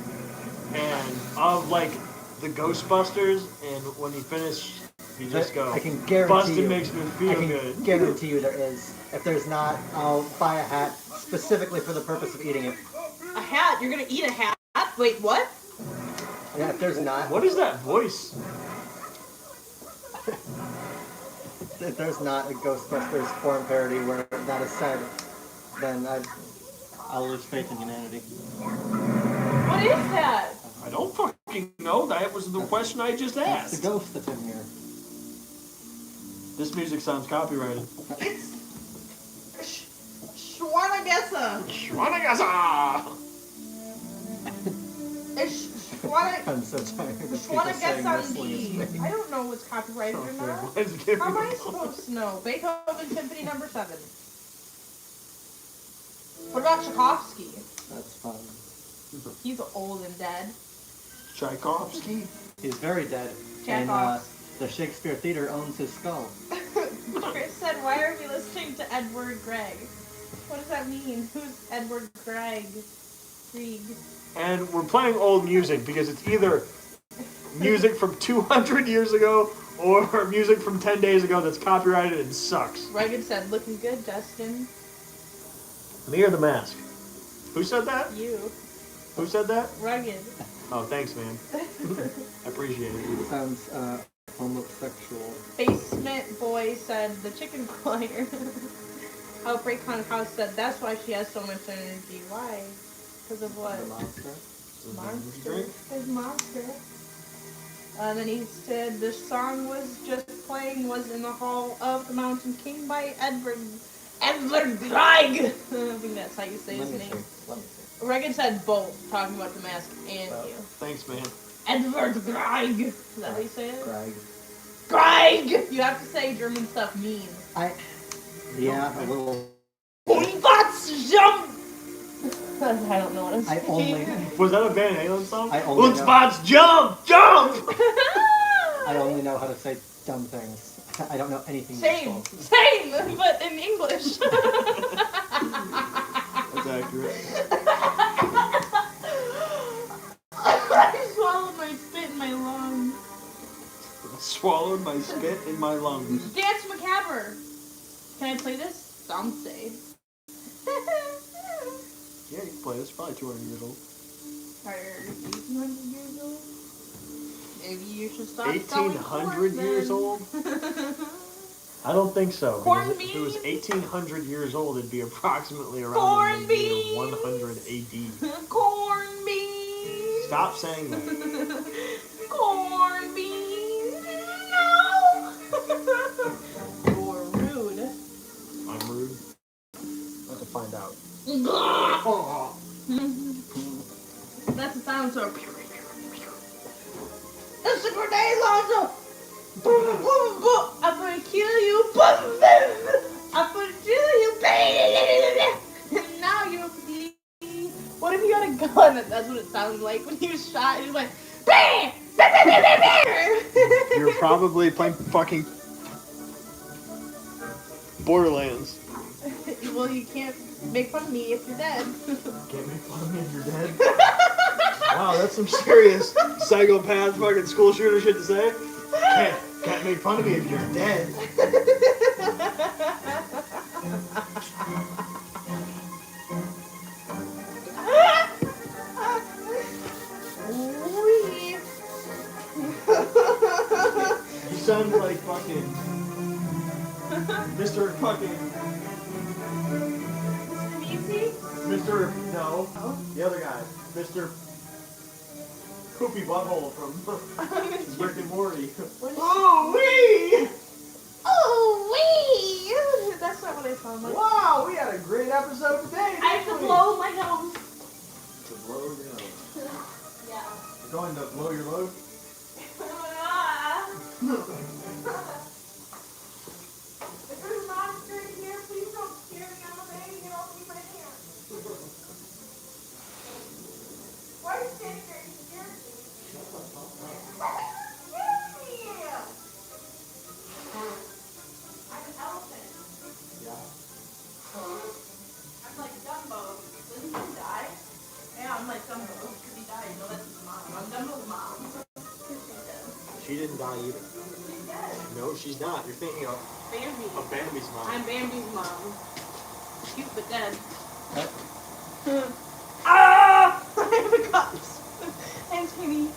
Speaker 1: and of like the Ghostbusters and when you finish you just go
Speaker 3: I can guarantee
Speaker 1: Busted
Speaker 3: you,
Speaker 1: makes me feel
Speaker 3: I can
Speaker 1: good.
Speaker 3: guarantee you there is. If there's not, I'll buy a hat specifically for the purpose of eating it.
Speaker 2: A hat? You're gonna eat a hat? Wait, what?
Speaker 3: Yeah, if there's not,
Speaker 1: What is that voice?
Speaker 3: if there's not a Ghostbusters porn parody where that is said, then I'll lose faith in humanity.
Speaker 2: What is that?
Speaker 1: I don't fucking know. That was the question I just
Speaker 3: That's the
Speaker 1: asked.
Speaker 3: ghost that's in here.
Speaker 1: This music sounds copyrighted.
Speaker 2: It's Schwanagessa.
Speaker 1: Shwanagasa!
Speaker 2: It's Schwanagessa.
Speaker 3: I'm so tired of people saying wrestling is fake.
Speaker 2: I don't know what's copyrighted or not.
Speaker 1: Let's give
Speaker 2: How am I
Speaker 1: it a-
Speaker 2: supposed to know? Beethoven Symphony Number 7. What about Tchaikovsky?
Speaker 3: That's fun.
Speaker 2: He's old and dead.
Speaker 5: Tchaikovsky.
Speaker 3: He's very dead.
Speaker 2: Jack
Speaker 3: And
Speaker 2: off.
Speaker 3: the Shakespeare Theater owns his skull.
Speaker 2: Chris said, "Why are we listening to Edward Gregg? What does that mean? Who's Edward Gregg? Grieg."
Speaker 5: And we're playing old music because it's either music from 200 years ago or music from 10 days ago that's copyrighted and sucks.
Speaker 2: Rugged said, "Looking good, Dustin."
Speaker 5: Me or the mask? Who said that?
Speaker 2: You.
Speaker 5: Who said that?
Speaker 2: Rugged.
Speaker 5: Oh, thanks, man. I appreciate it.
Speaker 3: Sounds homosexual.
Speaker 2: Basement Boy said, "The chicken glider." Outbreak Haunted House said, "That's why she has so much energy." Why? Because of what?
Speaker 3: The monster.
Speaker 2: Monster. His monster. And then he said the song was just playing was in the Hall of the Mountain King by Edward Grieg. I think that's how you say his name.
Speaker 3: Let me see.
Speaker 2: Reagan said both, talking about the mask and you.
Speaker 5: Thanks, man.
Speaker 2: Edward Grieg. Is that how you say it?
Speaker 3: Greg.
Speaker 2: Grieg! You have to say German stuff mean.
Speaker 3: Yeah, a little.
Speaker 2: What's jump? I don't know what I'm
Speaker 3: I
Speaker 2: saying.
Speaker 3: only.
Speaker 5: Was that a Van Halen song?
Speaker 3: I only know-
Speaker 5: Spots, jump! Jump!
Speaker 3: I only know how to say dumb things. I don't know anything
Speaker 2: Same,
Speaker 3: useful.
Speaker 2: same, but in English.
Speaker 5: That's accurate.
Speaker 2: I swallowed my spit in my lungs.
Speaker 5: Swallowed my spit in my lungs.
Speaker 2: Dance Macabre. Can I play this? Some say.
Speaker 5: Yeah, you can play this. Probably 200 years old.
Speaker 2: Are you 1800 years old? Maybe you should stop
Speaker 5: 1800 years old? I don't think so.
Speaker 2: Corn
Speaker 5: Because if it was
Speaker 2: beans?
Speaker 5: 1800 years old, it'd be approximately around
Speaker 2: Corn
Speaker 5: the year
Speaker 2: beans?
Speaker 5: 100 AD.
Speaker 2: Corn beans.
Speaker 5: Stop saying that.
Speaker 2: Corn beans. No. You're rude.
Speaker 5: I'm rude. Let's find out.
Speaker 2: That's the sound, so. It's a grenade launcher! Boom, boom, boom! I'm gonna kill you! Boom, boom! I'm gonna kill you! And now you're bleeding. What if you had a gun? That's what it sounded like when he was shot. He was like, bam!
Speaker 5: You're probably playing fucking Borderlands.
Speaker 2: Well, you can't make fun of me if you're dead.
Speaker 5: Can't make fun of me if you're dead. Wow, that's some serious psychopath fucking school shooter shit to say. Can't make fun of me if you're dead. You sound like fucking Mr. fucking Mr. No, the other guy, Mr. Poopy Butthole from Rick and Morty. Oh wee!
Speaker 2: Oh, wee! That's not what I sound like.
Speaker 5: Wow, we had a great episode today.
Speaker 2: I have to blow my nose.
Speaker 5: To blow your nose.
Speaker 2: Yeah.
Speaker 5: You're going to blow your load?
Speaker 2: If there's a monster in here, please don't scare me. I'm a baby and I'll keep my hands. Why are you standing there? You scared me. I'm an elephant.
Speaker 5: Yeah.
Speaker 2: I'm like Dumbo. Didn't he die? Yeah, I'm like Dumbo. Because he died. No, that's his mom. I'm Dumbo's mom.
Speaker 5: She didn't die either.
Speaker 2: She's dead.
Speaker 5: No, she's not. You're thinking of
Speaker 2: Bambi.
Speaker 5: Bambi's mom.
Speaker 2: I'm Bambi's mom. Cute but dead.
Speaker 3: What?
Speaker 2: Ah! I have the cups. I'm Timmy.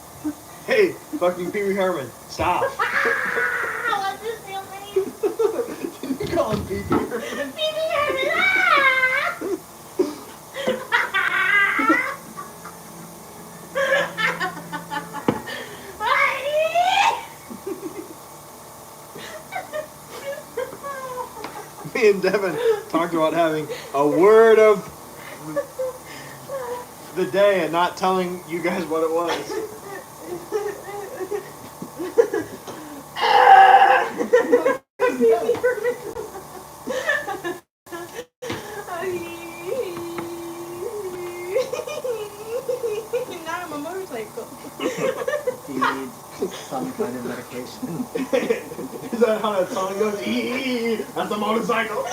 Speaker 5: Hey, fucking Pee Wee Herman, stop.
Speaker 2: What's his real name?
Speaker 5: Can you call him Pee Wee Herman?
Speaker 2: Baby Herman.
Speaker 5: Me and Devin talked about having a word of the day and not telling you guys what it was.
Speaker 2: Baby Herman. motorcycle.
Speaker 3: He needs some kind of medication.
Speaker 5: Is that how that song goes? Eee, that's a motorcycle.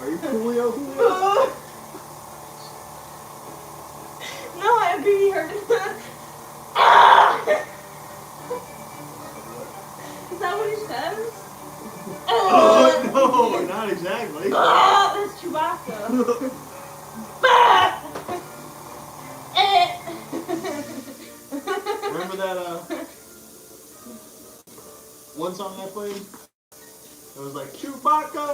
Speaker 5: Are you Julio?
Speaker 2: No, I agree. He heard it. Is that what he says?
Speaker 5: Oh, no, not exactly.
Speaker 2: That's Chewbacca.
Speaker 5: Remember that one song I played? It was like Chewbacca.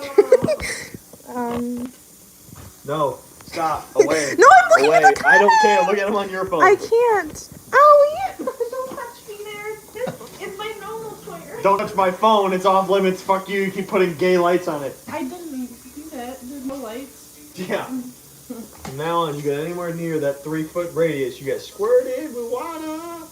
Speaker 5: No, stop. Away.
Speaker 2: No, I'm looking
Speaker 5: Away.
Speaker 2: at the
Speaker 5: I don't care. Look at him on your phone.
Speaker 2: I can't. Owie! Don't touch me there. It's my normal Twitter.
Speaker 5: Don't touch my phone. It's off limits. Fuck you. You keep putting gay lights on it.
Speaker 2: I didn't do that. There's no lights.
Speaker 5: Yeah. From now on, you get anywhere near that 3-foot radius, you get squirted with water.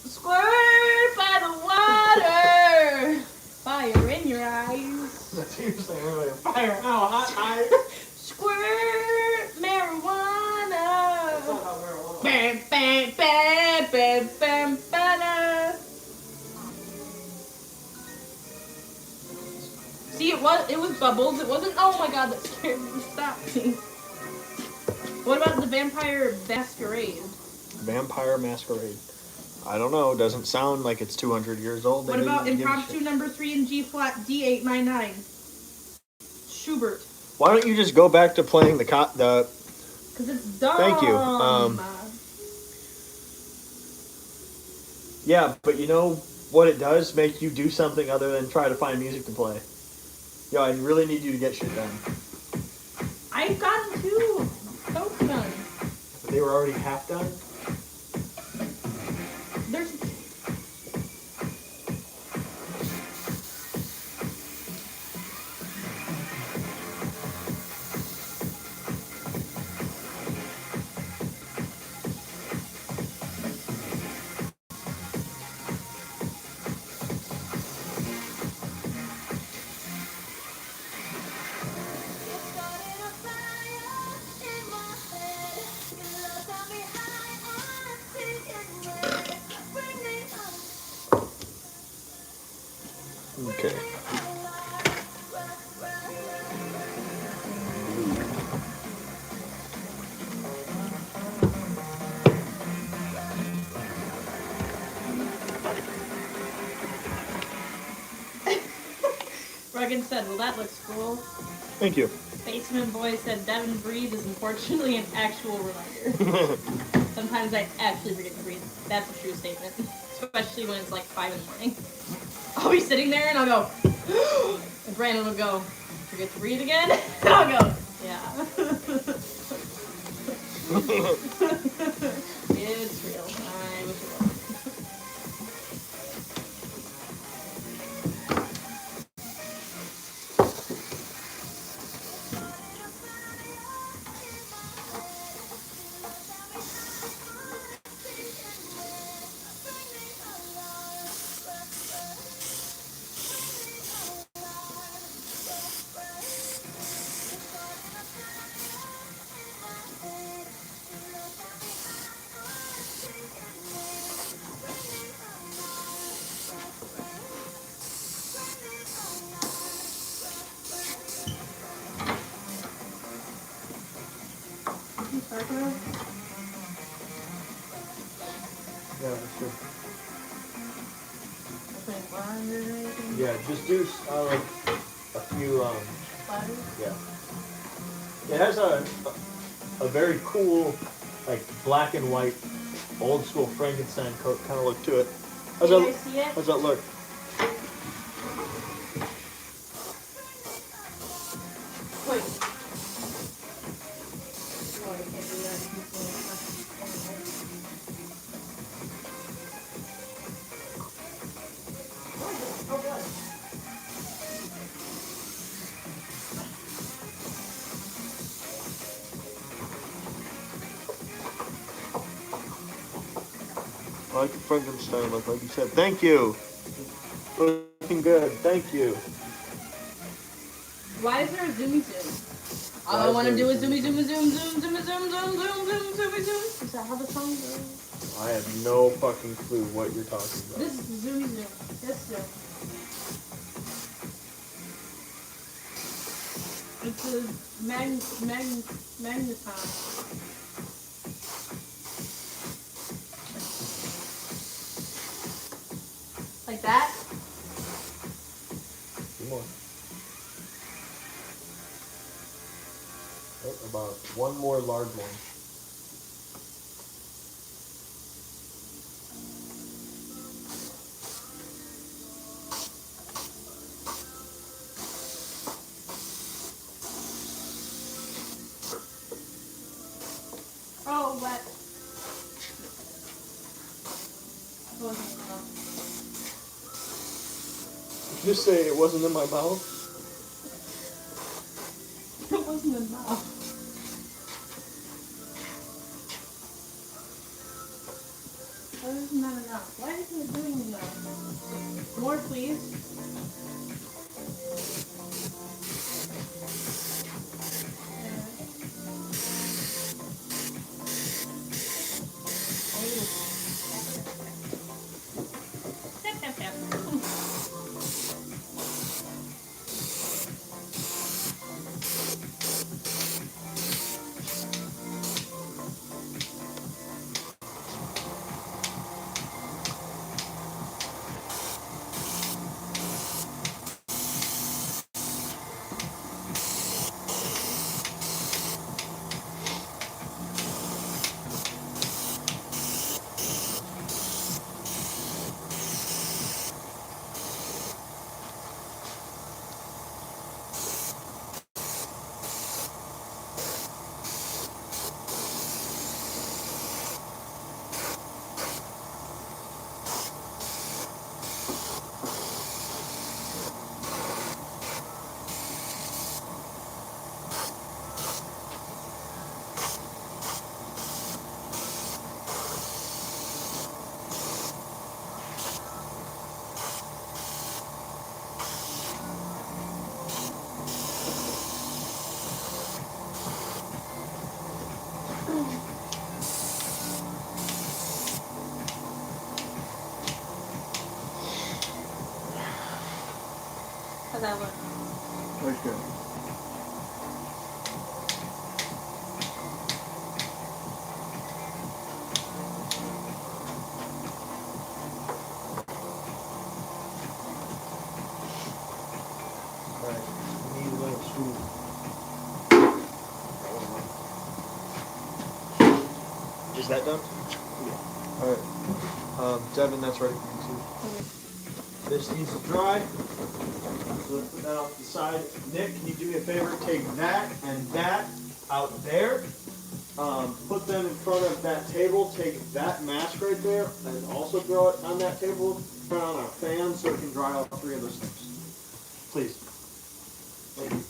Speaker 2: Squirt by the water. Fire in your eyes.
Speaker 5: That's what you were saying earlier. Fire out, hot eyes.
Speaker 2: Squirt marijuana.
Speaker 5: That's not how marijuana.
Speaker 2: Bam, bam, bam, bam, bam, bam. See, it was bubbles. It wasn't. Oh my god, that scared me. Stop me. What about the Vampire Masquerade?
Speaker 5: Vampire Masquerade. I don't know. Doesn't sound like it's 200 years old.
Speaker 2: What about impromptu number 3 in G flat D899? Schubert.
Speaker 5: Why don't you just go back to playing the
Speaker 2: Because it's dumb.
Speaker 5: Thank you. Yeah, but you know what it does? Make you do something other than try to find music to play. Yo, I really need you to get shit done.
Speaker 2: I've gotten 2 notes done.
Speaker 5: But they were already half done?
Speaker 2: There's...
Speaker 5: Okay.
Speaker 2: Regan said, well, that looks cool.
Speaker 5: Thank you.
Speaker 2: Basement Boy said, Devin breathe is unfortunately an actual reminder. Sometimes I actually forget to breathe. That's a true statement. Especially when it's like 5 in the morning. I'll be sitting there and I'll go, and Brandon will go, forget to breathe again? And I'll go, yeah. It's real. I wish it was.
Speaker 5: Yeah, that's good. Yeah, just do like a few. Yeah. It has a very cool, like black and white, old school Frankenstein coat kind of look to it. How's
Speaker 2: Can
Speaker 5: that?
Speaker 2: I see it?
Speaker 5: How's that look?
Speaker 2: Wait.
Speaker 5: I like the Frankenstein look, like you said. Thank you. Looking good. Thank you.
Speaker 2: Why is there a zoomy zoom? All I want to do is zoomy zoom zoom zoom zoom zoom zoom zoom zoom zoomy zoom. Is that how the song goes?
Speaker 1: I have no fucking clue what you're talking about.
Speaker 2: This is zoomy zoom. This zoom. It's a magneton. Like that?
Speaker 1: Come on. Oh, about one more large one.
Speaker 2: Oh, wet. It wasn't enough.
Speaker 1: Did you say it wasn't in my mouth?
Speaker 2: It wasn't enough. Why isn't that enough? Why isn't it doing enough? More, please. How'd that look?
Speaker 3: Looks good.
Speaker 1: Alright, need a little spoon. Is that done? Yeah. Alright. Devin, that's ready for you too. This needs to dry. So let's put that off to the side. Nick, can you do me a favor? Take that and that out there. Put them in front of that table. Take that mask right there and also throw it on that table. Turn on our fan so it can dry all three of those things. Please. Thank you.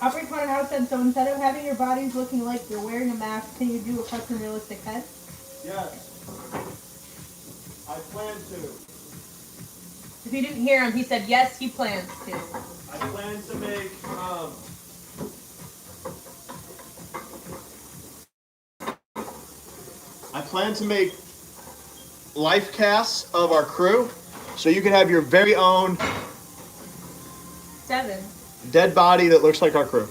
Speaker 2: Operator House said, so instead of having your bodies looking like you're wearing a mask, can you do a custom realistic head?
Speaker 1: Yes. I plan to.
Speaker 2: If you didn't hear him, he said yes, he plans to.
Speaker 1: I plan to make, life casts of our crew, so you can have your very own
Speaker 2: 7.
Speaker 1: dead body that looks like our crew.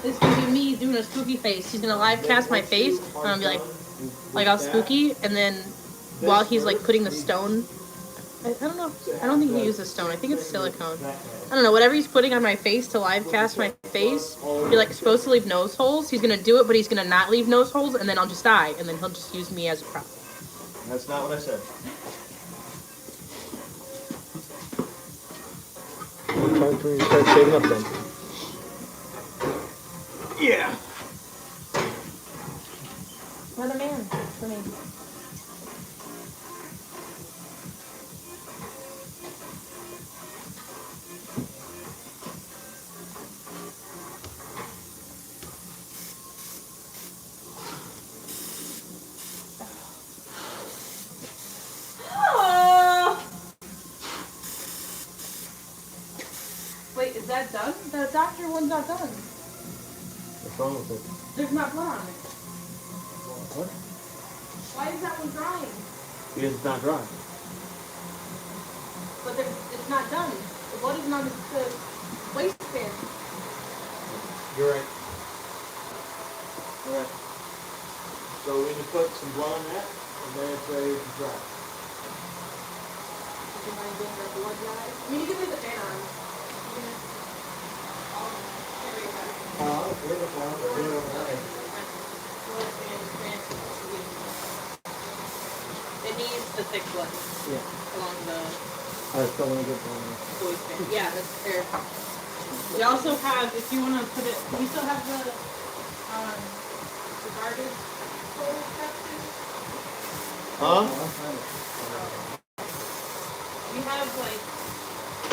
Speaker 2: This is gonna be me doing a spooky face. He's gonna live cast my face. I'm gonna be like all spooky, and then while he's like putting the stone, I don't know. I don't think he used a stone. I think it's silicone. I don't know. Whatever he's putting on my face to live cast my face, you're like supposed to leave nose holes. He's gonna do it, but he's gonna not leave nose holes, and then I'll just die, and then he'll just use me as a prop.
Speaker 1: That's not what I said. Time for you to start shaving up then. Yeah.
Speaker 2: Another man for me. that done? The doctor one's not done.
Speaker 1: What's wrong with it?
Speaker 2: There's not blood on it.
Speaker 1: What?
Speaker 2: Why is that one drying?
Speaker 1: Because it's not dry.
Speaker 2: But it's not done. The blood isn't on the waistband.
Speaker 1: You're right. Alright. So we need to put some blood on that, and then it's ready to dry.
Speaker 2: You can mind getting the blood dry. I mean, you can leave the fan on. You can just... It needs the thick blood.
Speaker 3: Yeah.
Speaker 2: Along the
Speaker 3: I still want to get one.
Speaker 2: waistband. Yeah, that's fair. We also have, if you want to put it, we still have the garbage total capsule.
Speaker 1: Huh?
Speaker 2: We have like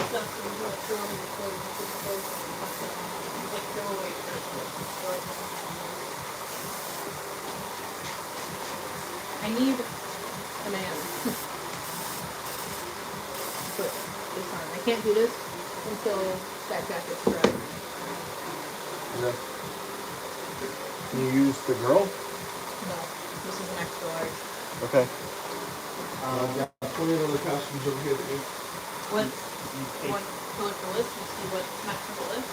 Speaker 2: stuff that we like throw in the clothes and clothes like throw away for I need a man. Put this on. I can't do this until that jacket's dry.
Speaker 1: Okay. Can you use the girl?
Speaker 2: No, this is an extra large.
Speaker 1: Okay.
Speaker 5: I've got plenty of other costumes over here.
Speaker 2: What? You want to go with the list and see what's next on the list?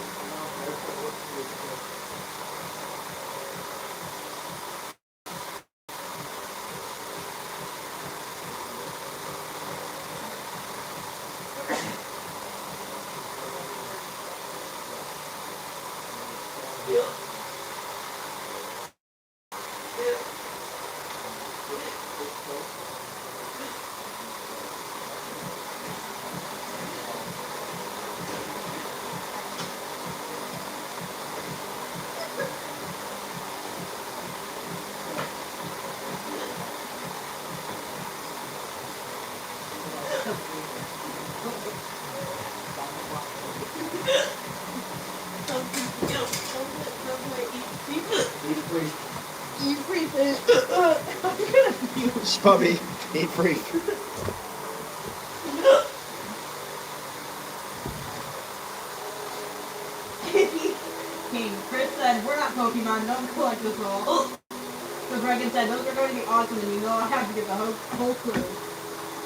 Speaker 2: You free fish. I'm gonna puke.
Speaker 5: Spubby, eat free.
Speaker 2: King, Chris said, we're not Pokemon, don't collect us all. Because Reagan said, those are going to be awesome, and you know I have to get the whole crew.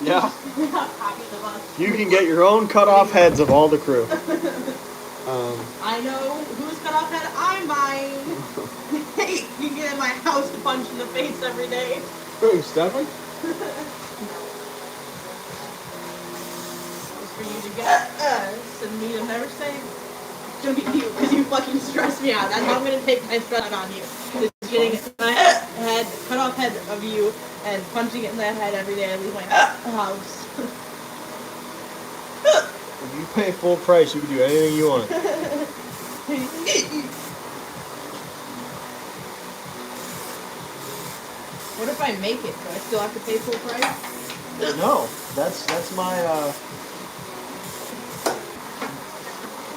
Speaker 1: Yeah.
Speaker 2: Copies of us.
Speaker 1: You can get your own cut-off heads of all the crew.
Speaker 2: I know who's cut off head I'm buying. Hey, you get in my house to punch in the face every day.
Speaker 1: Who, Stefan?
Speaker 2: Just for you to get and me to never say it's gonna be you because you fucking stress me out. That's how I'm gonna take my stress out on you. Just getting my head, cut off head of you and punching it in the head every day I leave my house.
Speaker 1: If you pay full price, you can do anything you want.
Speaker 2: What if I make it? Do I still have to pay full price?
Speaker 1: No, that's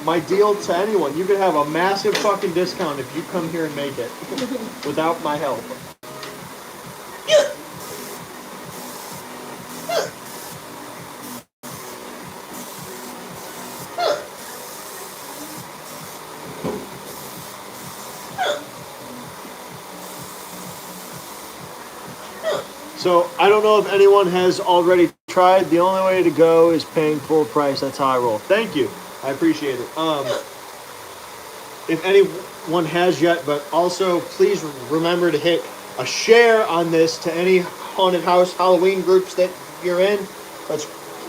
Speaker 1: my deal to anyone. You can have a massive fucking discount if you come here and make it without my help. So I don't know if anyone has already tried. The only way to go is paying full price. That's how I roll. Thank you. I appreciate it. If anyone has yet, but also please remember to hit a share on this to any haunted house Halloween groups that you're in. Let's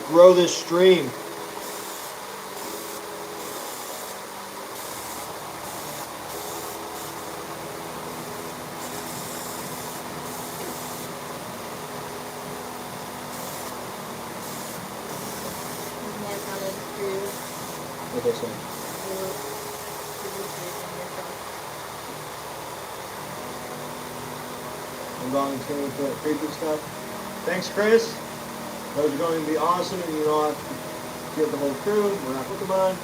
Speaker 1: grow this stream. What they say? I'm going to put creepy stuff. Thanks, Chris. Those are going to be awesome, and you know, get the whole crew. We're not Pokemon.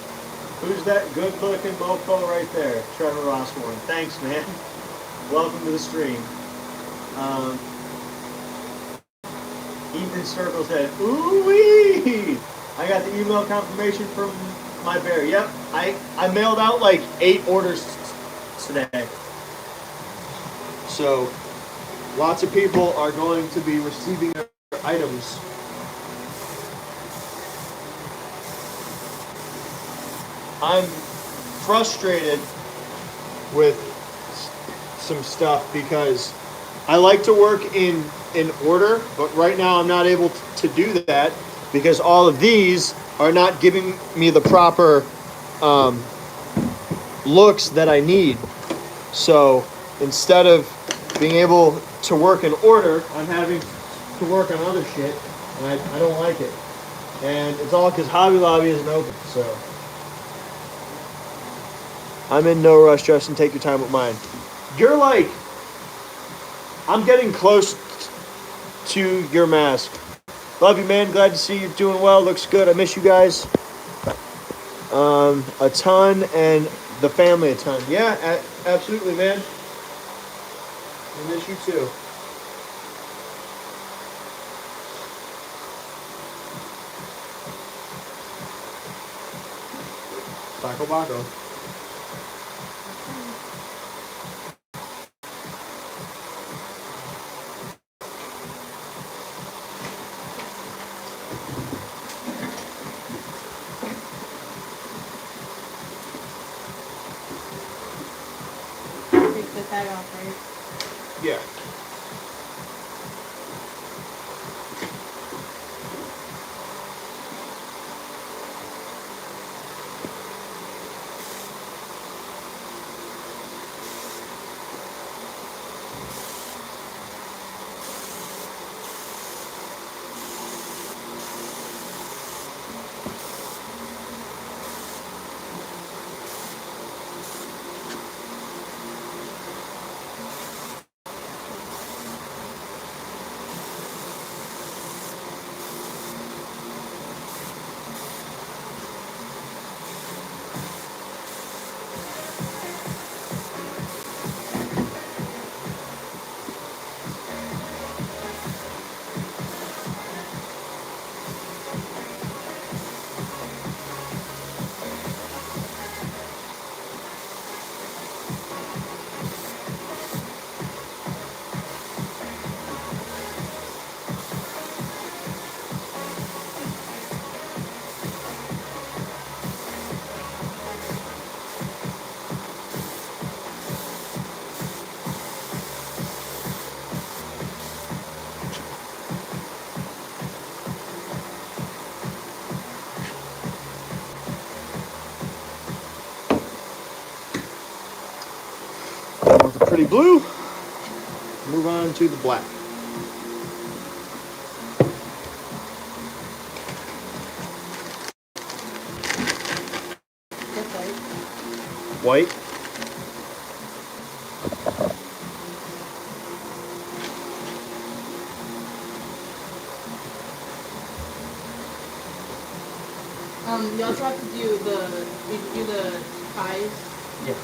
Speaker 1: Who's that good-looking mofo right there? Trevor Rossmore. Thanks, man. Welcome to the stream. Ethan Circle said, "Ooh-wee!" I got the email confirmation from
Speaker 5: My bear. Yep. I mailed out like 8 orders today. So lots of people are going to be receiving their items. I'm frustrated with some stuff because I like to work in order, but right now I'm not able to do that because all of these are not giving me the proper looks that I need. So instead of being able to work in order, I'm having to work on other shit, and I don't like it. And it's all because Hobby Lobby isn't open, so I'm in no rush, Justin. Take your time with mine. You're like, I'm getting close to your mask. Love you, man. Glad to see you doing well. Looks good. I miss you guys a ton, and the family a ton. Yeah, absolutely, man. I miss you too. Taco Baco.
Speaker 2: Take the tag off, right?
Speaker 5: Yeah. With the pretty blue, move on to the black. White.
Speaker 2: You also have to do the ties.
Speaker 5: Yeah.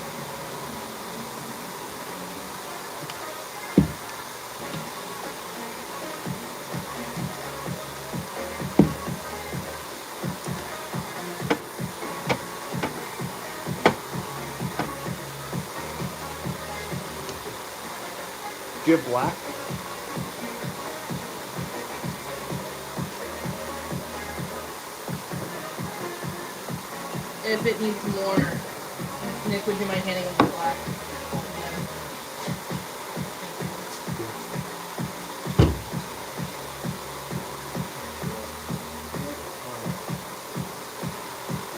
Speaker 5: Do you have black?
Speaker 2: If it needs more, Nick, would you mind handing him the black?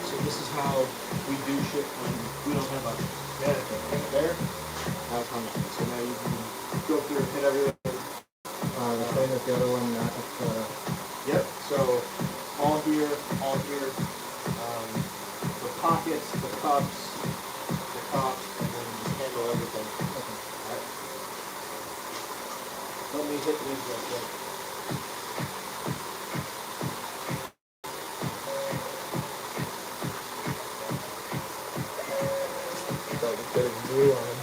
Speaker 5: So this is how we do shit when we don't have a thing there. That's how much. So now you can go through and hit everything.
Speaker 3: The same as the other one, not at
Speaker 5: Yep. So all here, the pockets, the cups, the top, and then just handle everything. Okay. Alright. Let me hit these real quick. Got a bit of glue on them.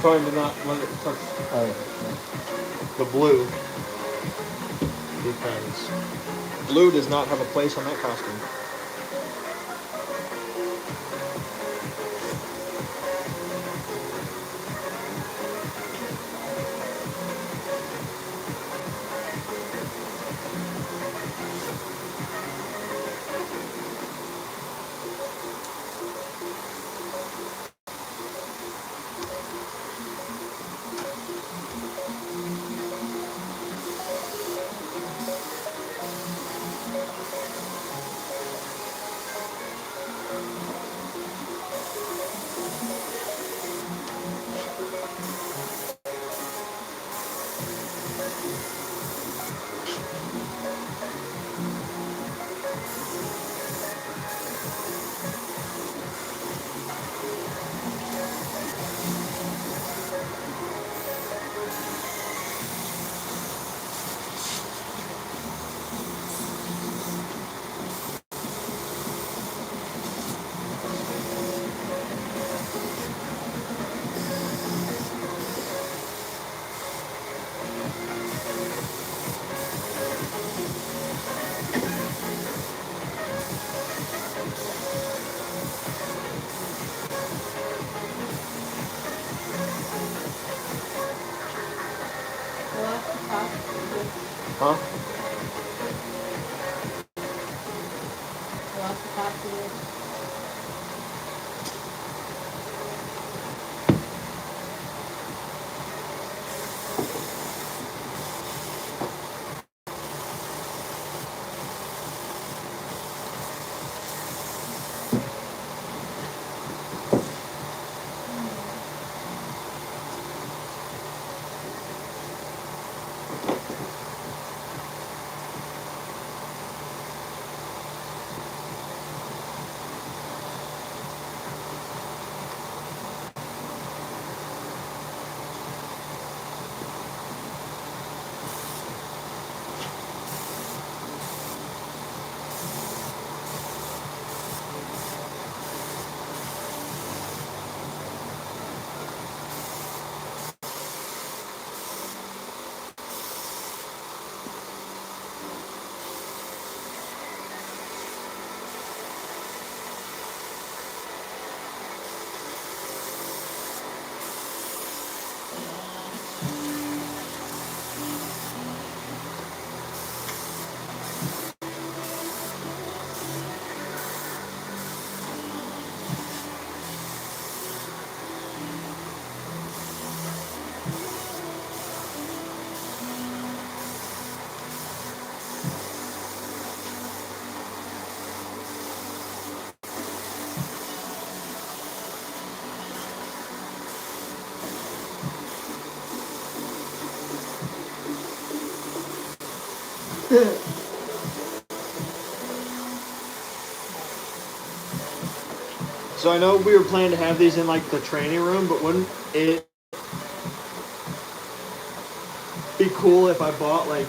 Speaker 5: trying to not let it touch
Speaker 3: Oh,
Speaker 1: the blue. Because blue does not have a place on that costume. Huh? So I know we were planning to have these in like the training room, but wouldn't it be cool if I bought like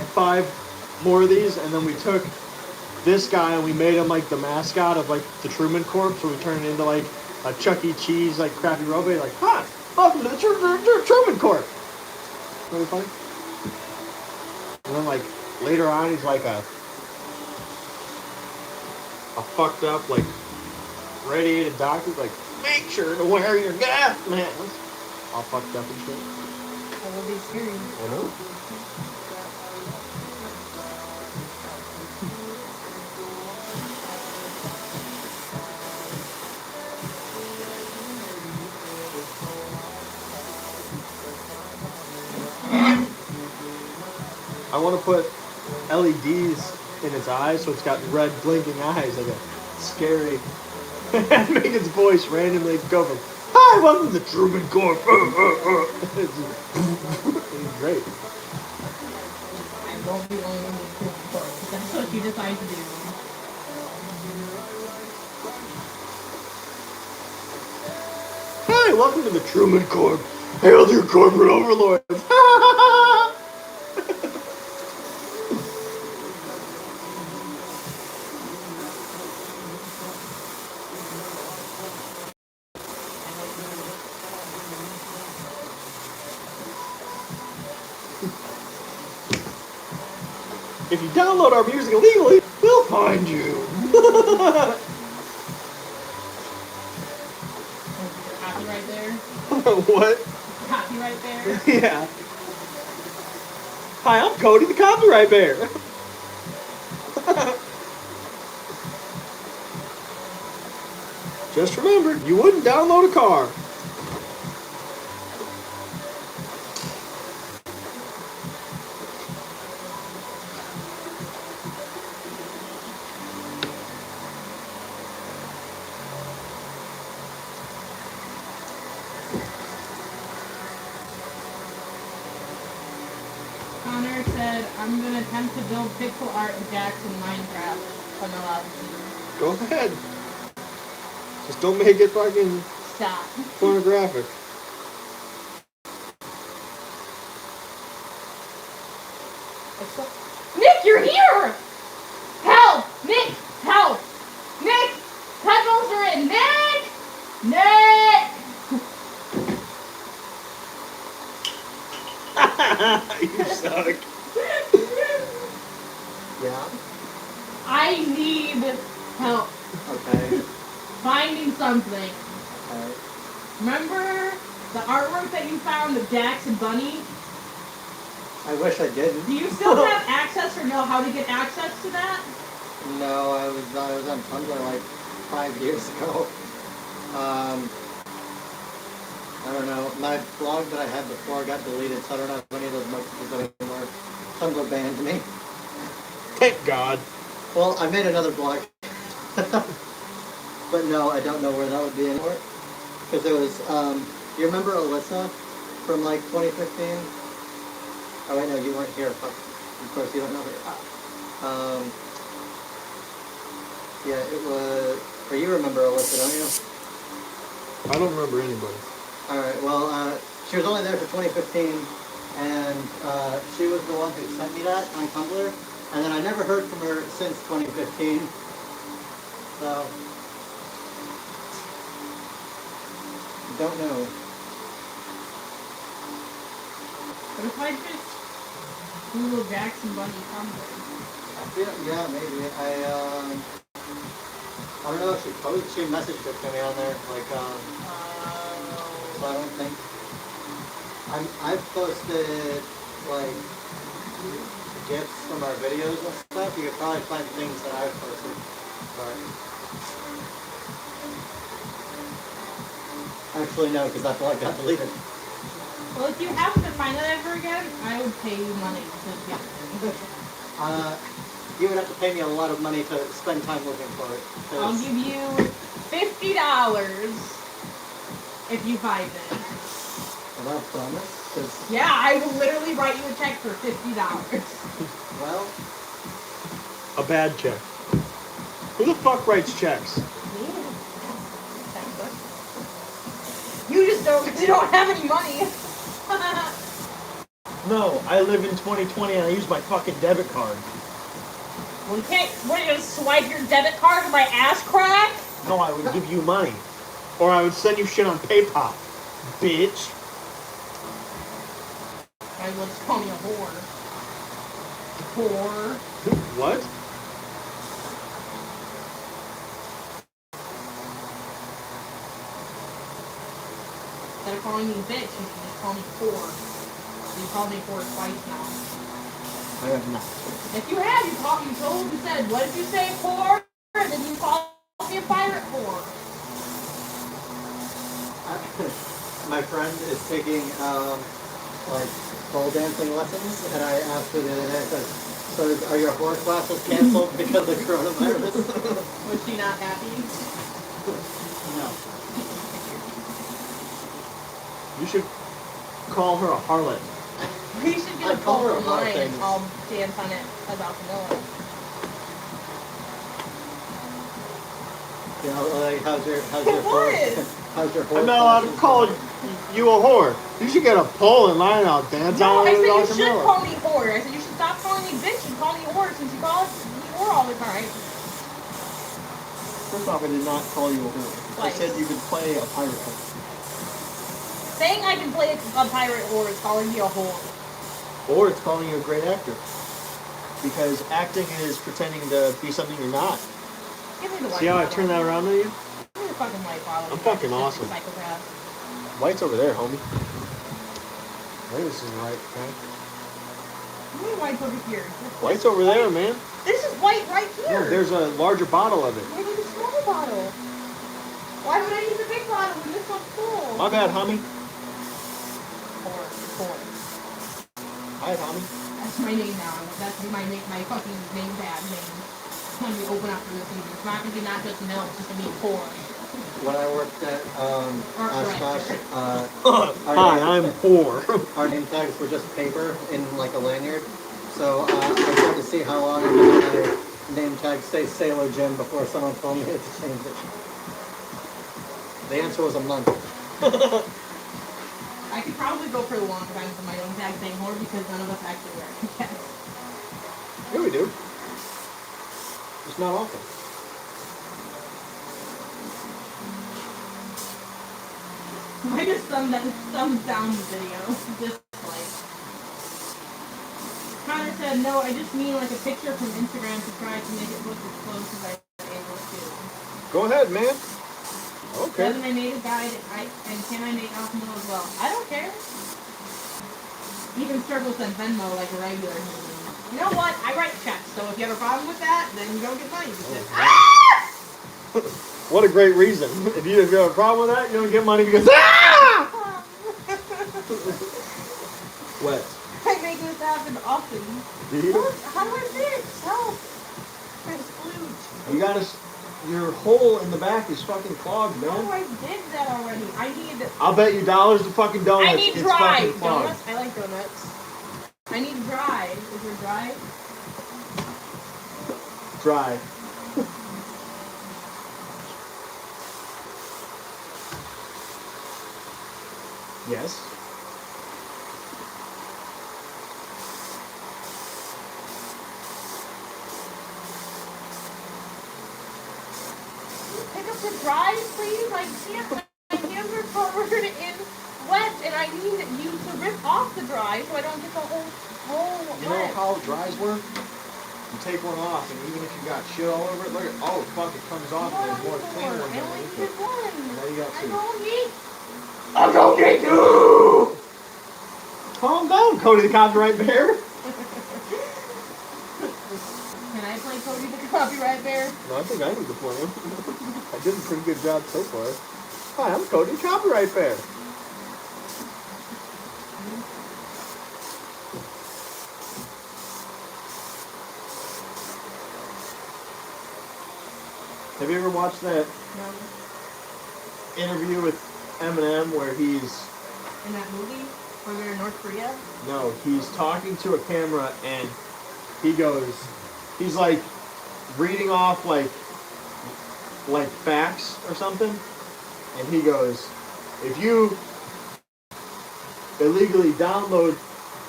Speaker 1: 5 more of these, and then we took this guy and we made him like the mascot of like the Truman Corp, so we turned it into like a Chuck E. Cheese like crappy robot, like, hi, welcome to the Truman Corp. Really funny. And then like later on, he's like a fucked up like radiated doctor, like, make sure to wear your gas mask. All fucked up and shit.
Speaker 2: That would be scary.
Speaker 1: I know. I want to put LEDs in its eyes so it's got red blinking eyes, like a scary. Make its voice randomly go from, hi, welcome to Truman Corp. It's great.
Speaker 2: I won't be going into the court. That's what you decide to do.
Speaker 1: Hi, welcome to the Truman Corp. Hail your corporate overlords.
Speaker 5: If you download our music illegally, we'll find you.
Speaker 2: Copyright there.
Speaker 5: What?
Speaker 2: Copyright there.
Speaker 5: Yeah. Hi, I'm Cody the Copyright Bear. Just remember, you wouldn't download a car.
Speaker 2: Connor said, I'm gonna attempt to build pixel art in Jax in Minecraft. If I'm allowed to.
Speaker 5: Go ahead. Just don't make it fucking
Speaker 2: Stop.
Speaker 5: pornographic.
Speaker 2: Nick, you're here! Help! Nick, help! Nick! Headphones are in! Nick! Nick!
Speaker 5: You suck.
Speaker 3: Yeah.
Speaker 2: I need help
Speaker 3: Okay.
Speaker 2: finding something.
Speaker 3: Okay.
Speaker 2: Remember the artwork that you found of Jax and Bunny?
Speaker 3: I wish I didn't.
Speaker 2: Do you still have access or know how to get access to that?
Speaker 3: No, I was on Tumblr like 5 years ago. I don't know. My blog that I had before got deleted, so I don't have any of those messages anymore. Tumblr banned me.
Speaker 5: Thank God.
Speaker 3: Well, I made another blog. But no, I don't know where that would be anymore. Because it was, you remember Alyssa from like 2015? Oh wait, no, you weren't here. Fuck. Of course you don't know her. Yeah, it was, or you remember Alyssa, don't you?
Speaker 5: I don't remember anybody.
Speaker 3: Alright, well, she was only there for 2015, and she was the one who sent me that on Tumblr, and then I never heard from her since 2015, so, don't know.
Speaker 2: What if I just Google Jackson Bunny Tumblr?
Speaker 3: Yeah, maybe. I don't know if she messaged it to me on there, like, so I don't think, I've posted, like, GIFs from our videos and stuff. You could probably find things that I've posted, but actually no, because that blog got deleted.
Speaker 2: Well, if you happen to find that ever again, I would pay you money to get it.
Speaker 3: You would have to pay me a lot of money to spend time looking for it.
Speaker 2: I'll give you $50 if you find it.
Speaker 3: Well, promise, 'cause,
Speaker 2: Yeah, I will literally write you a check for $50.
Speaker 3: well,
Speaker 5: A bad check. Who the fuck writes checks?
Speaker 2: You just don't, because you don't have any money.
Speaker 5: No, I live in 2020 and I use my fucking debit card.
Speaker 2: Well, you can't, what, are you going to swipe your debit card to my ass crack?
Speaker 5: No, I would give you money. Or I would send you shit on PayPal. Bitch.
Speaker 2: I will just call me a whore. Whore.
Speaker 5: What?
Speaker 2: Instead of calling me bitch, you can just call me whore. So you called me whore twice now.
Speaker 5: I have not.
Speaker 2: If you had, you said, what did you say, whore? And then you called me a pirate whore.
Speaker 3: my friend is taking, like, pole dancing lessons, and I asked her the other day, I said, so are your horse classes canceled because of coronavirus?
Speaker 2: Was she not happy?
Speaker 3: No.
Speaker 5: You should call her a harlot.
Speaker 2: We should get
Speaker 3: I
Speaker 2: a
Speaker 3: call
Speaker 2: pole
Speaker 3: her a lot of
Speaker 2: online and
Speaker 3: things.
Speaker 2: I'll dance on it about vanilla.
Speaker 3: You know, like, how's your
Speaker 2: It
Speaker 3: horse?
Speaker 2: was.
Speaker 3: How's your horse?
Speaker 5: I'm not allowed to
Speaker 3: classes?
Speaker 5: call you a whore. You should get a pole in line and I'll dance
Speaker 2: No,
Speaker 5: on
Speaker 2: I
Speaker 5: it
Speaker 2: said
Speaker 5: with
Speaker 2: you
Speaker 5: all
Speaker 2: should
Speaker 5: Camilla.
Speaker 2: call me whore. I said you should stop calling me bitch and call me whore since you call me whore all the time.
Speaker 5: First off, I did not call you a whore. I
Speaker 2: Twice.
Speaker 5: said you could play a pirate whore.
Speaker 2: Saying I can play a pirate whore is calling me a whore.
Speaker 5: Or it's calling you a great actor.
Speaker 1: because acting is pretending to be something you're not.
Speaker 2: Give me the white
Speaker 1: See how I
Speaker 2: bottle.
Speaker 1: turn that around on you?
Speaker 2: Give me the fucking white bottle.
Speaker 1: I'm fucking awesome.
Speaker 2: Psychopath.
Speaker 1: White's over there, homie. Maybe this isn't right, man.
Speaker 2: Give me the white's over here.
Speaker 1: White's over there, man.
Speaker 2: This is white right here.
Speaker 1: No, there's a larger bottle of it.
Speaker 2: Maybe the small bottle. Why would I use the big bottle when this one's full?
Speaker 1: My bad, homie.
Speaker 2: Four.
Speaker 1: Hi, homie.
Speaker 2: That's my name now. That's my fucking name tag name. When we open up for this evening. It's not gonna be not just milk, it's just gonna be four.
Speaker 3: When I worked at Oshkosh,
Speaker 1: Hi, I'm 4.
Speaker 3: our name tags were just paper in like a lanyard. So I tried to see how long I could let my name tag say Sailor Jim before someone told me to change it. The answer was a month.
Speaker 2: I could probably go for a long time for my own tag saying more because none of us actually wear tags.
Speaker 1: Yeah, we do. It's not often.
Speaker 2: I just thumbs down the video. Just like. Connor said, no, I just mean like a picture from Instagram to try to make it look as close as I'm able to.
Speaker 1: Go ahead, man. Okay.
Speaker 2: Doesn't I made a guide and can I make alcohol as well? I don't care. Even Circle said Venmo like a regular human. You know what? I write checks, so if you have a problem with that, then you don't get money. Because,
Speaker 1: What a great reason. If you have a problem with that, you don't get money because Wet.
Speaker 2: I make this happen often.
Speaker 1: Do you?
Speaker 2: Look, how do I fix? Help! I'm splooge.
Speaker 1: You gotta. Your hole in the back is fucking clogged,
Speaker 2: No,
Speaker 1: man.
Speaker 2: I did that already. I need.
Speaker 1: I'll bet you dollars to fucking donuts.
Speaker 2: I need
Speaker 1: it's
Speaker 2: dry
Speaker 1: fucking clogged.
Speaker 2: donuts. I like donuts. I need dry. Is there dry?
Speaker 1: Dry. Yes.
Speaker 2: Pick up the dry, please. I can't. My hands are covered in wet, and I need you to rip off the dry so I don't get the whole
Speaker 1: You know
Speaker 2: wet.
Speaker 1: how dries work? You take one off, and even if you got shit all over it, look at, oh fuck, it comes off, and there's more clean ones
Speaker 2: I only
Speaker 1: underneath
Speaker 2: needed
Speaker 1: it.
Speaker 2: one.
Speaker 1: Now you got
Speaker 2: I
Speaker 1: two.
Speaker 2: don't need.
Speaker 1: I'm gonna get you! Calm down, Cody the Copyright Bear.
Speaker 2: Can I play Cody the Copyright Bear?
Speaker 1: No, I think I need to play him. I did a pretty good job so far. Hi, I'm Cody the Copyright Bear. Have you ever watched that
Speaker 2: No.
Speaker 1: interview with Eminem where he's
Speaker 2: In that movie where they're in North Korea?
Speaker 1: no, he's talking to a camera and he goes, he's like reading off like facts or something, and he goes, if you illegally download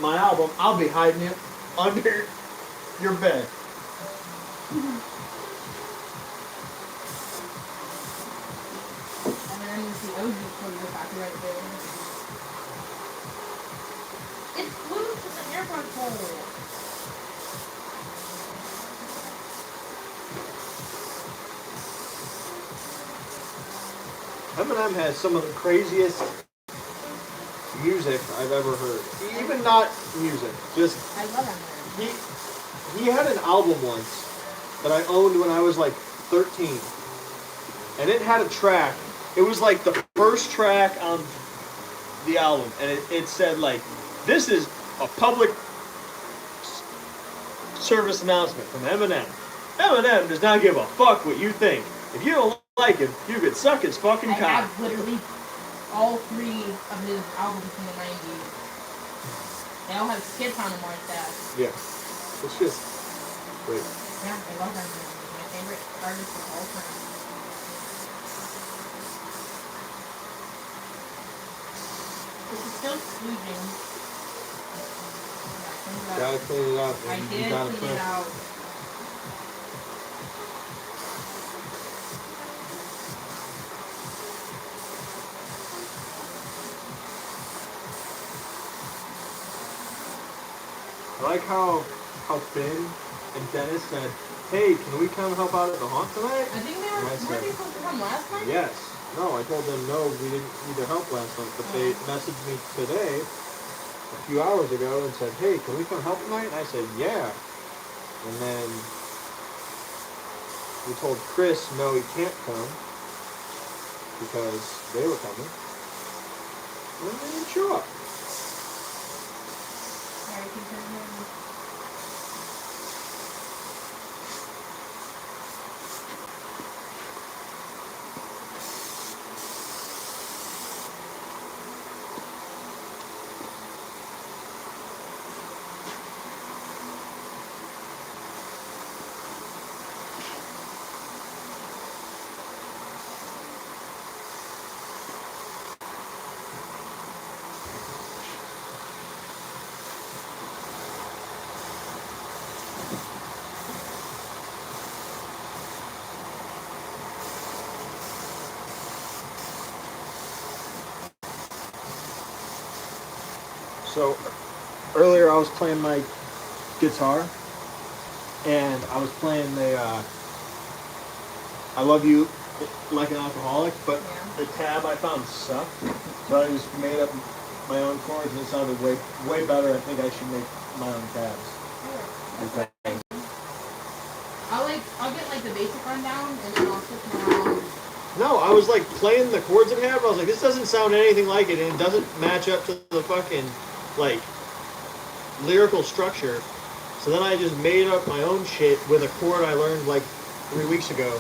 Speaker 1: my album, I'll be hiding it under your bed.
Speaker 2: And then it's the OG Cody the Copyright Bear. It's glued to the airbrush hole.
Speaker 1: Eminem has some of the craziest music I've ever heard. Even not music, just
Speaker 2: I love Eminem.
Speaker 1: he had an album once that I owned when I was like 13, and it had a track. It was like the first track on the album, and it said like, "This is a public service announcement from Eminem. Eminem does not give a fuck what you think. If you don't like him, you could suck his fucking
Speaker 2: I
Speaker 1: cock."
Speaker 2: have literally all three of his albums from the 90s. They all have skits on them like that.
Speaker 1: Yeah, it's just great.
Speaker 2: Yeah, I love Eminem. He's my favorite artist of all time. This is still splooging.
Speaker 1: Gotta clean it up.
Speaker 2: I
Speaker 1: and
Speaker 2: did
Speaker 1: you gotta
Speaker 2: clean it out.
Speaker 1: I like how how Finn and Dennis said, hey, can we come help out at the haunt tonight?
Speaker 2: I think they
Speaker 1: And I
Speaker 2: weren't
Speaker 1: said,
Speaker 2: they supposed to come last night?
Speaker 1: yes. No, I told them no, we didn't need their help last night, but they messaged me today, a few hours ago, and said, hey, can we come help tonight? And I said, yeah. And then we told Chris, no, he can't come, because they were coming. And they didn't show up.
Speaker 2: Alright, keep turning around.
Speaker 1: So earlier I was playing my guitar, and I was playing the I Love You Like an Alcoholic, but the tab I found sucked. So I just made up my own chords, and it sounded way better. I think I should make my own tabs. Okay.
Speaker 2: I'll get like the basic rundown and then I'll switch around.
Speaker 1: No, I was like playing the chords in half. I was like, this doesn't sound anything like it, and it doesn't match up to the fucking like lyrical structure. So then I just made up my own shit with a chord I learned like 3 weeks ago,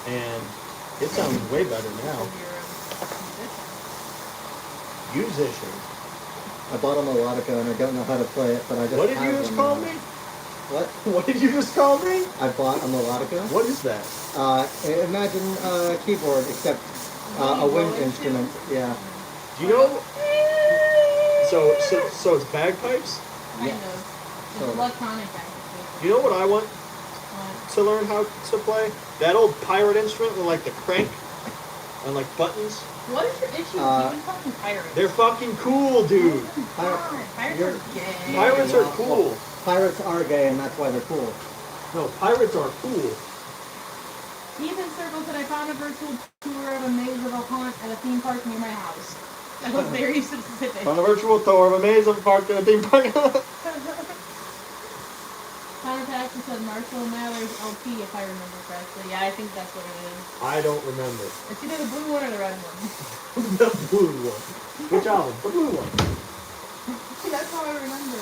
Speaker 1: and it sounds way better now. Musician.
Speaker 3: I bought a melodica and I don't know how to play it, but I just
Speaker 1: What did you
Speaker 3: have
Speaker 1: just
Speaker 3: one
Speaker 1: call
Speaker 3: now.
Speaker 1: me?
Speaker 3: What?
Speaker 1: What did you just call me?
Speaker 3: I bought a melodica.
Speaker 1: What is that?
Speaker 3: Imagine a keyboard, except a wind instrument. Yeah.
Speaker 1: Do you know? So it's bagpipes?
Speaker 2: Kind of. It's electronic actually.
Speaker 1: You know what I want to learn how to play? That old pirate instrument with like the crank and like buttons.
Speaker 2: What is your issue with even fucking pirates?
Speaker 1: They're fucking cool, dude.
Speaker 2: Pirates are gay.
Speaker 1: Pirates are cool.
Speaker 3: Pirates are gay, and that's why they're cool.
Speaker 1: No, pirates are cool.
Speaker 2: Ethan Circle said I found a virtual tour of a maze of a haunt at a theme park near my house. That was very specific.
Speaker 1: On a virtual tour of a maze of a park and a theme park.
Speaker 2: Connor Paxton said Marshall Mallory's LP, if I remember correctly. Yeah, I think that's what it is.
Speaker 1: I don't remember.
Speaker 2: It's either the blue one or the red one.
Speaker 1: The blue one. Which album? The blue one.
Speaker 2: That's how I remember.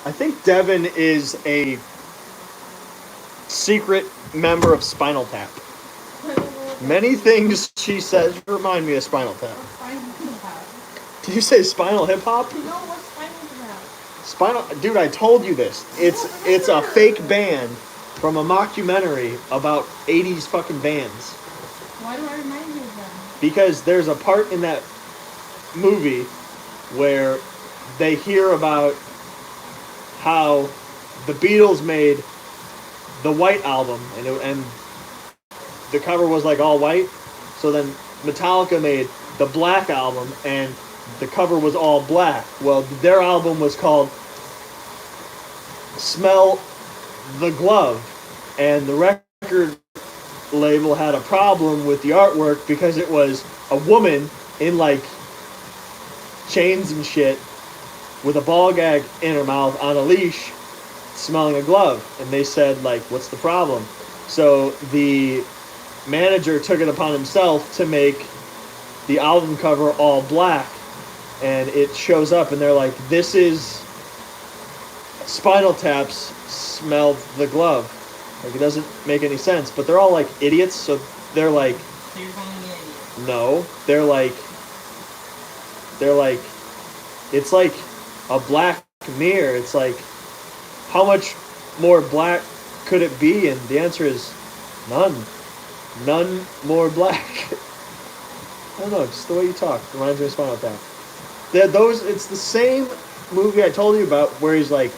Speaker 1: I think Devin is a secret member of Spinal Tap. Many things she says remind me of Spinal Tap. Did you say Spinal Hip Hop?
Speaker 2: No, what's Spinal Tap?
Speaker 1: Spinal, dude, I told you this. It's a fake band from a mockumentary about 80s fucking bands.
Speaker 2: Why do I remind you of them?
Speaker 1: Because there's a part in that movie where they hear about how the Beatles made the White Album, and the cover was like all white. So then Metallica made the Black Album, and the cover was all black. Well, their album was called Smell the Glove, and the record label had a problem with the artwork because it was a woman in like chains and shit with a ball gag in her mouth on a leash smelling a glove. And they said, like, what's the problem? So the manager took it upon himself to make the album cover all black, and it shows up, and they're like, this is Spinal Tap's Smell the Glove. Like, it doesn't make any sense, but they're all like idiots, so they're like,
Speaker 2: So you're calling me an idiot?
Speaker 1: no, they're like, it's like a black mirror. It's like, how much more black could it be? And the answer is none more black. I don't know, just the way you talk reminds me of Spinal Tap. It's the same movie I told you about where he's like,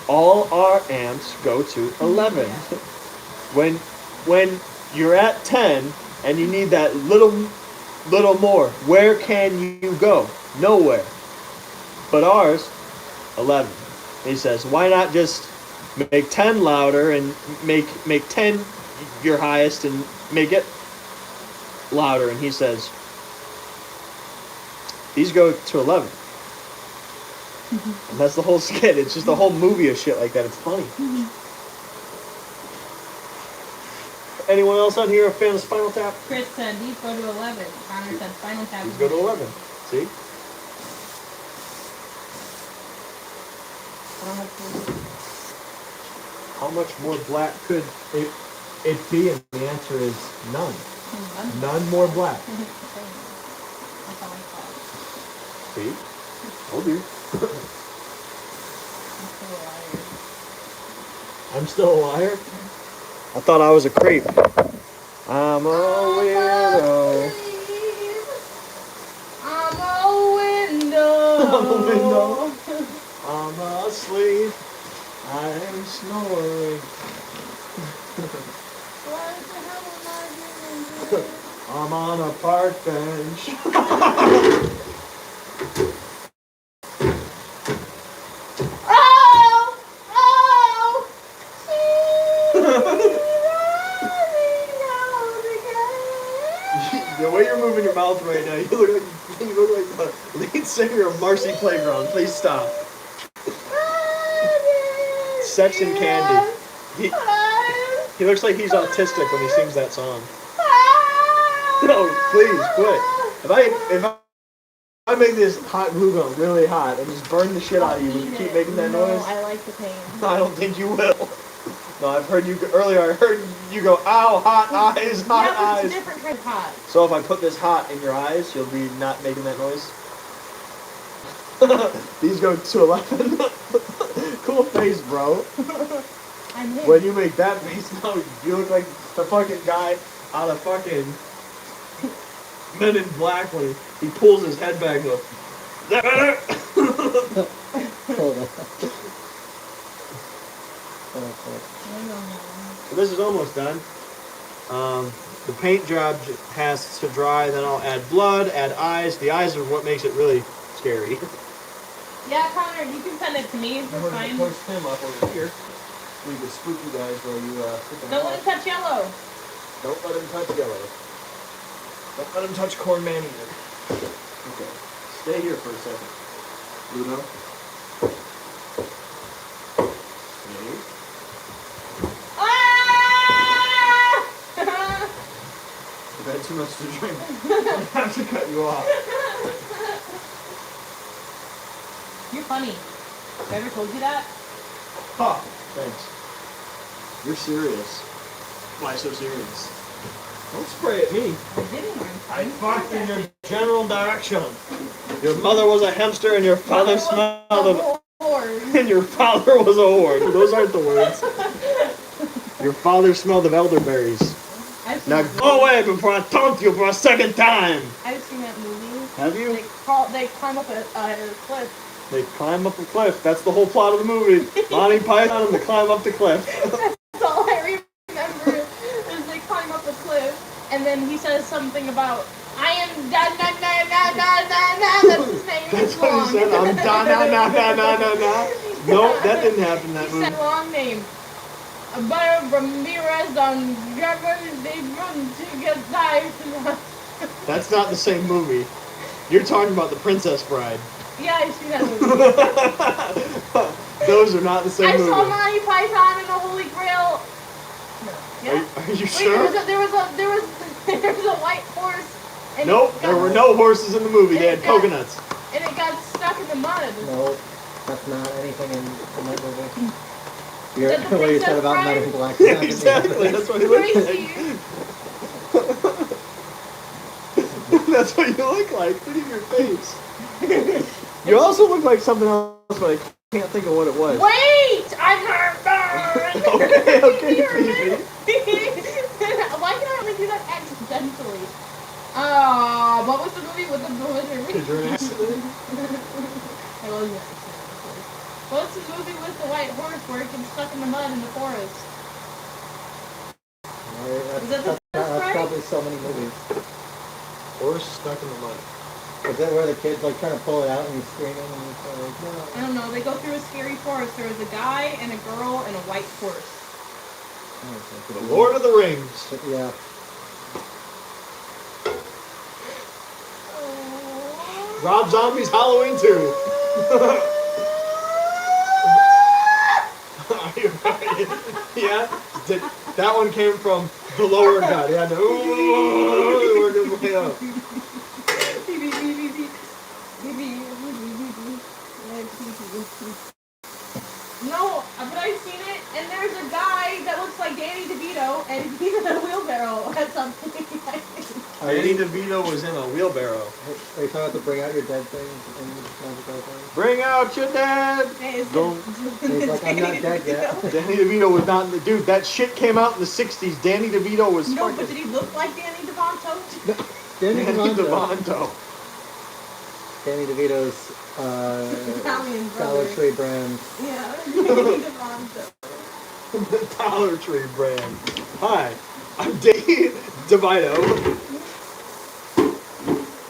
Speaker 1: all our amps go to 11. When you're at 10 and you need that little more. Where can you go? Nowhere. But ours, 11. He says, why not just make 10 louder and make 10 your highest and make it louder? And he says, these go to 11. And that's the whole skit. It's just a whole movie of shit like that. It's funny. Anyone else on here a fan of Spinal Tap?
Speaker 2: Chris said these go to 11. Connor said Spinal Tap.
Speaker 1: These go to 11. See?
Speaker 2: I don't have to.
Speaker 1: How much more black could it be? And the answer is none. None more black.
Speaker 2: That's all I thought.
Speaker 1: See? Told you. I'm still a liar? I thought I was a creep. I'm a weirdo.
Speaker 2: I'm a window.
Speaker 1: I'm a window. I'm asleep. I'm snoring.
Speaker 2: What the hell am I doing?
Speaker 1: I'm on a park bench. The way you're moving your mouth right now, you look like the lead singer of Marcy Playground. Please stop. Sex and Candy. He looks like he's autistic when he sings that song. No, please quit. If I make this hot glue gun really hot and just burn the shit out of you when you keep making that noise,
Speaker 2: I like the pain.
Speaker 1: I don't think you will. No, I've heard you earlier. I heard you go, "Ow, hot eyes, hot
Speaker 2: Yeah, but
Speaker 1: eyes."
Speaker 2: it's a different kind of hot.
Speaker 1: So if I put this hot in your eyes, you'll be not making that noise. These go to 11. Cool face, bro.
Speaker 2: I'm hit.
Speaker 1: When you make that face, now you look like the fucking guy out of fucking Men in Black when he pulls his head back and goes. So this is almost done. The paint job has to dry, then I'll add blood, add eyes. The eyes are what makes it really scary.
Speaker 2: Yeah, Connor, you can send it to me. It's fine.
Speaker 1: Push him up over here. We could spook you guys while you sit down.
Speaker 2: Don't let him touch yellow.
Speaker 1: Don't let him touch yellow. Don't let him touch Corn Man either. Okay. Stay here for a second. Ludo. Okay.
Speaker 2: Ah!
Speaker 1: You've had too much to drink. I have to cut you off.
Speaker 2: You're funny. Have I ever told you that?
Speaker 1: Ha! Thanks. You're serious. Why so serious? Don't spray at me.
Speaker 2: I didn't.
Speaker 1: I fucked in your general direction. Your mother was a hamster and your father smelled of... And your father was a whore. Those aren't the words. Your father smelled of elderberries. Now go away before I taunt you for a second time.
Speaker 2: I've seen that movie.
Speaker 1: Have you?
Speaker 2: They climb up a cliff.
Speaker 1: They climb up a cliff. That's the whole plot of the movie. Monty Python and they climb up the cliff.
Speaker 2: That's all I remember is they climb up a cliff and then he says something about I am da na na na na na na. That's his name.
Speaker 1: That's what he said. I'm da na na na na na na. No, that didn't happen in that
Speaker 2: He
Speaker 1: movie.
Speaker 2: said long name. But Ramirez on German, they run to get died.
Speaker 1: That's not the same movie. You're talking about The Princess Bride.
Speaker 2: Yeah, I've seen that movie.
Speaker 1: Those are not the same
Speaker 2: I
Speaker 1: movie.
Speaker 2: saw Monty Python and the Holy Grail. No. Yeah.
Speaker 1: Are you
Speaker 2: Wait,
Speaker 1: sure?
Speaker 2: there was a white horse. And
Speaker 1: Nope, there were no horses in the movie. They had coconuts.
Speaker 2: And it got stuck in the mud.
Speaker 3: No, that's not anything in that movie.
Speaker 2: Is that the
Speaker 3: What you said
Speaker 2: Princess
Speaker 3: about
Speaker 2: Bride?
Speaker 3: Men in Black.
Speaker 1: Yeah, exactly. That's what he looked
Speaker 2: Crazy.
Speaker 1: like. That's what you look like. Look at your face. You also look like something else, but I can't think of what it was.
Speaker 2: Wait! I'm her.
Speaker 1: Okay, Phoebe.
Speaker 2: Why can I only do that accidentally? What was the movie with the
Speaker 1: Because you're an accident.
Speaker 2: I love that. What's the movie with the white horse where it gets stuck in the mud in the forest? Is that the
Speaker 3: there's so many movies.
Speaker 1: Horse stuck in the mud.
Speaker 3: Is that where the kids like trying to pull it out and he's screaming and he's like, no?
Speaker 2: I don't know. They go through a scary forest. There was a guy and a girl and a white horse.
Speaker 3: Oh,
Speaker 1: The Lord of the Rings.
Speaker 3: But yeah.
Speaker 1: Rob Zombie's Halloween 2. Yeah, that one came from the lower god. Yeah, no, we're good way up.
Speaker 2: No, but I've seen it, and there's a guy that looks like Danny DeVito, and he's in a wheelbarrow at something.
Speaker 1: Danny DeVito was in a wheelbarrow.
Speaker 3: Are you trying to bring out your dead things and magical things?
Speaker 1: Bring out your dead. Don't.
Speaker 3: He's like, I'm not dead yet.
Speaker 1: Danny DeVito was not in the dude. That shit came out in the '60s. Danny DeVito was
Speaker 2: No,
Speaker 1: fucking.
Speaker 2: but did he look like Danny DeVito?
Speaker 3: Danny
Speaker 1: DeVito.
Speaker 3: Danny DeVito's
Speaker 2: Italian
Speaker 3: Dollar
Speaker 2: brother.
Speaker 3: Tree brand.
Speaker 2: Yeah, Danny DeVito.
Speaker 1: The Dollar Tree brand. Hi, I'm Danny DeVito.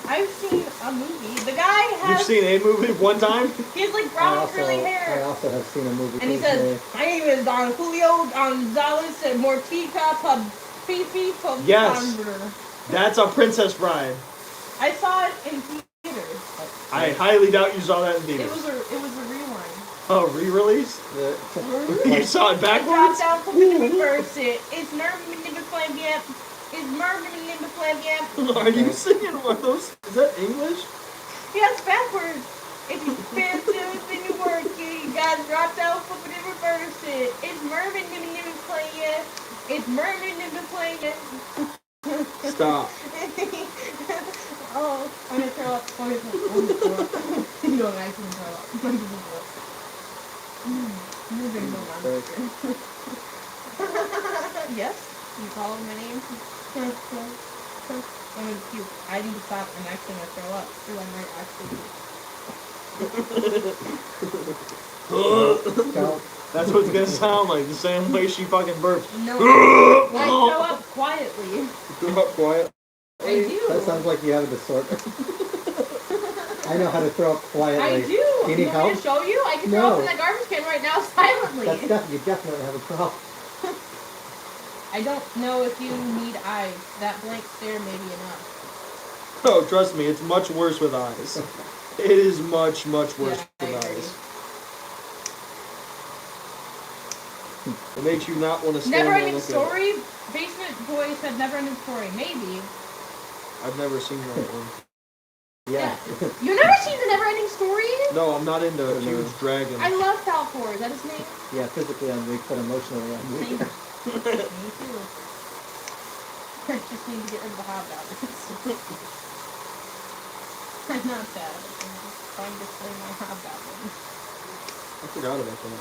Speaker 2: I've seen a movie. The guy has.
Speaker 1: You've seen a movie one time?
Speaker 2: He has like
Speaker 3: I
Speaker 2: brown curly
Speaker 3: also
Speaker 2: hair.
Speaker 3: have seen a movie.
Speaker 2: And he
Speaker 3: recently.
Speaker 2: says, "My name is Don Julio Gonzalez and Mortica Fifi
Speaker 1: Yes. That's a Princess Bride.
Speaker 2: I saw it in theaters.
Speaker 1: I highly doubt you saw that in
Speaker 2: It
Speaker 1: theaters.
Speaker 2: was a rewind.
Speaker 1: Oh, re-release? You saw it
Speaker 2: I
Speaker 1: backwards?
Speaker 2: dropped down from the reverse it. It's Mervin in the flame yet. It's Mervin in the flame yet.
Speaker 1: Are you singing one of those? Is that English?
Speaker 2: Yes, backwards. If you spin tunes and you work it, you gotta drop down from the reverse it. It's Mervin in the flame yet. It's Mervin in the flame yet.
Speaker 1: Stop.
Speaker 2: Oh, I'm gonna throw up. I'm gonna throw up. You don't actually throw up. I'm gonna throw up. You're gonna go on. Yes? You called my name? I'm gonna puke. I need to stop. I'm actually gonna throw up. So I might actually puke.
Speaker 3: Don't.
Speaker 1: That's what it's gonna sound like. The same way she fucking burps.
Speaker 2: No. I throw up quietly.
Speaker 1: Throw up quiet.
Speaker 2: I do.
Speaker 3: That sounds like you have a disorder. I know how to throw up quietly.
Speaker 2: I do.
Speaker 3: Do you need
Speaker 2: want me
Speaker 3: help?
Speaker 2: to show you? I can throw
Speaker 3: No.
Speaker 2: up in that garbage can right now silently.
Speaker 3: You definitely have a problem.
Speaker 2: I don't know if you need eyes. That blank stare may be enough.
Speaker 1: Oh, trust me, it's much worse with eyes. It is much, much worse
Speaker 2: Yeah, I
Speaker 1: with
Speaker 2: agree.
Speaker 1: eyes. It makes you not want to stand
Speaker 2: Never
Speaker 1: there and
Speaker 2: ending
Speaker 1: look at it.
Speaker 2: story? Basement Boys said never ending story. Maybe.
Speaker 1: I've never seen that one.
Speaker 3: Yeah.
Speaker 2: You never seen the never ending story?
Speaker 1: No, I'm not into huge dragons.
Speaker 2: I love Falcor. Is that his name?
Speaker 3: Yeah, physically I'm weak, but emotionally I'm weak.
Speaker 2: Me too. I just need to get rid of the hobgoblins. I'm not sad. I'm just trying to slay my hobgoblins.
Speaker 1: I forgot about that.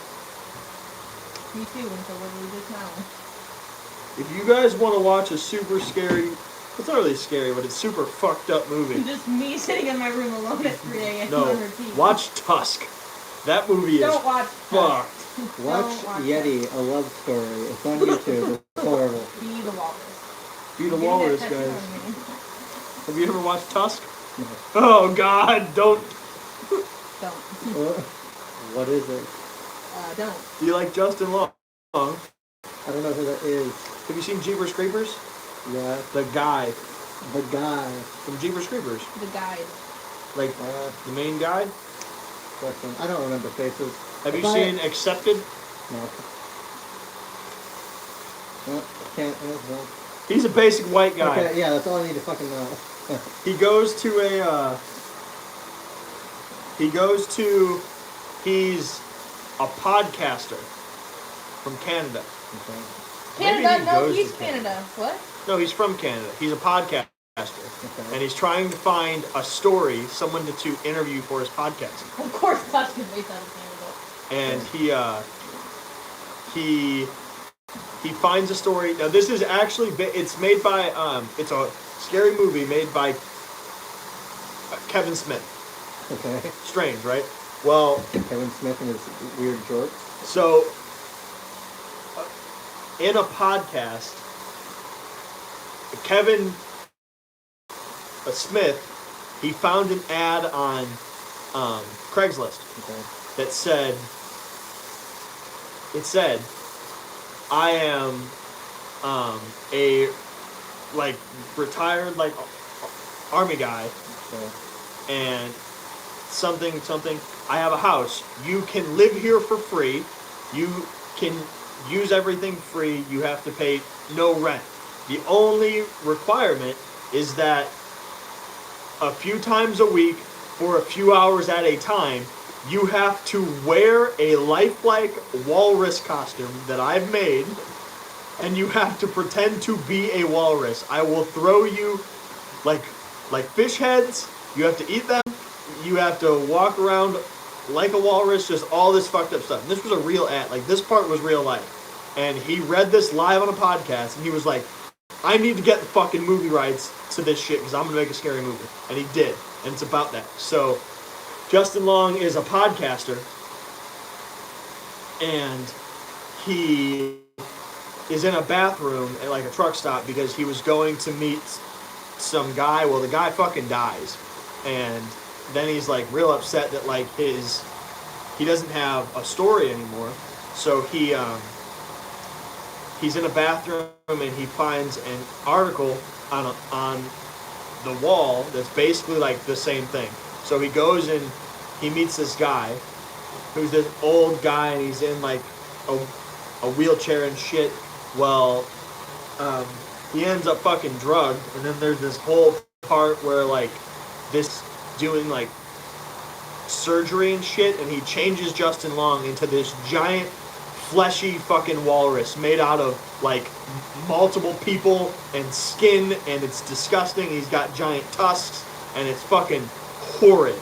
Speaker 2: Me too, until literally just now.
Speaker 1: If you guys want to watch a super scary, it's not really scary, but it's super fucked up movie.
Speaker 2: Just me sitting in my room alone at 3 a.m.
Speaker 1: No,
Speaker 2: on repeat.
Speaker 1: watch Tusk. That movie is
Speaker 2: Don't watch
Speaker 1: fucked.
Speaker 3: Watch Yeti, a love story. It's on YouTube. It's horrible.
Speaker 2: Be the walrus.
Speaker 1: Be the
Speaker 2: Getting
Speaker 1: walrus,
Speaker 2: that tattoo
Speaker 1: guys.
Speaker 2: on me.
Speaker 1: Have you ever watched Tusk?
Speaker 3: No.
Speaker 1: Oh God, don't.
Speaker 2: Don't.
Speaker 3: What is it?
Speaker 2: Don't.
Speaker 1: Do you like Justin Long? Have
Speaker 3: I don't know who that is.
Speaker 1: you seen Jeepers Creepers?
Speaker 3: Yeah,
Speaker 1: The guy
Speaker 3: the guy.
Speaker 1: from Jeepers Creepers,
Speaker 2: The guide.
Speaker 1: like the main guy.
Speaker 3: Question. I don't remember faces.
Speaker 1: Have you
Speaker 3: If I-
Speaker 1: seen Accepted?
Speaker 3: No. No, can't. No.
Speaker 1: He's a basic white guy.
Speaker 3: Okay, yeah, that's all I need to fucking know.
Speaker 1: He goes to a. He's a podcaster from Canada.
Speaker 3: Okay.
Speaker 1: Maybe
Speaker 2: Canada?
Speaker 1: he
Speaker 2: No,
Speaker 1: goes to
Speaker 2: he's Canada. What?
Speaker 1: No, he's from Canada. He's a podcaster.
Speaker 3: Okay.
Speaker 1: And he's trying to find a story, someone to interview for his podcast.
Speaker 2: Of course, Tusk is based out of Canada.
Speaker 1: And he finds a story. Now this is actually it's made by it's a scary movie made by Kevin Smith.
Speaker 3: Okay.
Speaker 1: Strange, right? Well,
Speaker 3: Kevin Smith and his weird jorts.
Speaker 1: so in a podcast, Kevin Smith, he found an ad on Craigslist that said, I am a like retired like army guy and something. I have a house. You can live here for free. You can use everything free. You have to pay no rent. The only requirement is that a few times a week for a few hours at a time, you have to wear a lifelike walrus costume that I've made, and you have to pretend to be a walrus. I will throw you like fish heads. You have to eat them. You have to walk around like a walrus, just all this fucked up stuff. And this was a real ad. Like, this part was real life. And he read this live on a podcast, and he was like, I need to get the fucking movie rights to this shit because I'm going to make a scary movie. And he did. And it's about that. So, Justin Long is a podcaster. And he is in a bathroom at like a truck stop because he was going to meet some guy. Well, the guy fucking dies. And then he's like real upset that like he doesn't have a story anymore. So he's in a bathroom and he finds an article on the wall that's basically like the same thing. So he goes and he meets this guy who's this old guy and he's in like a wheelchair and shit. Well, he ends up fucking drugged, and then there's this whole part where like this doing like surgery and shit, and he changes Justin Long into this giant fleshy fucking walrus made out of like multiple people and skin, and it's disgusting. He's got giant tusks and it's fucking horrid.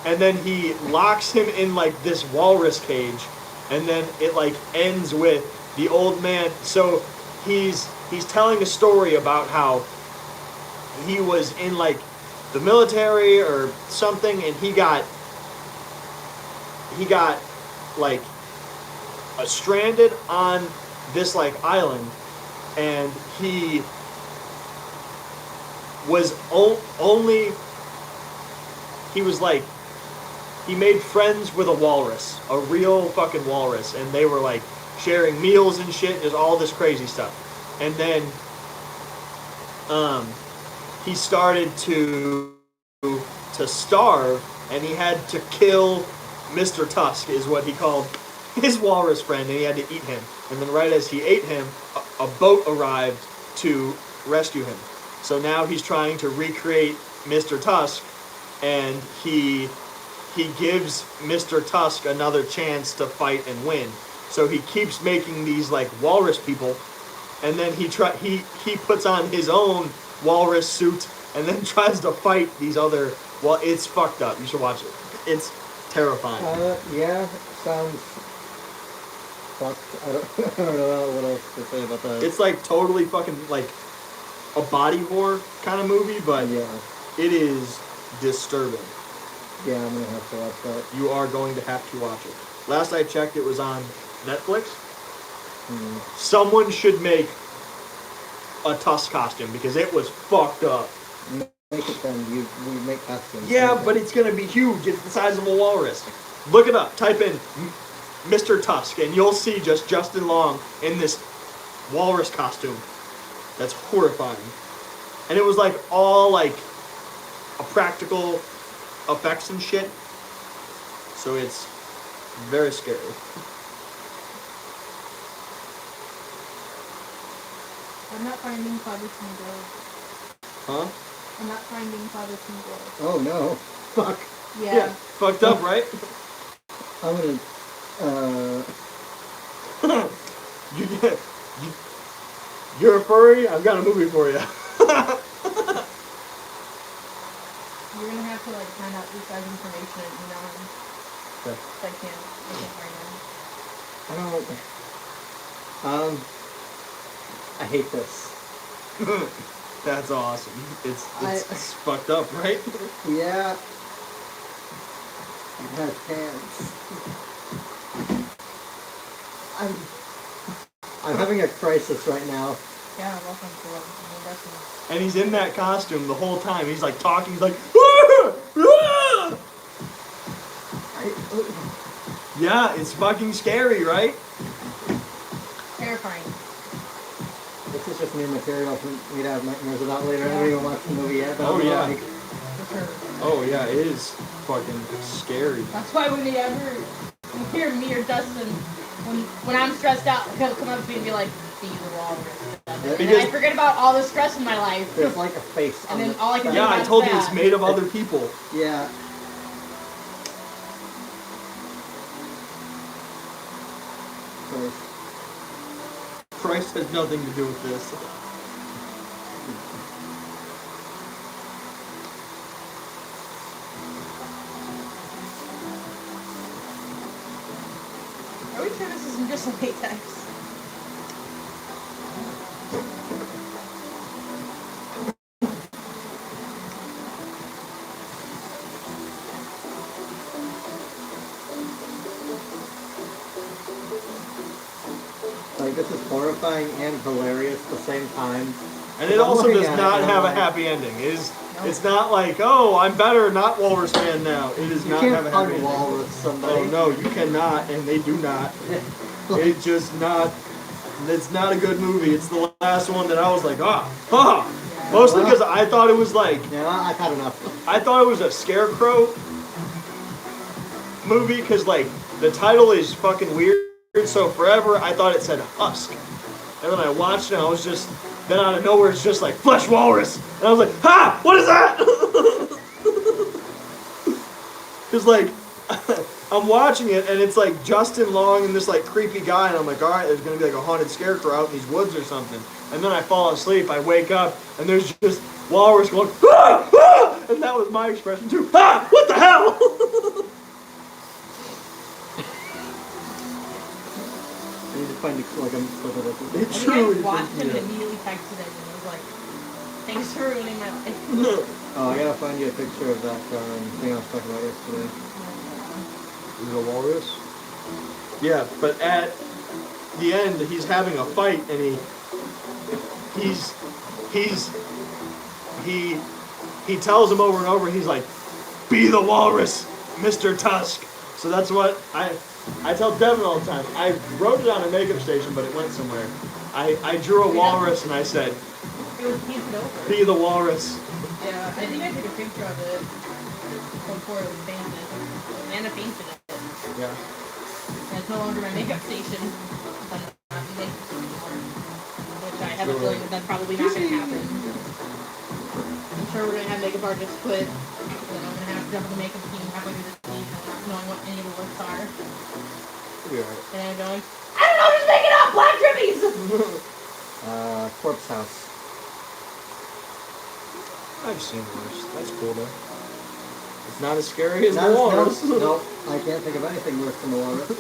Speaker 1: And then he locks him in like this walrus cage, and then it like ends with the old man. So he's telling a story about how he was in like the military or something, and he got like stranded on this like island, and he was he made friends with a walrus, a real fucking walrus, and they were like sharing meals and shit, just all this crazy stuff. And then he started to starve, and he had to kill Mr. Tusk, is what he called his walrus friend, and he had to eat him. And then right as he ate him, a boat arrived to rescue him. So now he's trying to recreate Mr. Tusk, and he gives Mr. Tusk another chance to fight and win. So he keeps making these like walrus people, and then he puts on his own walrus suit and then tries to fight these other. Well, it's fucked up. You should watch it. It's terrifying.
Speaker 3: Yeah, sounds fucked. I don't know what else to say about that.
Speaker 1: It's like totally fucking like a body horror kind of movie, but
Speaker 3: yeah,
Speaker 1: it is disturbing.
Speaker 3: Yeah, I'm gonna have to watch that.
Speaker 1: You are going to have to watch it. Last I checked, it was on Netflix. Someone should make a Tusk costume because it was fucked up.
Speaker 3: Make it then. We make costumes.
Speaker 1: Yeah, but it's gonna be huge. It's the size of a walrus. Look it up. Type in Mr. Tusk, and you'll see just Justin Long in this walrus costume. That's horrifying. And it was like all like a practical effects and shit. So it's very scary.
Speaker 2: I'm not finding Father Tingle.
Speaker 1: Huh?
Speaker 2: I'm not finding Father Tingle.
Speaker 3: Oh no. Fuck.
Speaker 2: Yeah.
Speaker 1: Fucked up, right?
Speaker 3: I'm gonna
Speaker 1: You're a furry? I've got a movie for you.
Speaker 2: You're gonna have to like find out this guy's information and email him.
Speaker 1: Okay.
Speaker 2: I can't right now.
Speaker 3: I hate this.
Speaker 1: That's awesome. It's fucked up, right?
Speaker 3: Yeah. It has hands. I'm having a crisis right now
Speaker 2: Yeah, welcome to wrestling.
Speaker 5: And he's in that costume the whole time. He's like talking. He's like, "Ah! Ah!" Yeah, it's fucking scary, right?
Speaker 2: Terrifying.
Speaker 3: This is just new material for me to have nightmares about later. I haven't even watched the movie yet, but
Speaker 5: Oh,
Speaker 3: I'm
Speaker 5: yeah.
Speaker 3: like,
Speaker 2: For sure.
Speaker 5: Oh yeah, it is fucking scary.
Speaker 2: That's why when they ever hear me or Dustin, when I'm stressed out, he'll come up to me and be like, "Be the walrus." And then I
Speaker 5: Because-
Speaker 2: forget about all the stress in my life.
Speaker 3: there's like a face
Speaker 2: And
Speaker 3: on
Speaker 2: then
Speaker 3: the
Speaker 2: all I can do
Speaker 5: Yeah, I
Speaker 2: about
Speaker 5: told you
Speaker 2: that.
Speaker 5: it's made of other people.
Speaker 3: Yeah.
Speaker 5: Christ has nothing to do with this.
Speaker 2: Are we sure this isn't just latex?
Speaker 3: Like, this is horrifying and hilarious at the same time.
Speaker 5: And it also does not have a happy ending. It's not like, oh, I'm better, not Walrus Man now. It does not have a happy ending.
Speaker 3: Walrus somebody.
Speaker 5: Oh no, you cannot, and they do not. It's just not. It's not a good movie. It's the last one that I was like, mostly because I thought it was like.
Speaker 3: Yeah, I've had enough.
Speaker 5: I thought it was a Scarecrow movie because like the title is fucking weird. So forever I thought it said Husk, and then I watched it and I was just. Then out of nowhere, it's just like Flesh Walrus, and I was like, "Ha! What is that?" Because like, I'm watching it, and it's like Justin Long and this like creepy guy, and I'm like, "All right, there's gonna be like a haunted scarecrow out in these woods or something." And then I fall asleep. I wake up, and there's just Walrus going, "Ah! Ah!" And that was my expression too. Ah! What the hell?
Speaker 3: I need to find like a clip of it.
Speaker 5: It
Speaker 2: I
Speaker 5: truly
Speaker 2: watched
Speaker 5: freaked
Speaker 2: it
Speaker 5: me
Speaker 2: and
Speaker 5: out.
Speaker 2: immediately texted him and was like, "Thanks for ruining my life."
Speaker 3: Oh, I gotta find you a picture of that thing I was talking about yesterday.
Speaker 5: Is it a walrus? Yeah, but at the end, he's having a fight, and he tells him over and over. He's like, "Be the walrus, Mr. Tusk." So that's what I tell Devin all the time. I wrote it on a makeup station, but it went somewhere. I drew a walrus and I said,
Speaker 2: It was painted over.
Speaker 5: "Be the walrus."
Speaker 2: Yeah, I think I took a picture of it before it was painted. Anna painted it.
Speaker 5: Yeah.
Speaker 2: And it's no longer my makeup station. But I'm not makeup anymore. Which I have a feeling that that's probably not going to happen. I'm sure we're going to have makeup artists quit. Then I'm going to have to jump on the makeup team halfway through the season, not knowing what any of the looks are.
Speaker 5: It'll be alright.
Speaker 2: And I'm going, "I don't know, just make it up, black trimmies!"
Speaker 3: Corpse House.
Speaker 5: I've seen worse. That's cool though. It's not as scary as
Speaker 3: Not
Speaker 5: the
Speaker 3: as-
Speaker 5: walrus.
Speaker 3: Nope, I can't think of anything worse than the walrus.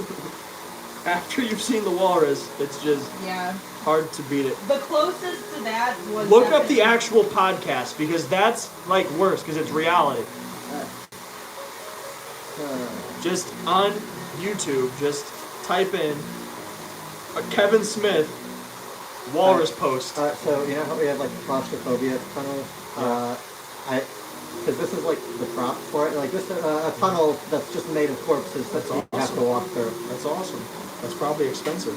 Speaker 5: After you've seen the walrus, it's just
Speaker 2: Yeah.
Speaker 5: hard to beat it.
Speaker 2: The closest to that was...
Speaker 5: Look up the actual podcast because that's like worse because it's reality. Just on YouTube, just type in a Kevin Smith walrus post.
Speaker 3: So you know how we have like claustrophobia tunnels? Because this is like the prop for it. Like this, a tunnel that's just made of corpses that you have to walk through.
Speaker 5: That's awesome. That's probably expensive.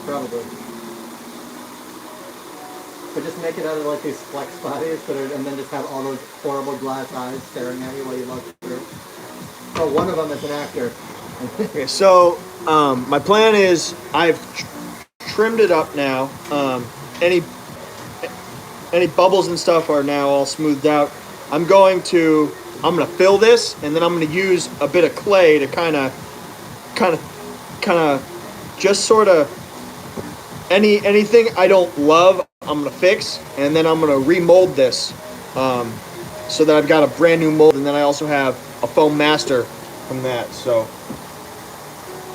Speaker 3: Probably. But just make it out of like these flex bodies and then just have all those horrible glass eyes staring at you while you walk through. Oh, one of them is an actor.
Speaker 1: Okay, so my plan is I've trimmed it up now. Any bubbles and stuff are now all smoothed out. I'm gonna fill this, and then I'm gonna use a bit of clay to kind of just sort of anything I don't love, I'm gonna fix, and then I'm gonna remold this so that I've got a brand new mold, and then I also have a foam master from that, so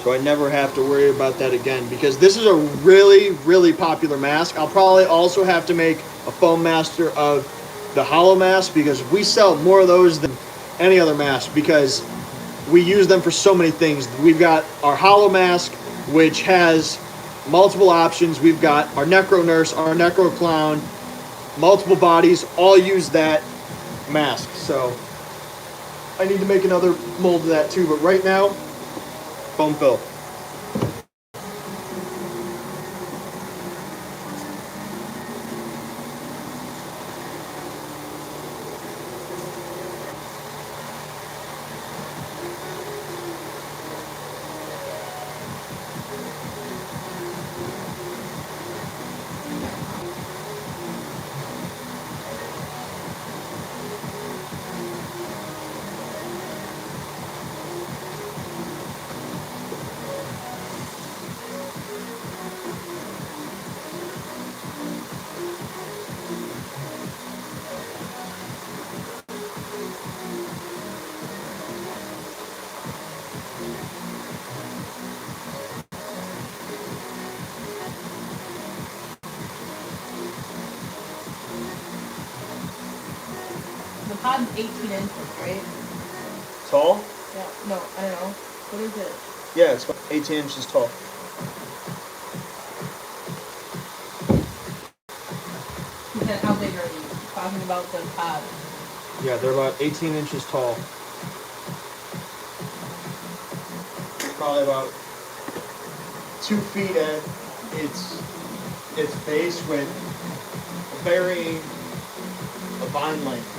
Speaker 1: I never have to worry about that again, because this is a really, really popular mask. I'll probably also have to make a foam master of the hollow mask, because we sell more of those than any other mask, because we use them for so many things. We've got our hollow mask, which has multiple options. We've got our Necro Nurse, our Necro Clown, multiple bodies, all use that mask. So I need to make another mold of that too, but right now, foam fill.
Speaker 2: The pod's 18 inches, right?
Speaker 1: Tall?
Speaker 2: Yeah. No, I don't know. What is it?
Speaker 1: Yeah, it's 18 inches tall.
Speaker 2: He said, how big are these? Talking about the pod.
Speaker 1: Yeah, they're about 18 inches tall. Probably about 2 feet at its base with varying a vine length.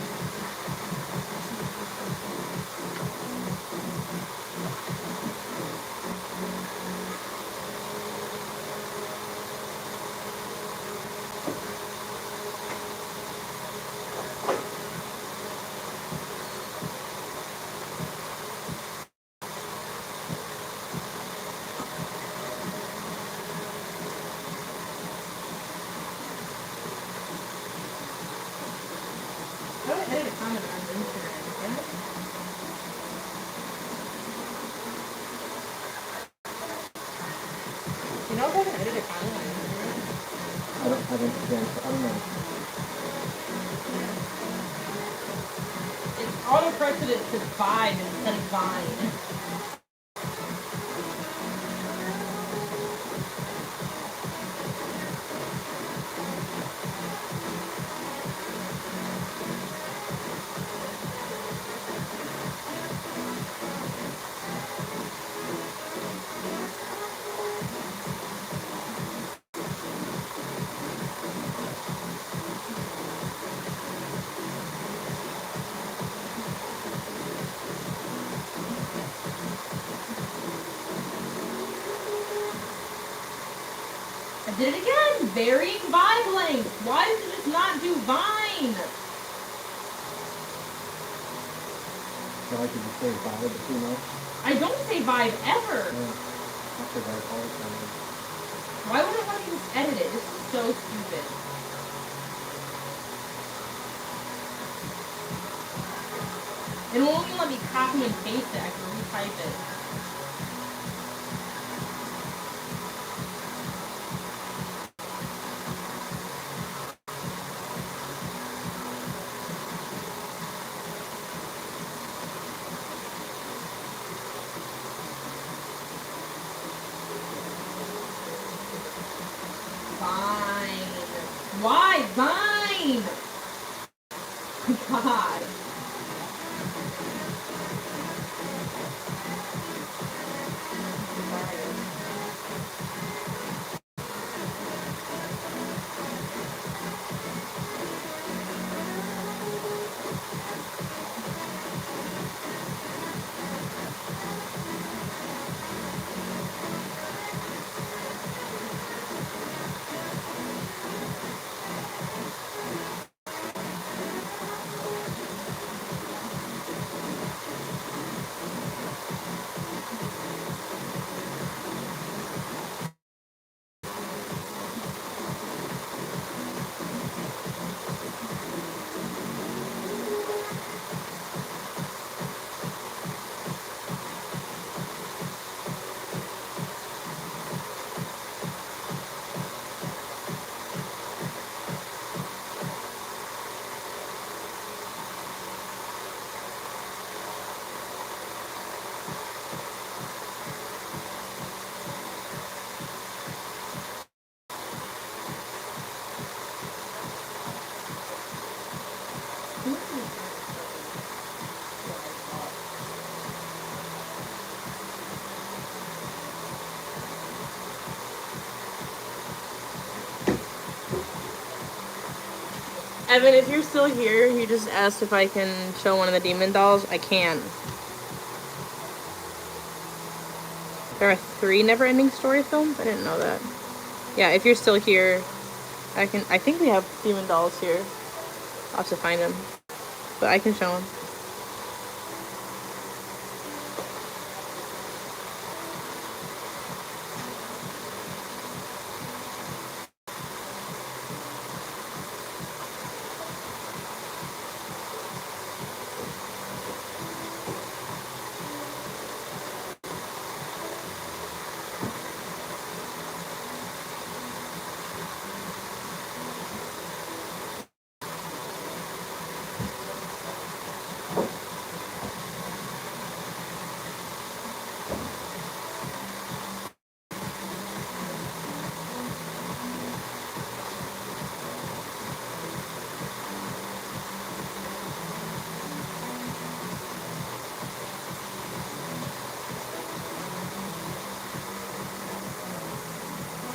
Speaker 2: How do I edit a comment on Instagram? Can I? You know if I can edit a comment on Instagram?
Speaker 3: I don't have Instagram, so I don't know.
Speaker 2: It's auto-corrected it to Vine instead of Vine. I did it again! Varying Vine length! Why does it just not do Vine?
Speaker 3: So I could just say vibe, but you know,
Speaker 2: I don't say Vibe ever!
Speaker 3: I say vibe all the time.
Speaker 2: Why would it let me just edit it? This is so stupid. It won't even let me copy and paste it. I can retype it. Vine. Why Vine? God. Evan, if you're still here, you just asked if I can show one of the demon dolls. I can. There are 3 never-ending story films? I didn't know that. Yeah, if you're still here, I think we have demon dolls here. I'll have to find them. But I can show them.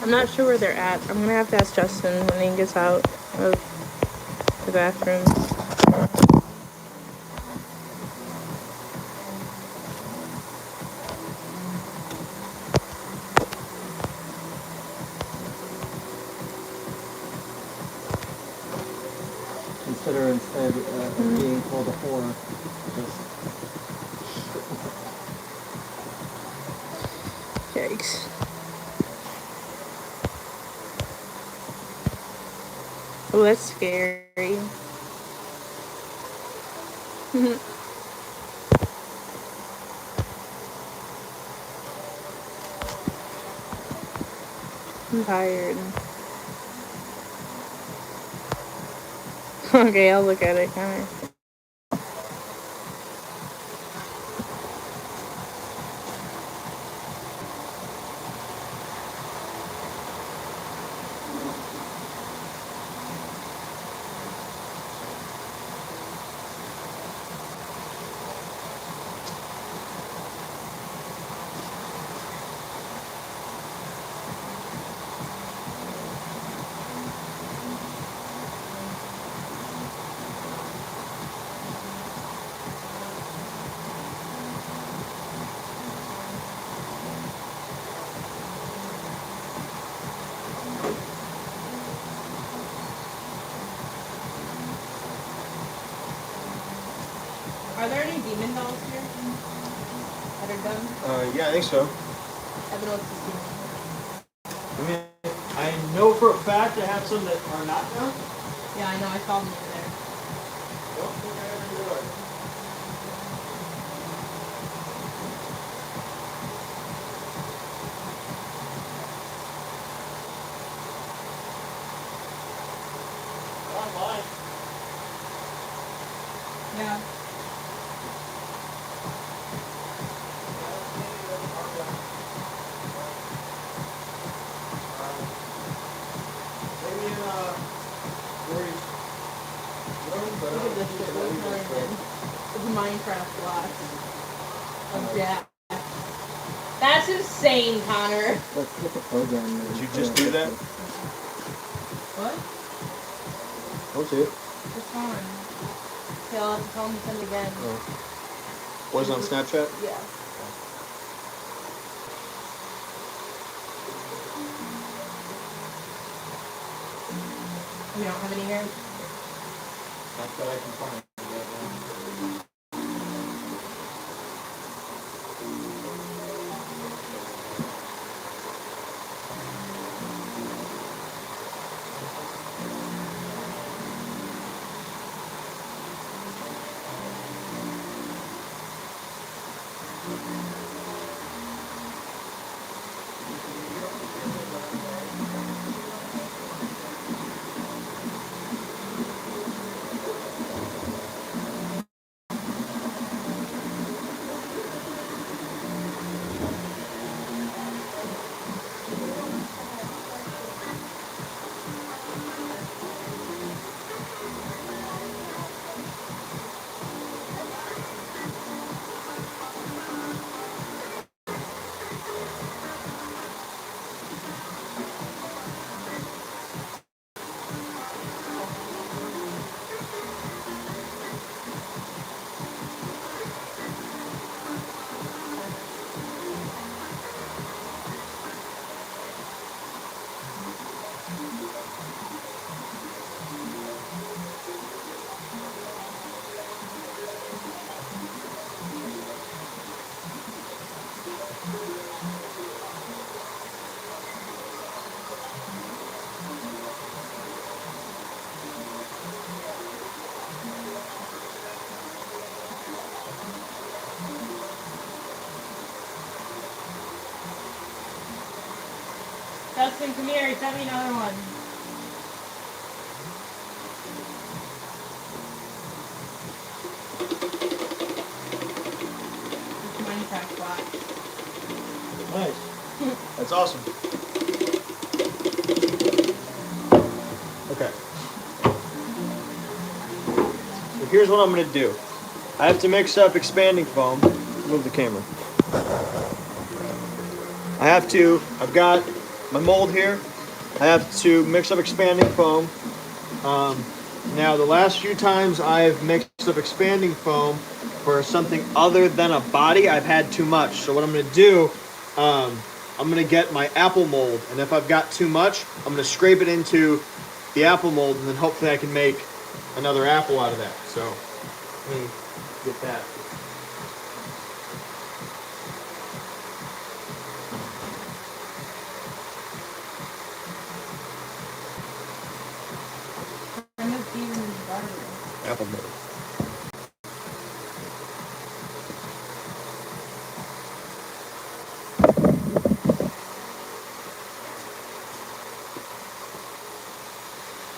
Speaker 2: I'm not sure where they're at. I'm gonna have to ask Justin when he gets out of the bathroom.
Speaker 3: Consider instead of being called a whore, just
Speaker 2: Yikes. Oh, that's scary. I'm tired. Okay, I'll look at it, kinda. Are there any demon dolls here that are done?
Speaker 1: Yeah, I think so.
Speaker 2: Evan wants to see.
Speaker 5: I mean, I know for a fact I have some that are not now.
Speaker 2: Yeah, I know. I saw them over there.
Speaker 5: Don't think I ever would. Online.
Speaker 2: Yeah.
Speaker 5: Maybe in Lori's room, but I
Speaker 2: Look
Speaker 5: don't
Speaker 2: at this
Speaker 5: think
Speaker 2: shit.
Speaker 5: it's
Speaker 2: What is
Speaker 5: really
Speaker 2: really
Speaker 5: good.
Speaker 2: good? It's a Minecraft block of Jack. That's insane, Connor.
Speaker 3: let's look at program.
Speaker 1: Did you just do that?
Speaker 2: What?
Speaker 1: Don't see it.
Speaker 2: It's fine. Okay, I'll have to tell him to send it again.
Speaker 1: Was it on Snapchat?
Speaker 2: Yeah. You don't have any here?
Speaker 5: Not that I can find.
Speaker 2: Dustin, come here. He sent me another one. It's Minecraft box.
Speaker 1: Nice. That's awesome. Okay. So here's what I'm gonna do. I have to mix up expanding foam. Move the camera. I've got my mold here. I have to mix up expanding foam. Now, the last few times I've mixed up expanding foam for something other than a body, I've had too much. So what I'm going to do, I'm going to get my apple mold. And if I've got too much, I'm going to scrape it into the apple mold. And then hopefully I can make another apple out of that. So let me get that. Apple mold.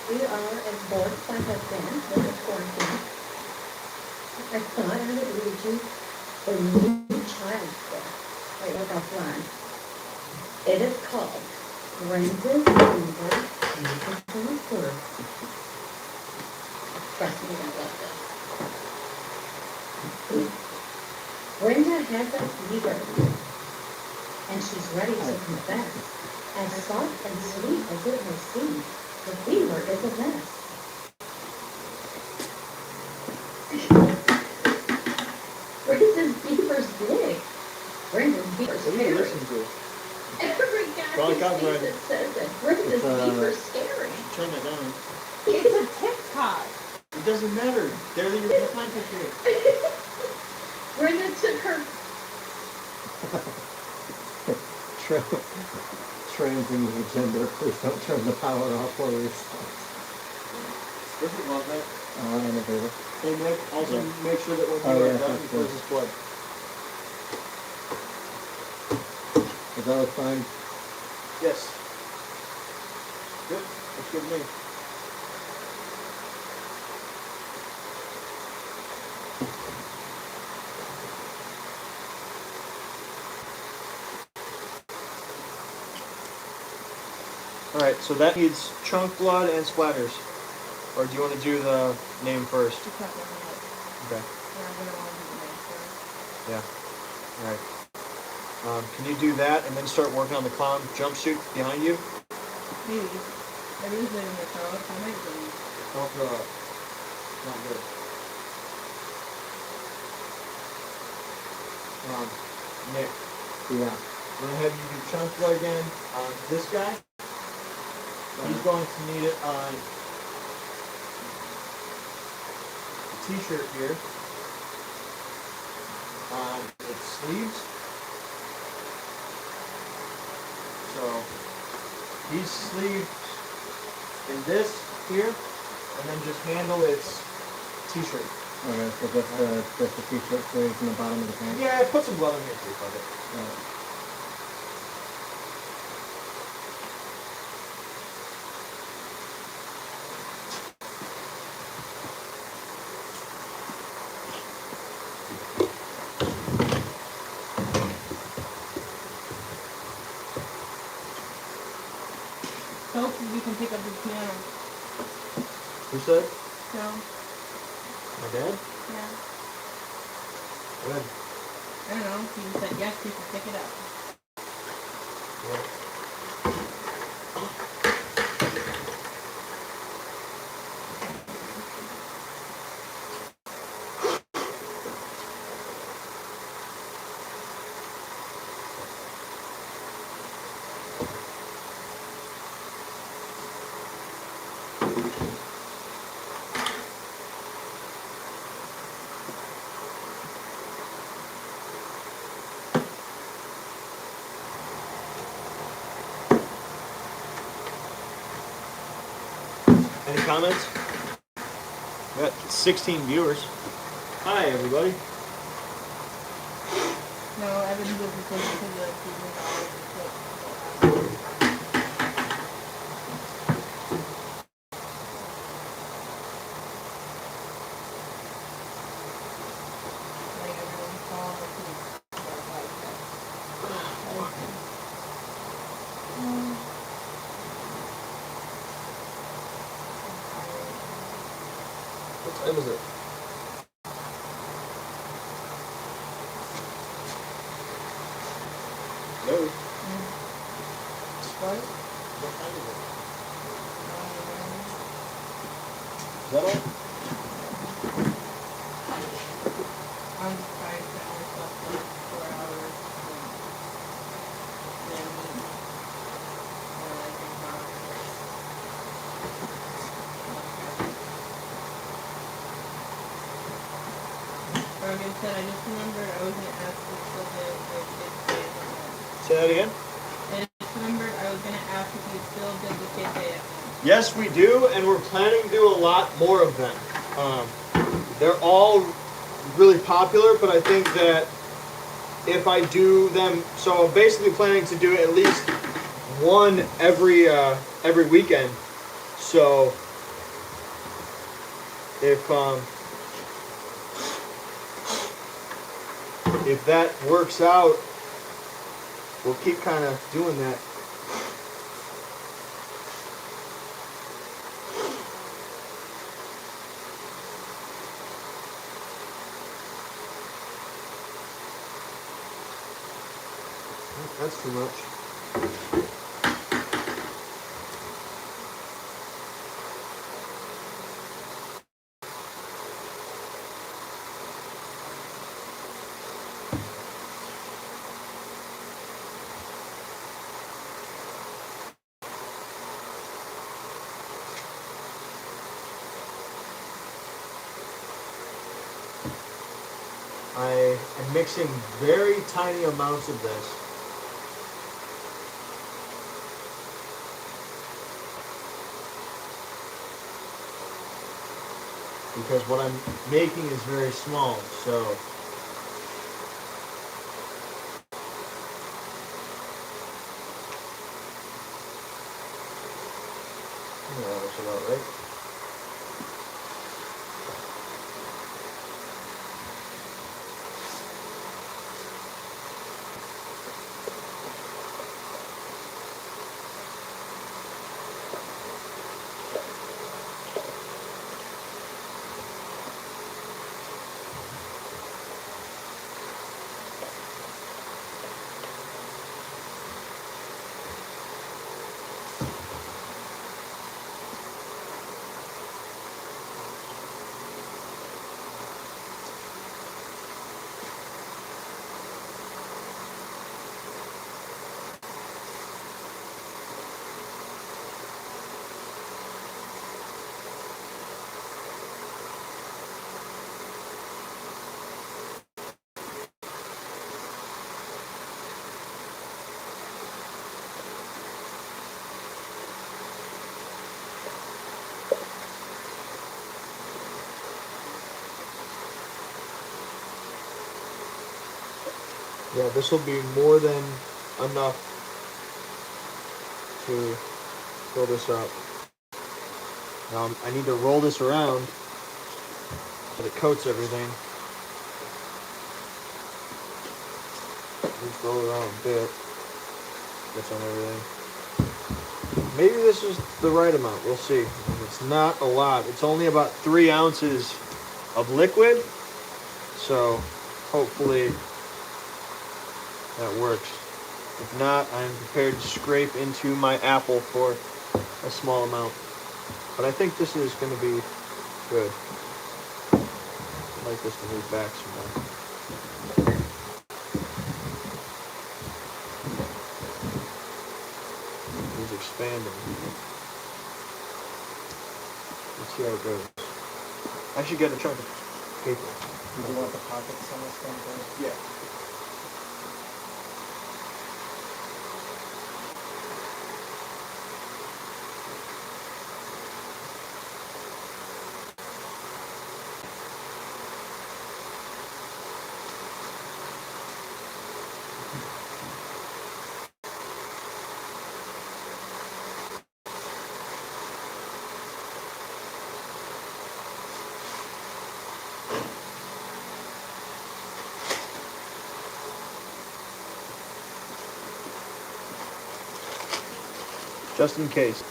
Speaker 6: We are as bored as I have been with the quarantine. I thought I would read you a new child's book. Wait, look offline. It is called Brenda's Fever Beautiful Birth. Trust me, I love this. Brenda has a fever, and she's ready to confess. As soft and sweet as it may seem, the fever is a mess. Brenda's fever's big. Brenda's fever's
Speaker 1: What do you
Speaker 6: scary.
Speaker 1: listen to?
Speaker 6: Every
Speaker 1: Probably
Speaker 6: guy
Speaker 1: copyrighted.
Speaker 6: that says that Brenda's fever's scary.
Speaker 5: Turn that down.
Speaker 2: It's a TikTok.
Speaker 5: It doesn't matter. They're your content creator.
Speaker 6: Brenda took her.
Speaker 3: Transing the agenda. Please don't turn the power off while we
Speaker 5: Doesn't love that.
Speaker 3: I'm in favor.
Speaker 5: Hey Nick, also make sure that when
Speaker 3: Oh,
Speaker 5: you
Speaker 3: yeah,
Speaker 5: are done,
Speaker 3: that's
Speaker 5: you close
Speaker 3: good.
Speaker 5: this plug.
Speaker 3: Is that fine?
Speaker 1: Yes. Good. That's good to me. Alright, so that needs chunk blood and splatters. Or do you want to do the name first?
Speaker 2: It's not looking like.
Speaker 1: Okay.
Speaker 2: Yeah, I'm gonna want to do the name first.
Speaker 1: Yeah. Alright. Can you do that and then start working on the clown jumpsuit behind you?
Speaker 2: Maybe. Maybe this is in the throat. I might bleed.
Speaker 1: Don't throw up. Not good. Nick,
Speaker 3: Yeah.
Speaker 1: I'm gonna have you do chunk blood again on this guy. He's going to need it on the t-shirt here. On its sleeves. So he's sleeved in this here, and then just handle its t-shirt.
Speaker 3: Okay, so just the t-shirt sleeves in the bottom of the pants.
Speaker 1: Yeah, put some blood on here too, fuck it.
Speaker 3: Alright.
Speaker 2: So you can pick up the piano.
Speaker 1: Who said?
Speaker 2: No.
Speaker 1: My dad?
Speaker 2: Yeah.
Speaker 1: Good.
Speaker 2: I don't know. You said yes, you can pick it up.
Speaker 1: Yeah. Any comments? We got 16 viewers. Hi, everybody.
Speaker 2: No, Evan was listening to the TV.
Speaker 1: What time is it? No.
Speaker 2: What?
Speaker 1: What time is it? Is that all?
Speaker 2: I'm surprised that I slept like 4 hours. Then or like in hours. Rogan said, I just remembered I was gonna ask if you still did the kids day at home.
Speaker 1: Say that again?
Speaker 2: I just remembered I was gonna ask if you still did the kid day at home.
Speaker 1: Yes, we do, and we're planning to do a lot more of them. They're all really popular, but I think that if I do them, so I'm basically planning to do at least one every weekend. So if that works out, we'll keep kind of doing that. That's too much. I am mixing very tiny amounts of this. Because what I'm making is very small, so yeah, that looks about right. Yeah, this will be more than enough to fill this up. Now I need to roll this around so it coats everything. Just roll it around a bit. Gets on everything. Maybe this is the right amount. We'll see. It's not a lot. It's only about 3 ounces of liquid. So hopefully that works. If not, I'm prepared to scrape into my apple for a small amount. But I think this is going to be good. I'd like this to move back some more. He's expanding. Let's see how it goes. I should get a chunk of paper.
Speaker 3: Do you want the pockets on this thing first?
Speaker 1: Yeah. just in case.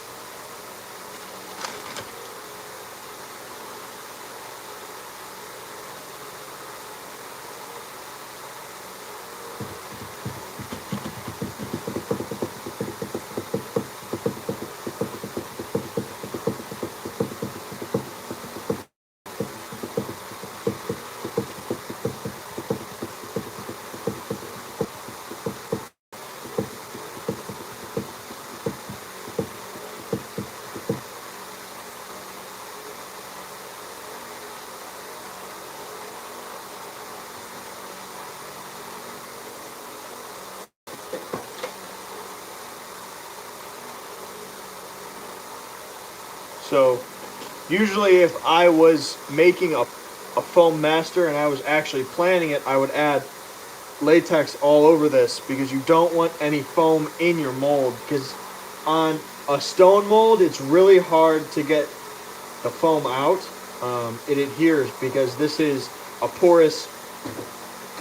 Speaker 1: So usually if I was making a foam master and I was actually planning it, I would add latex all over this because you don't want any foam in your mold, because on a stone mold it's really hard to get the foam out. It adheres because this is a porous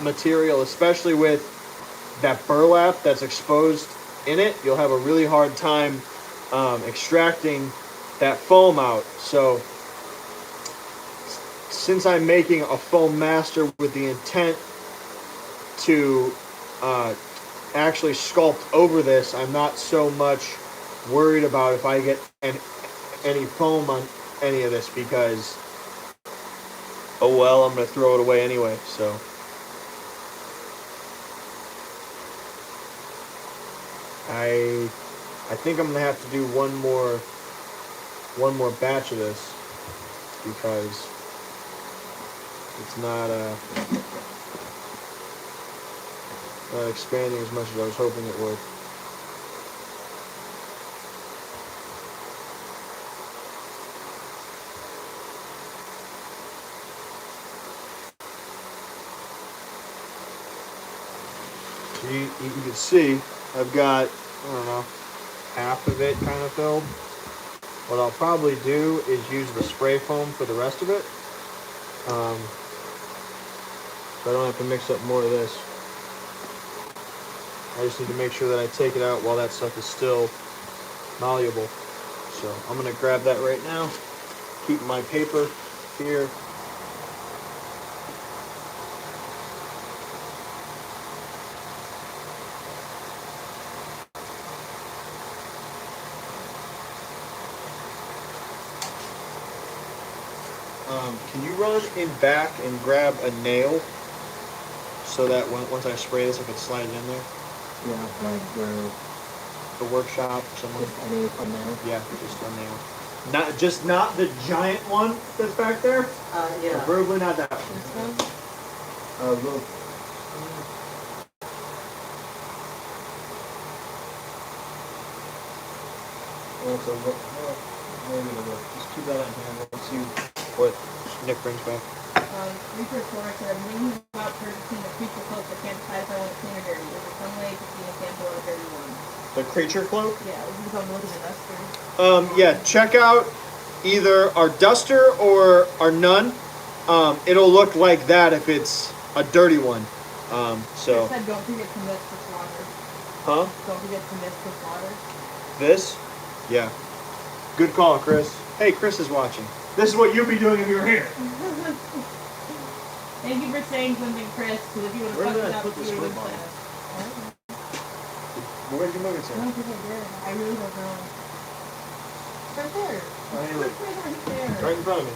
Speaker 1: material, especially with that burlap that's exposed in it. You'll have a really hard time extracting that foam out. So since I'm making a foam master with the intent to actually sculpt over this, I'm not so much worried about if I get any foam on any of this, because oh well, I'm going to throw it away anyway. So I think I'm going to have to do one more batch of this because it's not expanding as much as I was hoping it would. You can see I've got, I don't know, half of it kind of filled. What I'll probably do is use the spray foam for the rest of it. So I don't have to mix up more of this. I just need to make sure that I take it out while that stuff is still malleable. So I'm going to grab that right now. Keep my paper here. Can you run in back and grab a nail so that once I spray this, I can slide it in there?
Speaker 3: Yeah, like where
Speaker 1: The workshop or something?
Speaker 3: just any from there.
Speaker 1: Yeah, just a nail. Not the giant one that's back there.
Speaker 3: Yeah.
Speaker 1: Preferably not that one.
Speaker 2: This one?
Speaker 3: Look.
Speaker 1: Just keep that in hand. Let's see what Nick brings back.
Speaker 2: Reaper Flora said, I'm thinking about purchasing a creature cloak, but can't decide if I want to clean or dirty. Is there some way to see a sample of a dirty one?
Speaker 1: The creature cloak?
Speaker 2: Yeah, this is what I'm looking at duster.
Speaker 1: Yeah, check out either our duster or our nun. It'll look like that if it's a dirty one. So.
Speaker 2: It said don't forget to mist with water.
Speaker 1: Huh?
Speaker 2: Don't forget to mist with water.
Speaker 1: This? Yeah. Good call, Chris. Hey, Chris is watching.
Speaker 5: This is what you'd be doing if you were here.
Speaker 2: Thank you for saying something, Chris, because if you would have
Speaker 1: Where
Speaker 2: fucked
Speaker 1: did
Speaker 2: it
Speaker 1: I
Speaker 2: up,
Speaker 1: put
Speaker 2: you
Speaker 1: this
Speaker 2: would have
Speaker 1: whip
Speaker 2: been
Speaker 1: on?
Speaker 2: sad.
Speaker 1: Where did you move it
Speaker 2: I don't think I did. I really don't know. It's right there.
Speaker 1: to?
Speaker 2: It's right there.
Speaker 1: Right in front of me.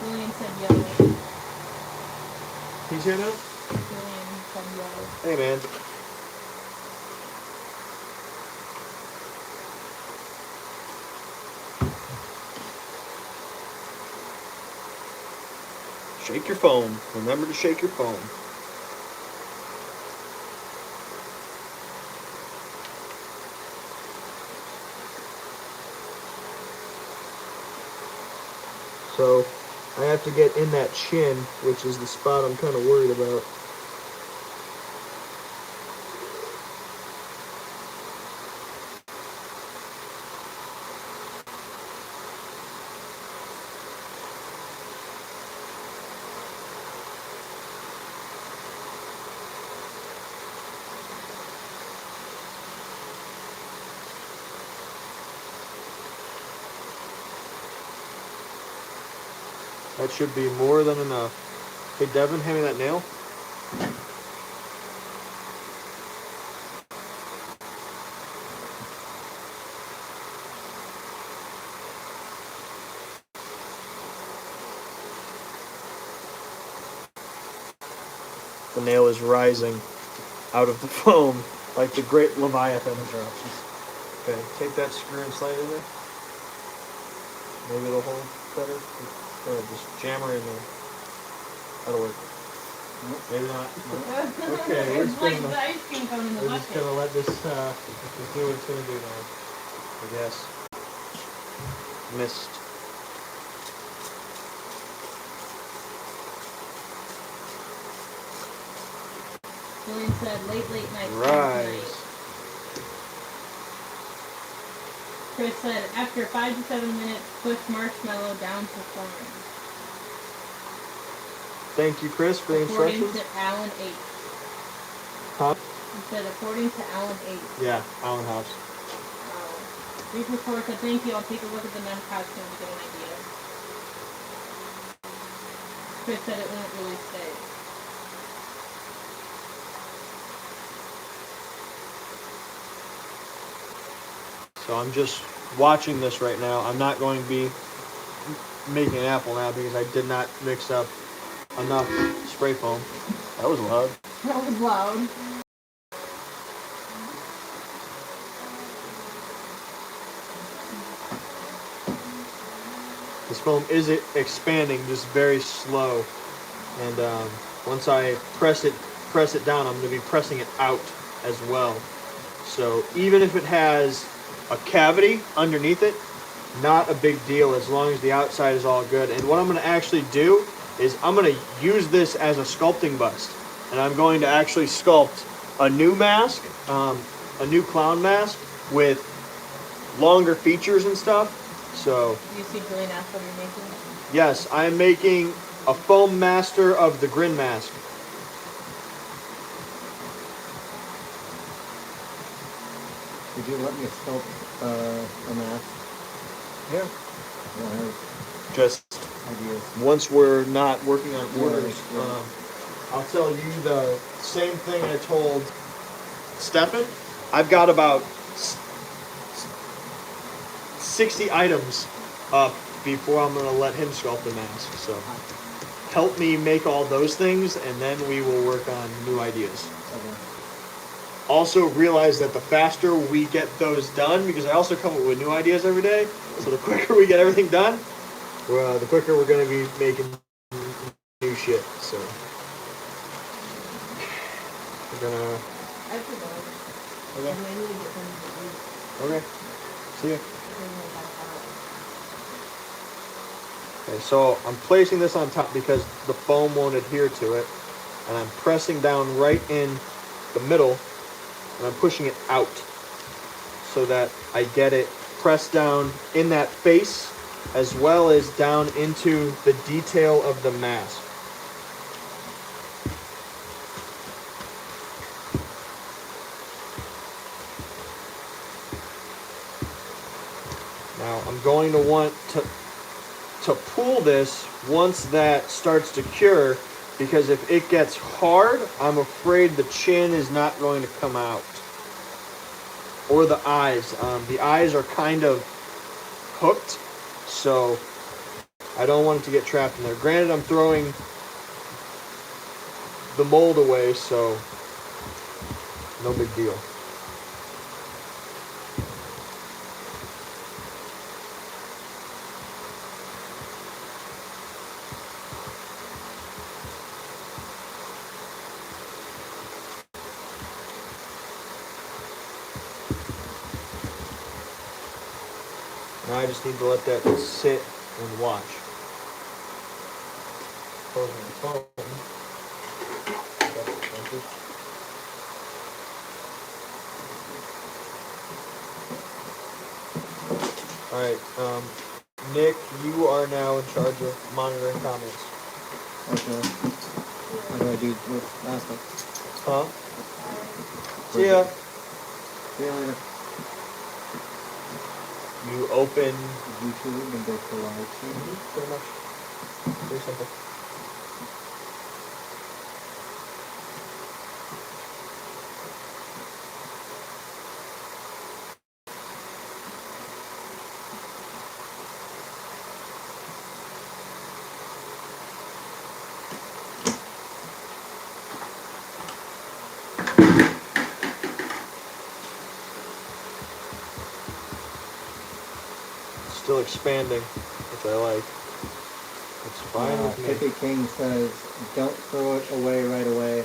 Speaker 2: Julian said yellow.
Speaker 1: He's here now?
Speaker 2: Julian said yellow.
Speaker 1: Hey, man. Shake your foam. Remember to shake your foam. So I have to get in that chin, which is the spot I'm kind of worried about. That should be more than enough. Hey, Devin, hand me that nail. The nail is rising out of the foam like the great Leviathan. Okay, take that screw and slide it in there. Maybe it'll hold better. Or just jam her in there. That'll work. Maybe not. No. Okay,
Speaker 2: It's like the ice cream cone in the
Speaker 1: we're just
Speaker 2: bucket.
Speaker 1: gonna let this do what it's gonna do now. I guess. Missed.
Speaker 2: Julian said late night.
Speaker 1: Rise.
Speaker 2: Chris said after 5 to 7 minutes, push marshmallow down to flame.
Speaker 1: Thank you, Chris, for the
Speaker 2: According
Speaker 1: instructions.
Speaker 2: to Alan H.
Speaker 1: Huh?
Speaker 2: He said according to Alan H.
Speaker 1: Yeah, Allen House.
Speaker 2: Brief report said thank you. I'll take a look at the men's costume to get an idea. Chris said it won't really stay.
Speaker 1: So I'm just watching this right now. I'm not going to be making an apple now because I did not mix up enough spray foam. That was loud.
Speaker 2: That was loud.
Speaker 1: This foam is expanding just very slow. And once I press it down, I'm going to be pressing it out as well. So even if it has a cavity underneath it, not a big deal as long as the outside is all good. And what I'm going to actually do is I'm going to use this as a sculpting bust. And I'm going to actually sculpt a new mask, a new clown mask with longer features and stuff. So
Speaker 2: You see Julian asked what you're making?
Speaker 1: yes, I'm making a foam master of the Grin mask.
Speaker 3: Did you let me sculpt a mask?
Speaker 1: Yeah.
Speaker 3: Yeah,
Speaker 1: Just
Speaker 3: ideas.
Speaker 1: once we're not working on orders,
Speaker 3: Yeah.
Speaker 1: I'll tell you the same thing I told Stefan. I've got about 60 items up before I'm going to let him sculpt the mask. So help me make all those things, and then we will work on new ideas.
Speaker 3: Okay.
Speaker 1: Also realize that the faster we get those done, because I also come up with new ideas every day, so the quicker we get everything done, the quicker we're going to be making new shit. So we're gonna.
Speaker 6: I forgot.
Speaker 1: Okay.
Speaker 6: And I need to get them to eat.
Speaker 1: Okay. See ya.
Speaker 6: Bring them back out.
Speaker 1: Okay, so I'm placing this on top because the foam won't adhere to it, and I'm pressing down right in the middle, and I'm pushing it out so that I get it pressed down in that face as well as down into the detail of the mask. Now I'm going to want to pull this once that starts to cure, because if it gets hard, I'm afraid the chin is not going to come out. Or the eyes. The eyes are kind of hooked, so I don't want it to get trapped in there. Granted, I'm throwing the mold away, so no big deal. Now I just need to let that sit and watch. Closing the phone. Alright, Nick, you are now in charge of monitoring comments.
Speaker 3: Okay. How do I do with aspect?
Speaker 1: Huh? See ya.
Speaker 3: See you later.
Speaker 1: You open
Speaker 3: YouTube and go to live stream.
Speaker 1: pretty much. Very simple. Still expanding, which I like. It's fine with me.
Speaker 3: Hippie King says, don't throw it away right away.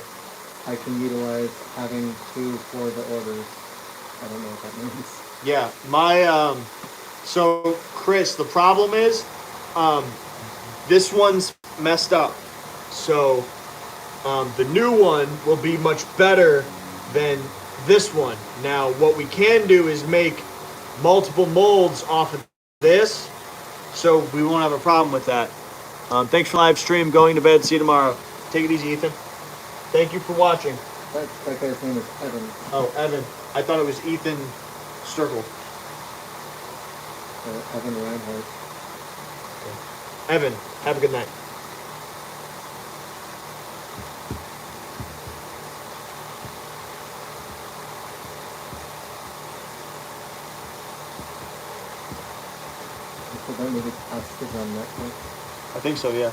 Speaker 3: I can utilize having two for the orders. I don't know what that means.
Speaker 1: Yeah, my so Chris, the problem is this one's messed up. So the new one will be much better than this one. Now what we can do is make multiple molds off of this, so we won't have a problem with that. Thanks for live stream. Going to bed. See you tomorrow. Take it easy, Ethan. Thank you for watching.
Speaker 3: That guy's name is Evan.
Speaker 1: Oh, Evan. I thought it was Ethan Sturkle.
Speaker 3: Evan Reinhardt.
Speaker 1: Evan, have a good night.
Speaker 3: So that movie Hostage on Netflix.
Speaker 1: I think so, yeah.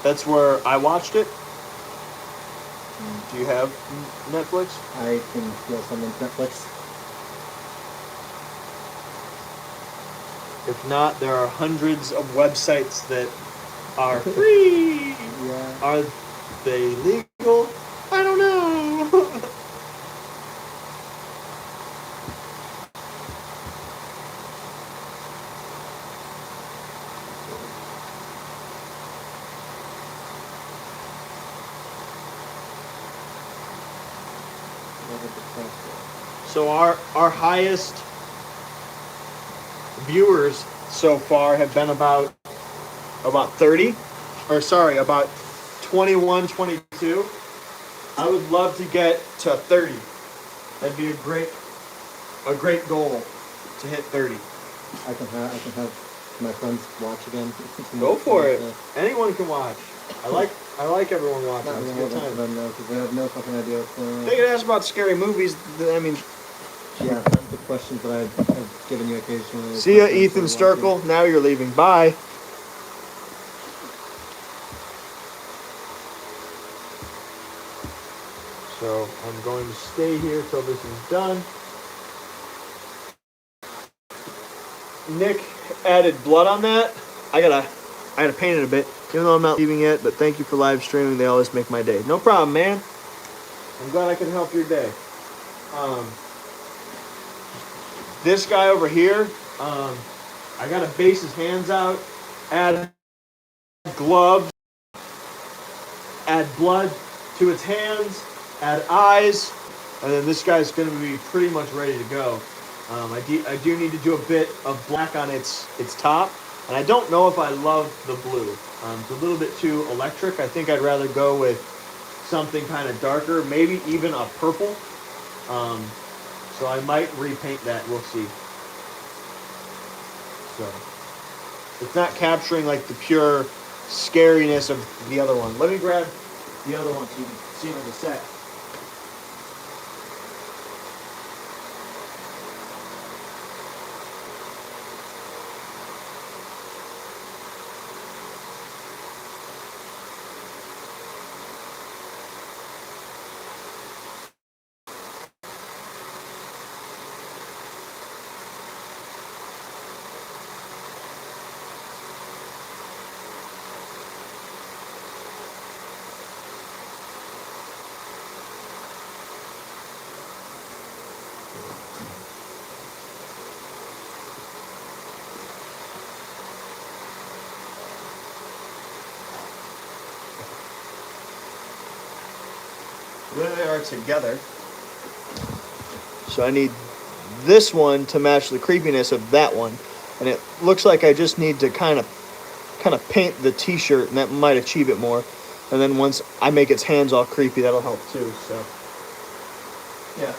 Speaker 1: That's where I watched it. Do you have Netflix?
Speaker 3: I can steal someone's Netflix.
Speaker 1: If not, there are hundreds of websites that are free.
Speaker 3: Yeah.
Speaker 1: Are they legal? I don't know. So our highest viewers so far have been about 30, or sorry, about 21, 22. I would love to get to 30. That'd be a great goal to hit 30.
Speaker 3: I can have my friends watch again.
Speaker 1: Go for it. Anyone can watch. I like everyone watching.
Speaker 3: Not
Speaker 1: It's a
Speaker 3: really
Speaker 1: good time.
Speaker 3: them though, because they have no fucking idea what's going on.
Speaker 1: They can ask about scary movies. I mean,
Speaker 3: Yeah, the questions that I've given you occasionally.
Speaker 1: see ya, Ethan Sturkle. Now you're leaving. Bye. So I'm going to stay here till this is done. Nick added blood on that. I gotta paint it a bit, even though I'm not leaving yet. But thank you for live streaming. They always make my day. No problem, man. I'm glad I can help your day. This guy over here, I gotta base his hands out, add gloves, add blood to its hands, add eyes, and then this guy's gonna be pretty much ready to go. I do need to do a bit of black on its top, and I don't know if I love the blue. It's a little bit too electric. I think I'd rather go with something kind of darker, maybe even a purple. So I might repaint that. We'll see. So it's not capturing like the pure scariness of the other one. Let me grab the other one so you can see them in the set. There they are together. So I need this one to match the creepiness of that one. And it looks like I just need to kind of paint the t-shirt, and that might achieve it more. And then once I make its hands all creepy, that'll help too. So yeah.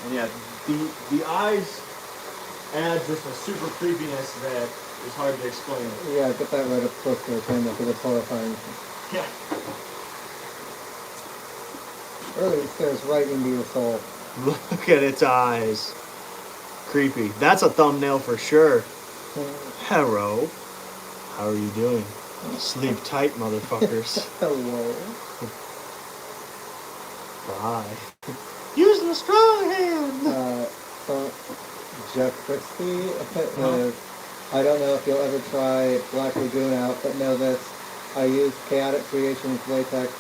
Speaker 1: And yeah, the eyes adds just a super creepiness that is hard to explain.
Speaker 3: Yeah, get that right up close to the camera because it's horrifying.
Speaker 1: Yeah.
Speaker 3: Really, it stares right into your soul.
Speaker 1: Look at its eyes. Creepy. That's a thumbnail for sure. Hello. How are you doing? Sleep tight, motherfuckers.
Speaker 3: Hello.
Speaker 1: Bye. Use the strong hand.
Speaker 3: So Jeff Crispy, I don't know if you'll ever try Black Lagoon out, but know this. I used Chaotic Creations latex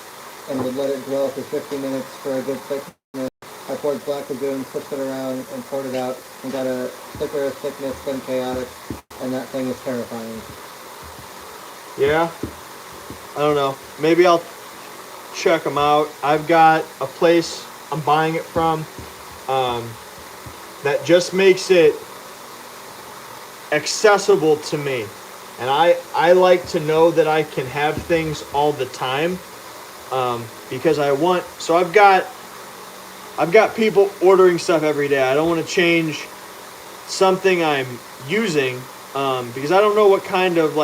Speaker 3: and would let it dwell for 50 minutes for a good thickness. I poured Black Lagoon, switched it around, and poured it out, and got a thicker thickness than Chaotic, and that thing is terrifying.
Speaker 1: Yeah. I don't know. Maybe I'll check them out. I've got a place I'm buying it from that just makes it accessible to me. And I like to know that I can have things all the time because I've got people ordering stuff every day. I don't want to change something I'm using because I don't know what kind of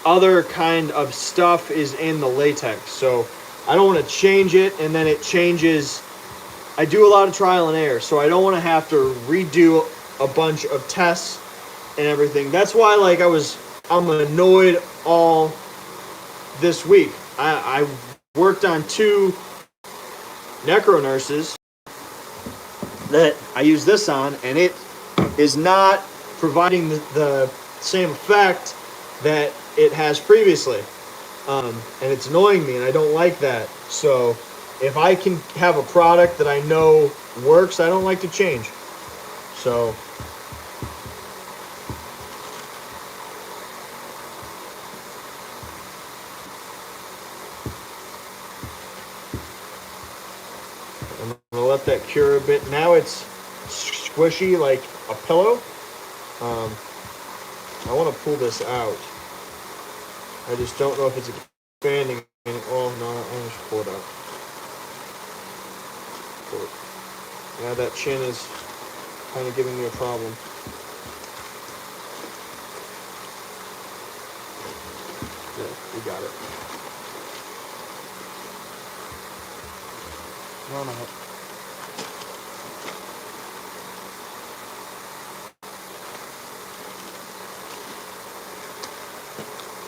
Speaker 1: other kind of stuff is in the latex. So I don't want to change it and then it changes. I do a lot of trial and error, so I don't want to have to redo a bunch of tests and everything. That's why I'm annoyed all this week. I worked on 2 necro nurses that I use this on, and it is not providing the same effect that it has previously. And it's annoying me, and I don't like that. So if I can have a product that I know works, I don't like to change. So I'm gonna let that cure a bit. Now it's squishy like a pillow. I want to pull this out. I just don't know if it's expanding. Oh no, I'll just pull it out. Pull it. Yeah, that chin is kind of giving me a problem. Yeah, we got it. No, no.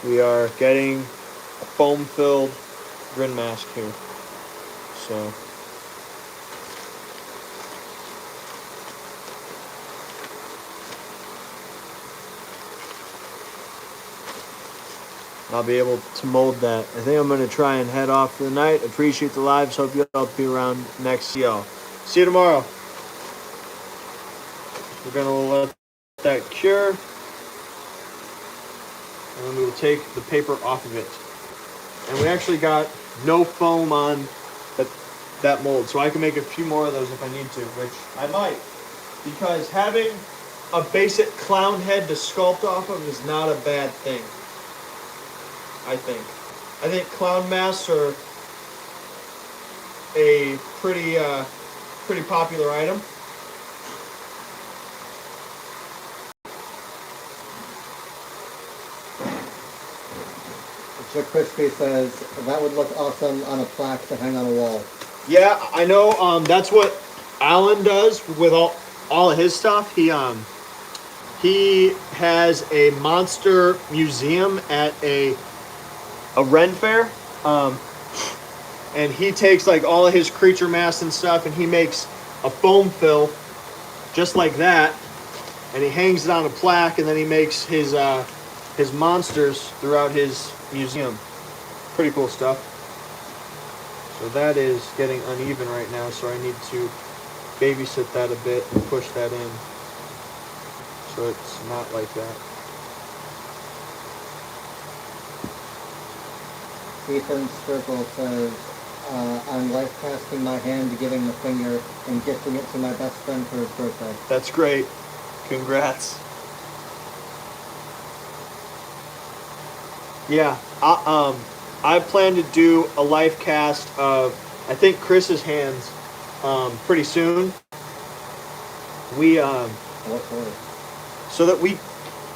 Speaker 1: We are getting a foam-filled grin mask here. So I'll be able to mold that. I think I'm going to try and head off for the night. Appreciate the lives. Hope you all be around next. See y'all. See you tomorrow. We're going to let that cure. And then we will take the paper off of it. And we actually got no foam on that mold. So I can make a few more of those if I need to, which I might. Because having a basic clown head to sculpt off of is not a bad thing. I think clown masks are a pretty popular item.
Speaker 3: Chick Crispy says that would look awesome on a plaque to hang on a wall.
Speaker 1: Yeah, I know. That's what Alan does with all of his stuff. He has a monster museum at a Ren fair, and he takes all of his creature masks and stuff, and he makes a foam fill just like that, and he hangs it on a plaque, and then he makes his monsters throughout his museum. Pretty cool stuff. So that is getting uneven right now, so I need to babysit that a bit and push that in so it's not like that.
Speaker 3: Ethan Sturkle says, I'm life casting my hand to giving the finger and gifting it to my best friend for his birthday.
Speaker 1: That's great. Congrats. Yeah, I plan to do a life cast of, I think, Chris's hands pretty soon. We
Speaker 3: What for?
Speaker 1: so that we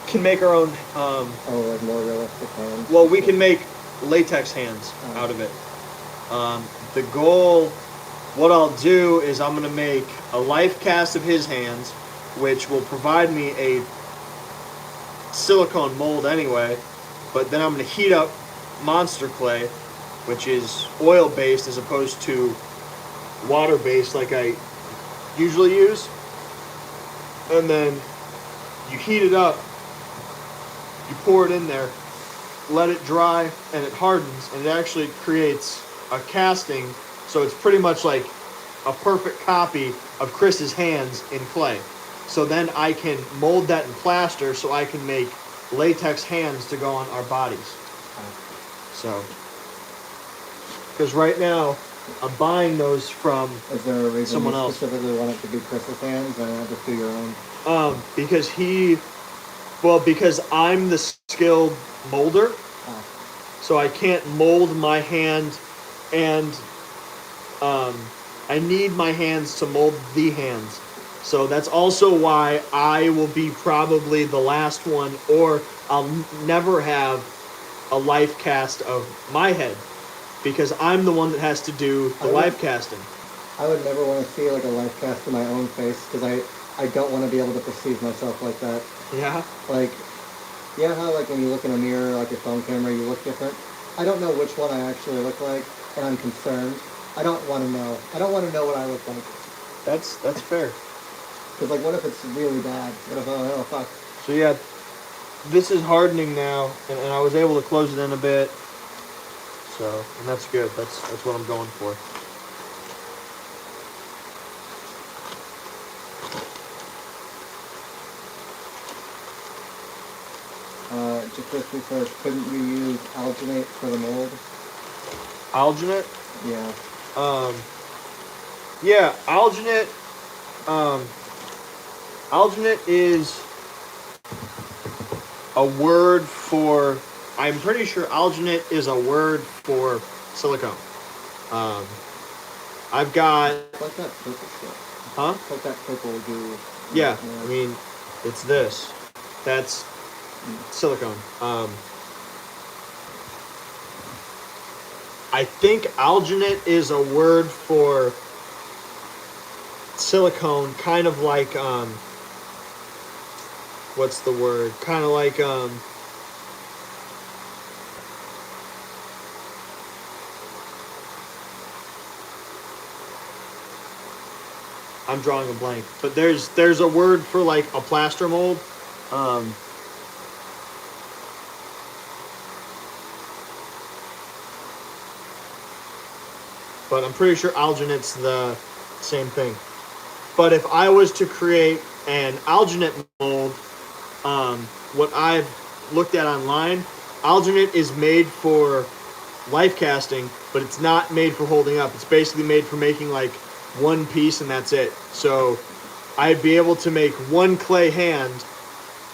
Speaker 1: can make our own.
Speaker 3: Like more realistic hands.
Speaker 1: Well, we can make latex hands out of it. The goal, what I'll do is I'm gonna make a life cast of his hands, which will provide me a silicone mold anyway. But then I'm gonna heat up monster clay, which is oil based as opposed to water based like I usually use. And then you heat it up, you pour it in there, let it dry, and it hardens, and it actually creates a casting, so it's pretty much like a perfect copy of Chris's hands in clay. So then I can mold that in plaster so I can make latex hands to go on our bodies. So, because right now I'm buying those from
Speaker 3: Is there a reason
Speaker 1: someone
Speaker 3: you
Speaker 1: else.
Speaker 3: specifically want it to be Chris's hands and not just do your own?
Speaker 1: Because I'm the skilled molder, so I can't mold my hand, and I need my hands to mold the hands. So that's also why I will be probably the last one, or I'll never have a life cast of my head, because I'm the one that has to do the life casting.
Speaker 3: I would never want to see like a life cast of my own face because I don't want to be able to perceive myself like that.
Speaker 1: Yeah.
Speaker 3: Like, yeah, how like when you look in a mirror, like your phone camera, you look different. I don't know which one I actually look like, and I'm concerned. I don't want to know. I don't want to know what I look like.
Speaker 1: That's fair.
Speaker 3: Because like, what if it's really bad? What if oh fuck?
Speaker 1: So yeah, this is hardening now, and I was able to close it in a bit. So, and that's good. That's what I'm going for.
Speaker 3: Just first, couldn't you use alginate for the mold?
Speaker 1: Alginate?
Speaker 3: Yeah.
Speaker 1: Yeah, alginate. Alginate is a word for. I'm pretty sure alginate is a word for silicone. I've got.
Speaker 3: Like that purple stuff.
Speaker 1: Huh?
Speaker 3: Like that purple goo.
Speaker 1: Yeah, I mean, it's this. That's silicone. I think alginate is a word for silicone, kind of like what's the word? Kind of like I'm drawing a blank, but there's a word for like a plaster mold. But I'm pretty sure alginate's the same thing. But if I was to create an alginate mold, what I've looked at online, alginate is made for life casting, but it's not made for holding up. It's basically made for making like one piece and that's it. So I'd be able to make one clay hand,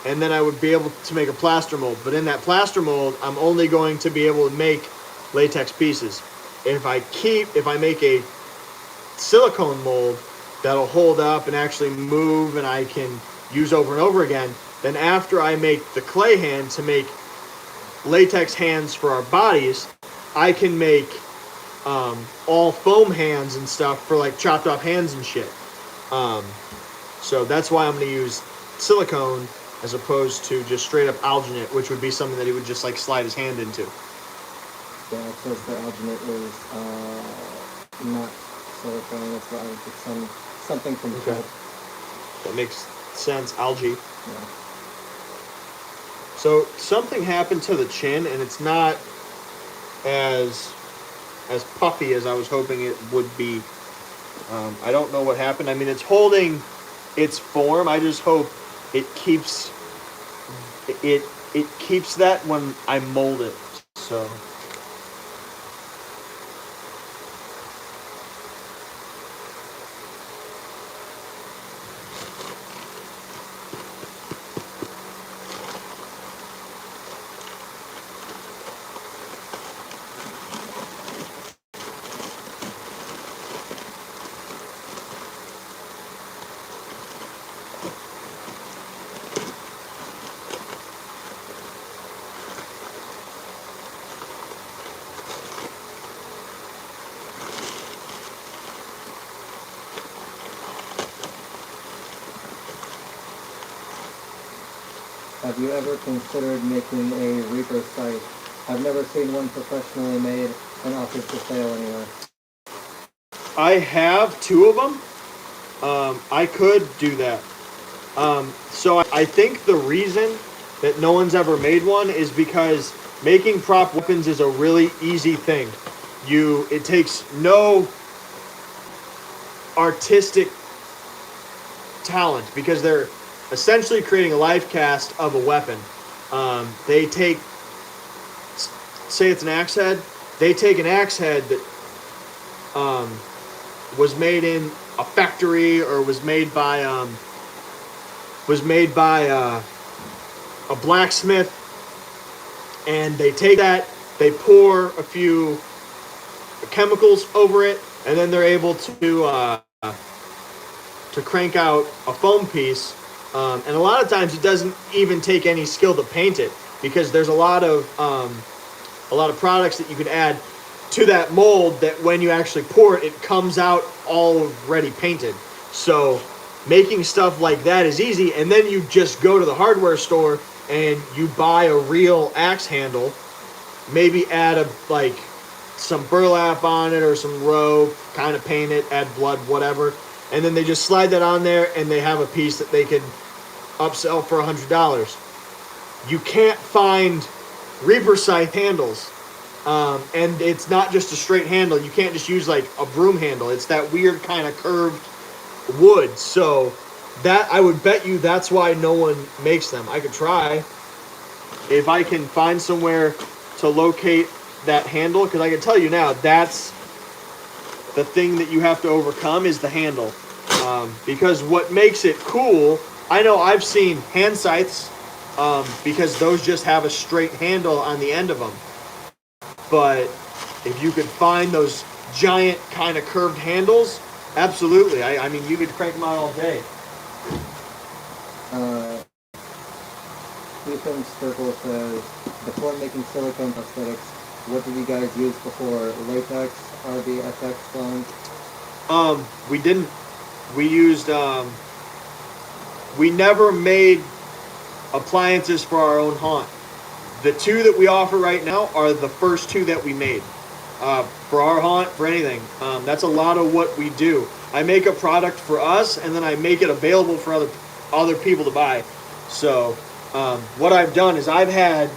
Speaker 1: and then I would be able to make a plaster mold. But in that plaster mold, I'm only going to be able to make latex pieces. If I make a silicone mold that'll hold up and actually move and I can use over and over again, then after I make the clay hand to make latex hands for our bodies, I can make all foam hands and stuff for like chopped off hands and shit. So that's why I'm going to use silicone as opposed to just straight up alginate, which would be something that he would just like slide his hand into.
Speaker 3: Yeah, it says the alginate is not silicone. It's something from
Speaker 1: Okay.
Speaker 3: pulp.
Speaker 1: That makes sense. Algae.
Speaker 3: Yeah.
Speaker 1: So something happened to the chin, and it's not as puffy as I was hoping it would be. I don't know what happened. I mean, it's holding its form. I just hope it keeps that when I mold it. So.
Speaker 3: have you ever considered making a Reaper sight? I've never seen one professionally made and offered for sale anywhere.
Speaker 1: I have 2 of them. I could do that. So I think the reason that no one's ever made one is because making prop weapons is a really easy thing. It takes no artistic talent because they're essentially creating a life cast of a weapon. They take, say it's an axe head, they take an axe head that was made in a factory or was made by a blacksmith, and they take that, they pour a few chemicals over it, and then they're able to crank out a foam piece. And a lot of times it doesn't even take any skill to paint it because there's a lot of products that you can add to that mold that when you actually pour it, it comes out already painted. So making stuff like that is easy, and then you just go to the hardware store and you buy a real axe handle, maybe add some burlap on it or some rope, kind of paint it, add blood, whatever, and then they just slide that on there and they have a piece that they can upsell for $100. You can't find Reaper scythe handles. And it's not just a straight handle. You can't just use like a broom handle. It's that weird kind of curved wood. So that, I would bet you that's why no one makes them. I could try if I can find somewhere to locate that handle, because I can tell you now that's the thing that you have to overcome is the handle. Because what makes it cool, I know I've seen hand scythes because those just have a straight handle on the end of them. But if you could find those giant kind of curved handles, absolutely. I mean, you could crank them out all day.
Speaker 3: Ethan Sturkle says, before making silicone prosthetics, what did you guys use before? Latex, RBFX foam?
Speaker 1: We didn't. We used, we never made appliances for our own haunt. The 2 that we offer right now are the first 2 that we made. For our haunt, for anything. That's a lot of what we do. I make a product for us, and then I make it available for other people to buy. So, what I've done is I've had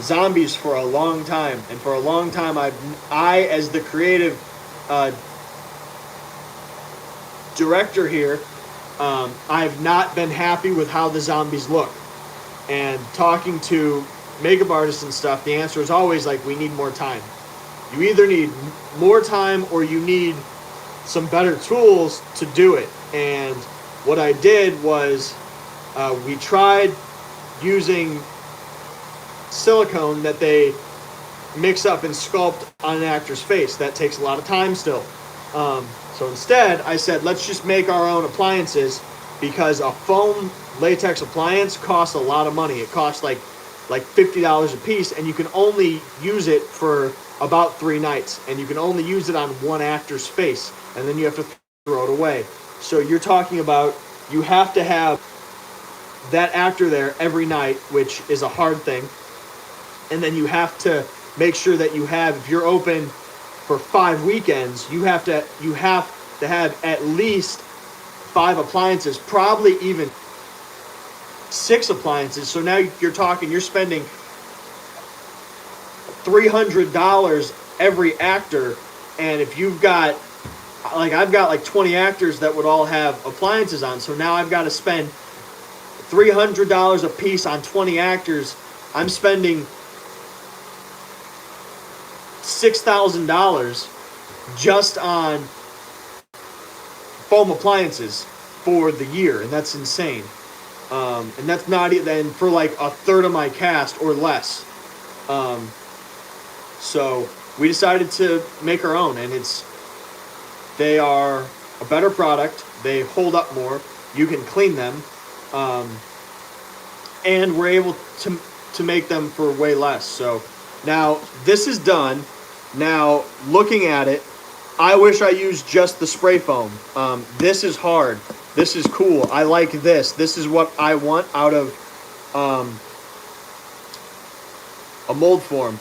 Speaker 1: zombies for a long time, and for a long time I as the creative director here, I've not been happy with how the zombies look. And talking to makeup artists and stuff, the answer is always like, we need more time. You either need more time or you need some better tools to do it. And what I did was we tried using silicone that they mix up and sculpt on an actor's face. That takes a lot of time still. So instead, I said, let's just make our own appliances, because a foam latex appliance costs a lot of money. It costs like $50 a piece, and you can only use it for about 3 nights, and you can only use it on one actor's face, and then you have to throw it away. So you're talking about, you have to have that actor there every night, which is a hard thing, and then you have to make sure that you have, if you're open for 5 weekends, you have to have at least 5 appliances, probably even 6 appliances. So now you're talking, you're spending $300 every actor, and if you've got, like, I've got like 20 actors that would all have appliances on, so now I've got to spend $300 a piece on 20 actors. I'm spending $6,000 just on foam appliances for the year, and that's insane. And that's not even for like a third of my cast or less. So we decided to make our own, and they are a better product. They hold up more. You can clean them, and we're able to make them for way less. So now this is done. Now looking at it, I wish I used just the spray foam. This is hard. This is cool. I like this. This is what I want out of a mold form.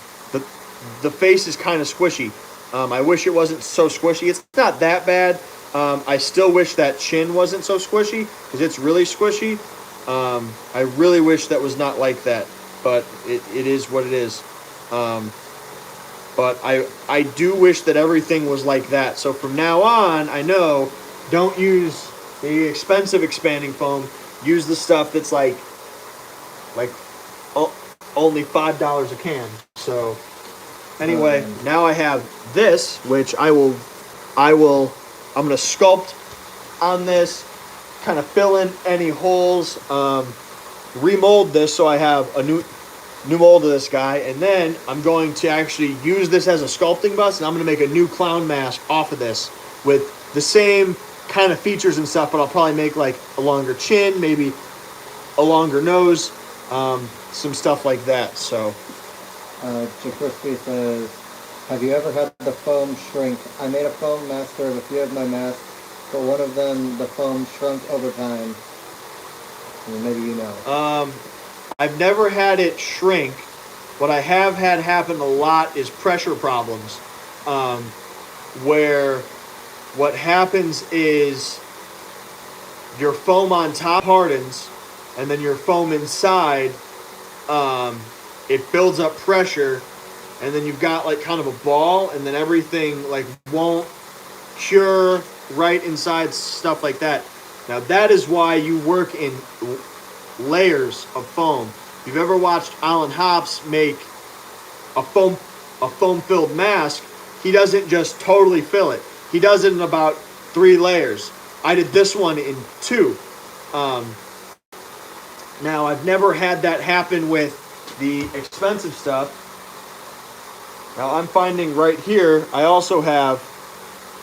Speaker 1: The face is kind of squishy. I wish it wasn't so squishy. It's not that bad. I still wish that chin wasn't so squishy because it's really squishy. I really wish that was not like that, but it is what it is. But I do wish that everything was like that. So from now on, I know, don't use the expensive expanding foam. Use the stuff that's like only $5 a can. So anyway, now I have this, which I'm gonna sculpt on this, kind of fill in any holes, remold this so I have a new mold of this guy, and then I'm going to actually use this as a sculpting bus, and I'm going to make a new clown mask off of this with the same kind of features and stuff, but I'll probably make like a longer chin, maybe a longer nose, some stuff like that. So
Speaker 3: Crispy says, have you ever had the foam shrink? I made a foam master of a few of my masks, but one of them, the foam shrunk over time. Maybe you know.
Speaker 1: I've never had it shrink. What I have had happen a lot is pressure problems, where what happens is your foam on top hardens, and then your foam inside, it builds up pressure, and then you've got like kind of a ball, and then everything like won't cure right inside, stuff like that. Now that is why you work in layers of foam. If you've ever watched Alan Hops make a foam filled mask, he doesn't just totally fill it. He does it in about 3 layers. I did this one in 2. Now I've never had that happen with the expensive stuff. Now I'm finding right here I also have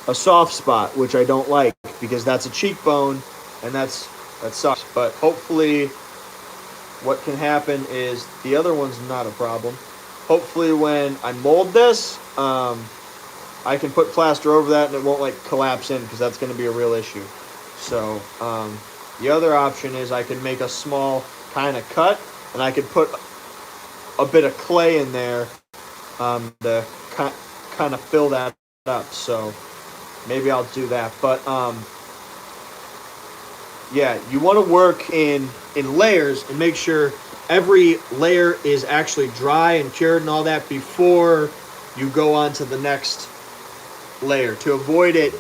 Speaker 1: a soft spot, which I don't like because that's a cheekbone, and that sucks. But hopefully what can happen is the other one's not a problem. Hopefully when I mold this, I can put plaster over that and it won't like collapse in, because that's going to be a real issue. So the other option is I can make a small kind of cut, and I could put a bit of clay in there to kind of fill that up. So maybe I'll do that. But yeah, you want to work in layers and make sure every layer is actually dry and cured and all that before you go on to the next layer, to avoid it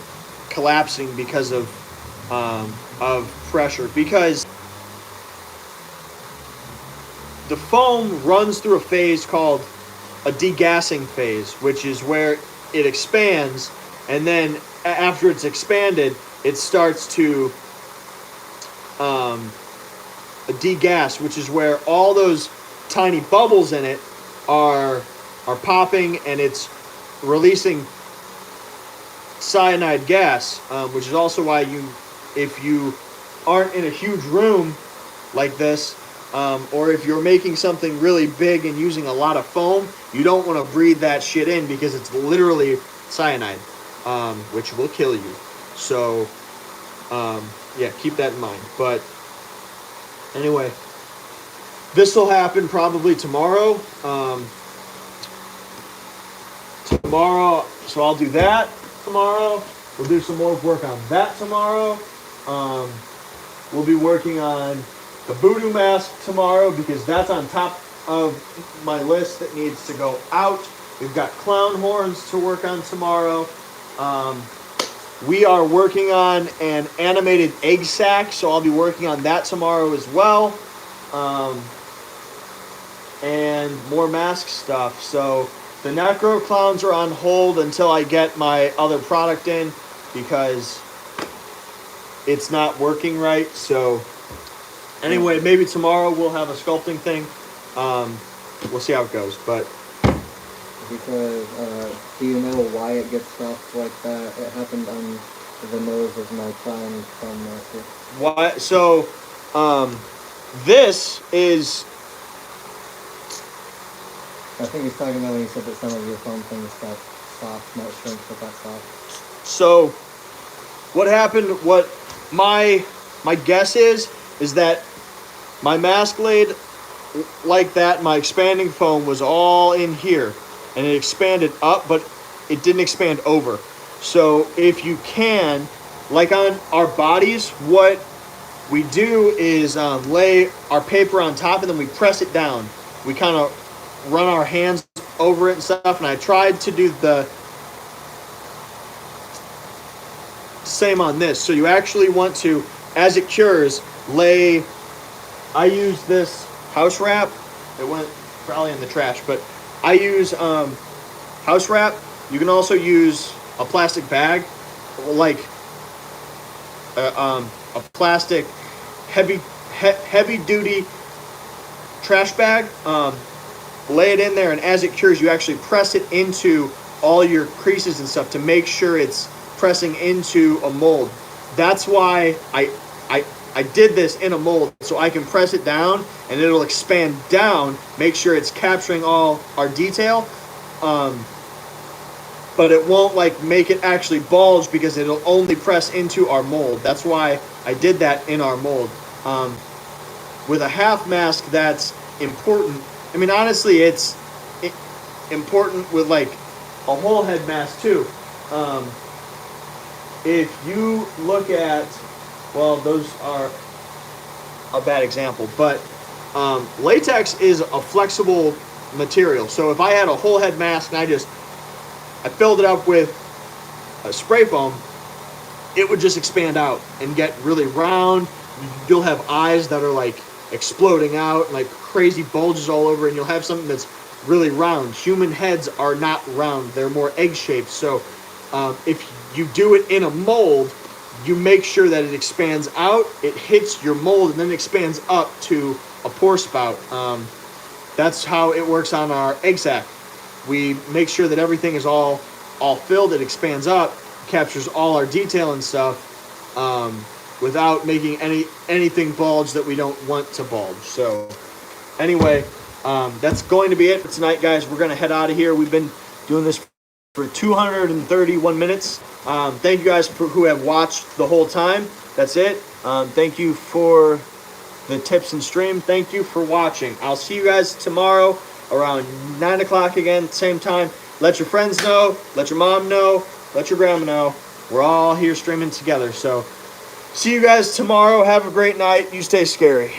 Speaker 1: collapsing because of pressure. Because the foam runs through a phase called a degassing phase, which is where it expands, and then after it's expanded, it starts to degas, which is where all those tiny bubbles in it are popping, and it's releasing cyanide gas, which is also why if you aren't in a huge room like this, or if you're making something really big and using a lot of foam, you don't want to breathe that shit in, because it's literally cyanide, which will kill you. So yeah, keep that in mind. But anyway, this will happen probably tomorrow. So I'll do that tomorrow. We'll do some more work on that tomorrow. We'll be working on the voodoo mask tomorrow, because that's on top of my list that needs to go out. We've got clown horns to work on tomorrow. We are working on an animated egg sack, so I'll be working on that tomorrow as well. And more mask stuff. So the Necro Clowns are on hold until I get my other product in, because it's not working right. So anyway, maybe tomorrow we'll have a sculpting thing. We'll see how it goes. But
Speaker 3: because do you know why it gets soft like that? It happened on the nose of my clown master.
Speaker 1: why? So this is.
Speaker 3: I think he's talking about when he said that some of your foam things got soft, not shrink, but got soft.
Speaker 1: So what happened? What my guess is that my mask blade like that. My expanding foam was all in here, and it expanded up, but it didn't expand over. So if you can, like on our bodies, what we do is lay our paper on top, and then we press it down. We kind of run our hands over it and stuff, and I tried to do the same on this. So you actually want to, as it cures, I use this house wrap. It went probably in the trash, but I use house wrap. You can also use a plastic bag, like a plastic heavy duty trash bag. Lay it in there, and as it cures, you actually press it into all your creases and stuff to make sure it's pressing into a mold. That's why I did this in a mold, so I can press it down and it'll expand down, make sure it's capturing all our detail, but it won't like make it actually bulge because it'll only press into our mold. That's why I did that in our mold. With a half mask, that's important. I mean, honestly, it's important with like a whole head mask too. If you look at, well, those are a bad example, but latex is a flexible material. So if I had a whole head mask and I filled it up with a spray foam, it would just expand out and get really round. You'll have eyes that are like exploding out, like crazy bulges all over, and you'll have something that's really round. Human heads are not round, they're more egg shaped. So if you do it in a mold, you make sure that it expands out, it hits your mold, and then expands up to a pour spout. That's how it works on our egg sac. We make sure that everything is all filled, it expands up, captures all our detail and stuff, without making anything bulge that we don't want to bulge. So anyway, that's going to be it for tonight, guys. We're going to head out of here. We've been doing this for 231 minutes. Thank you guys who have watched the whole time. That's it. Thank you for the tips and stream. Thank you for watching. I'll see you guys tomorrow around 9 o'clock again, same time. Let your friends know. Let your mom know. Let your grandma know. We're all here streaming together. So see you guys tomorrow. Have a great night. You stay scary.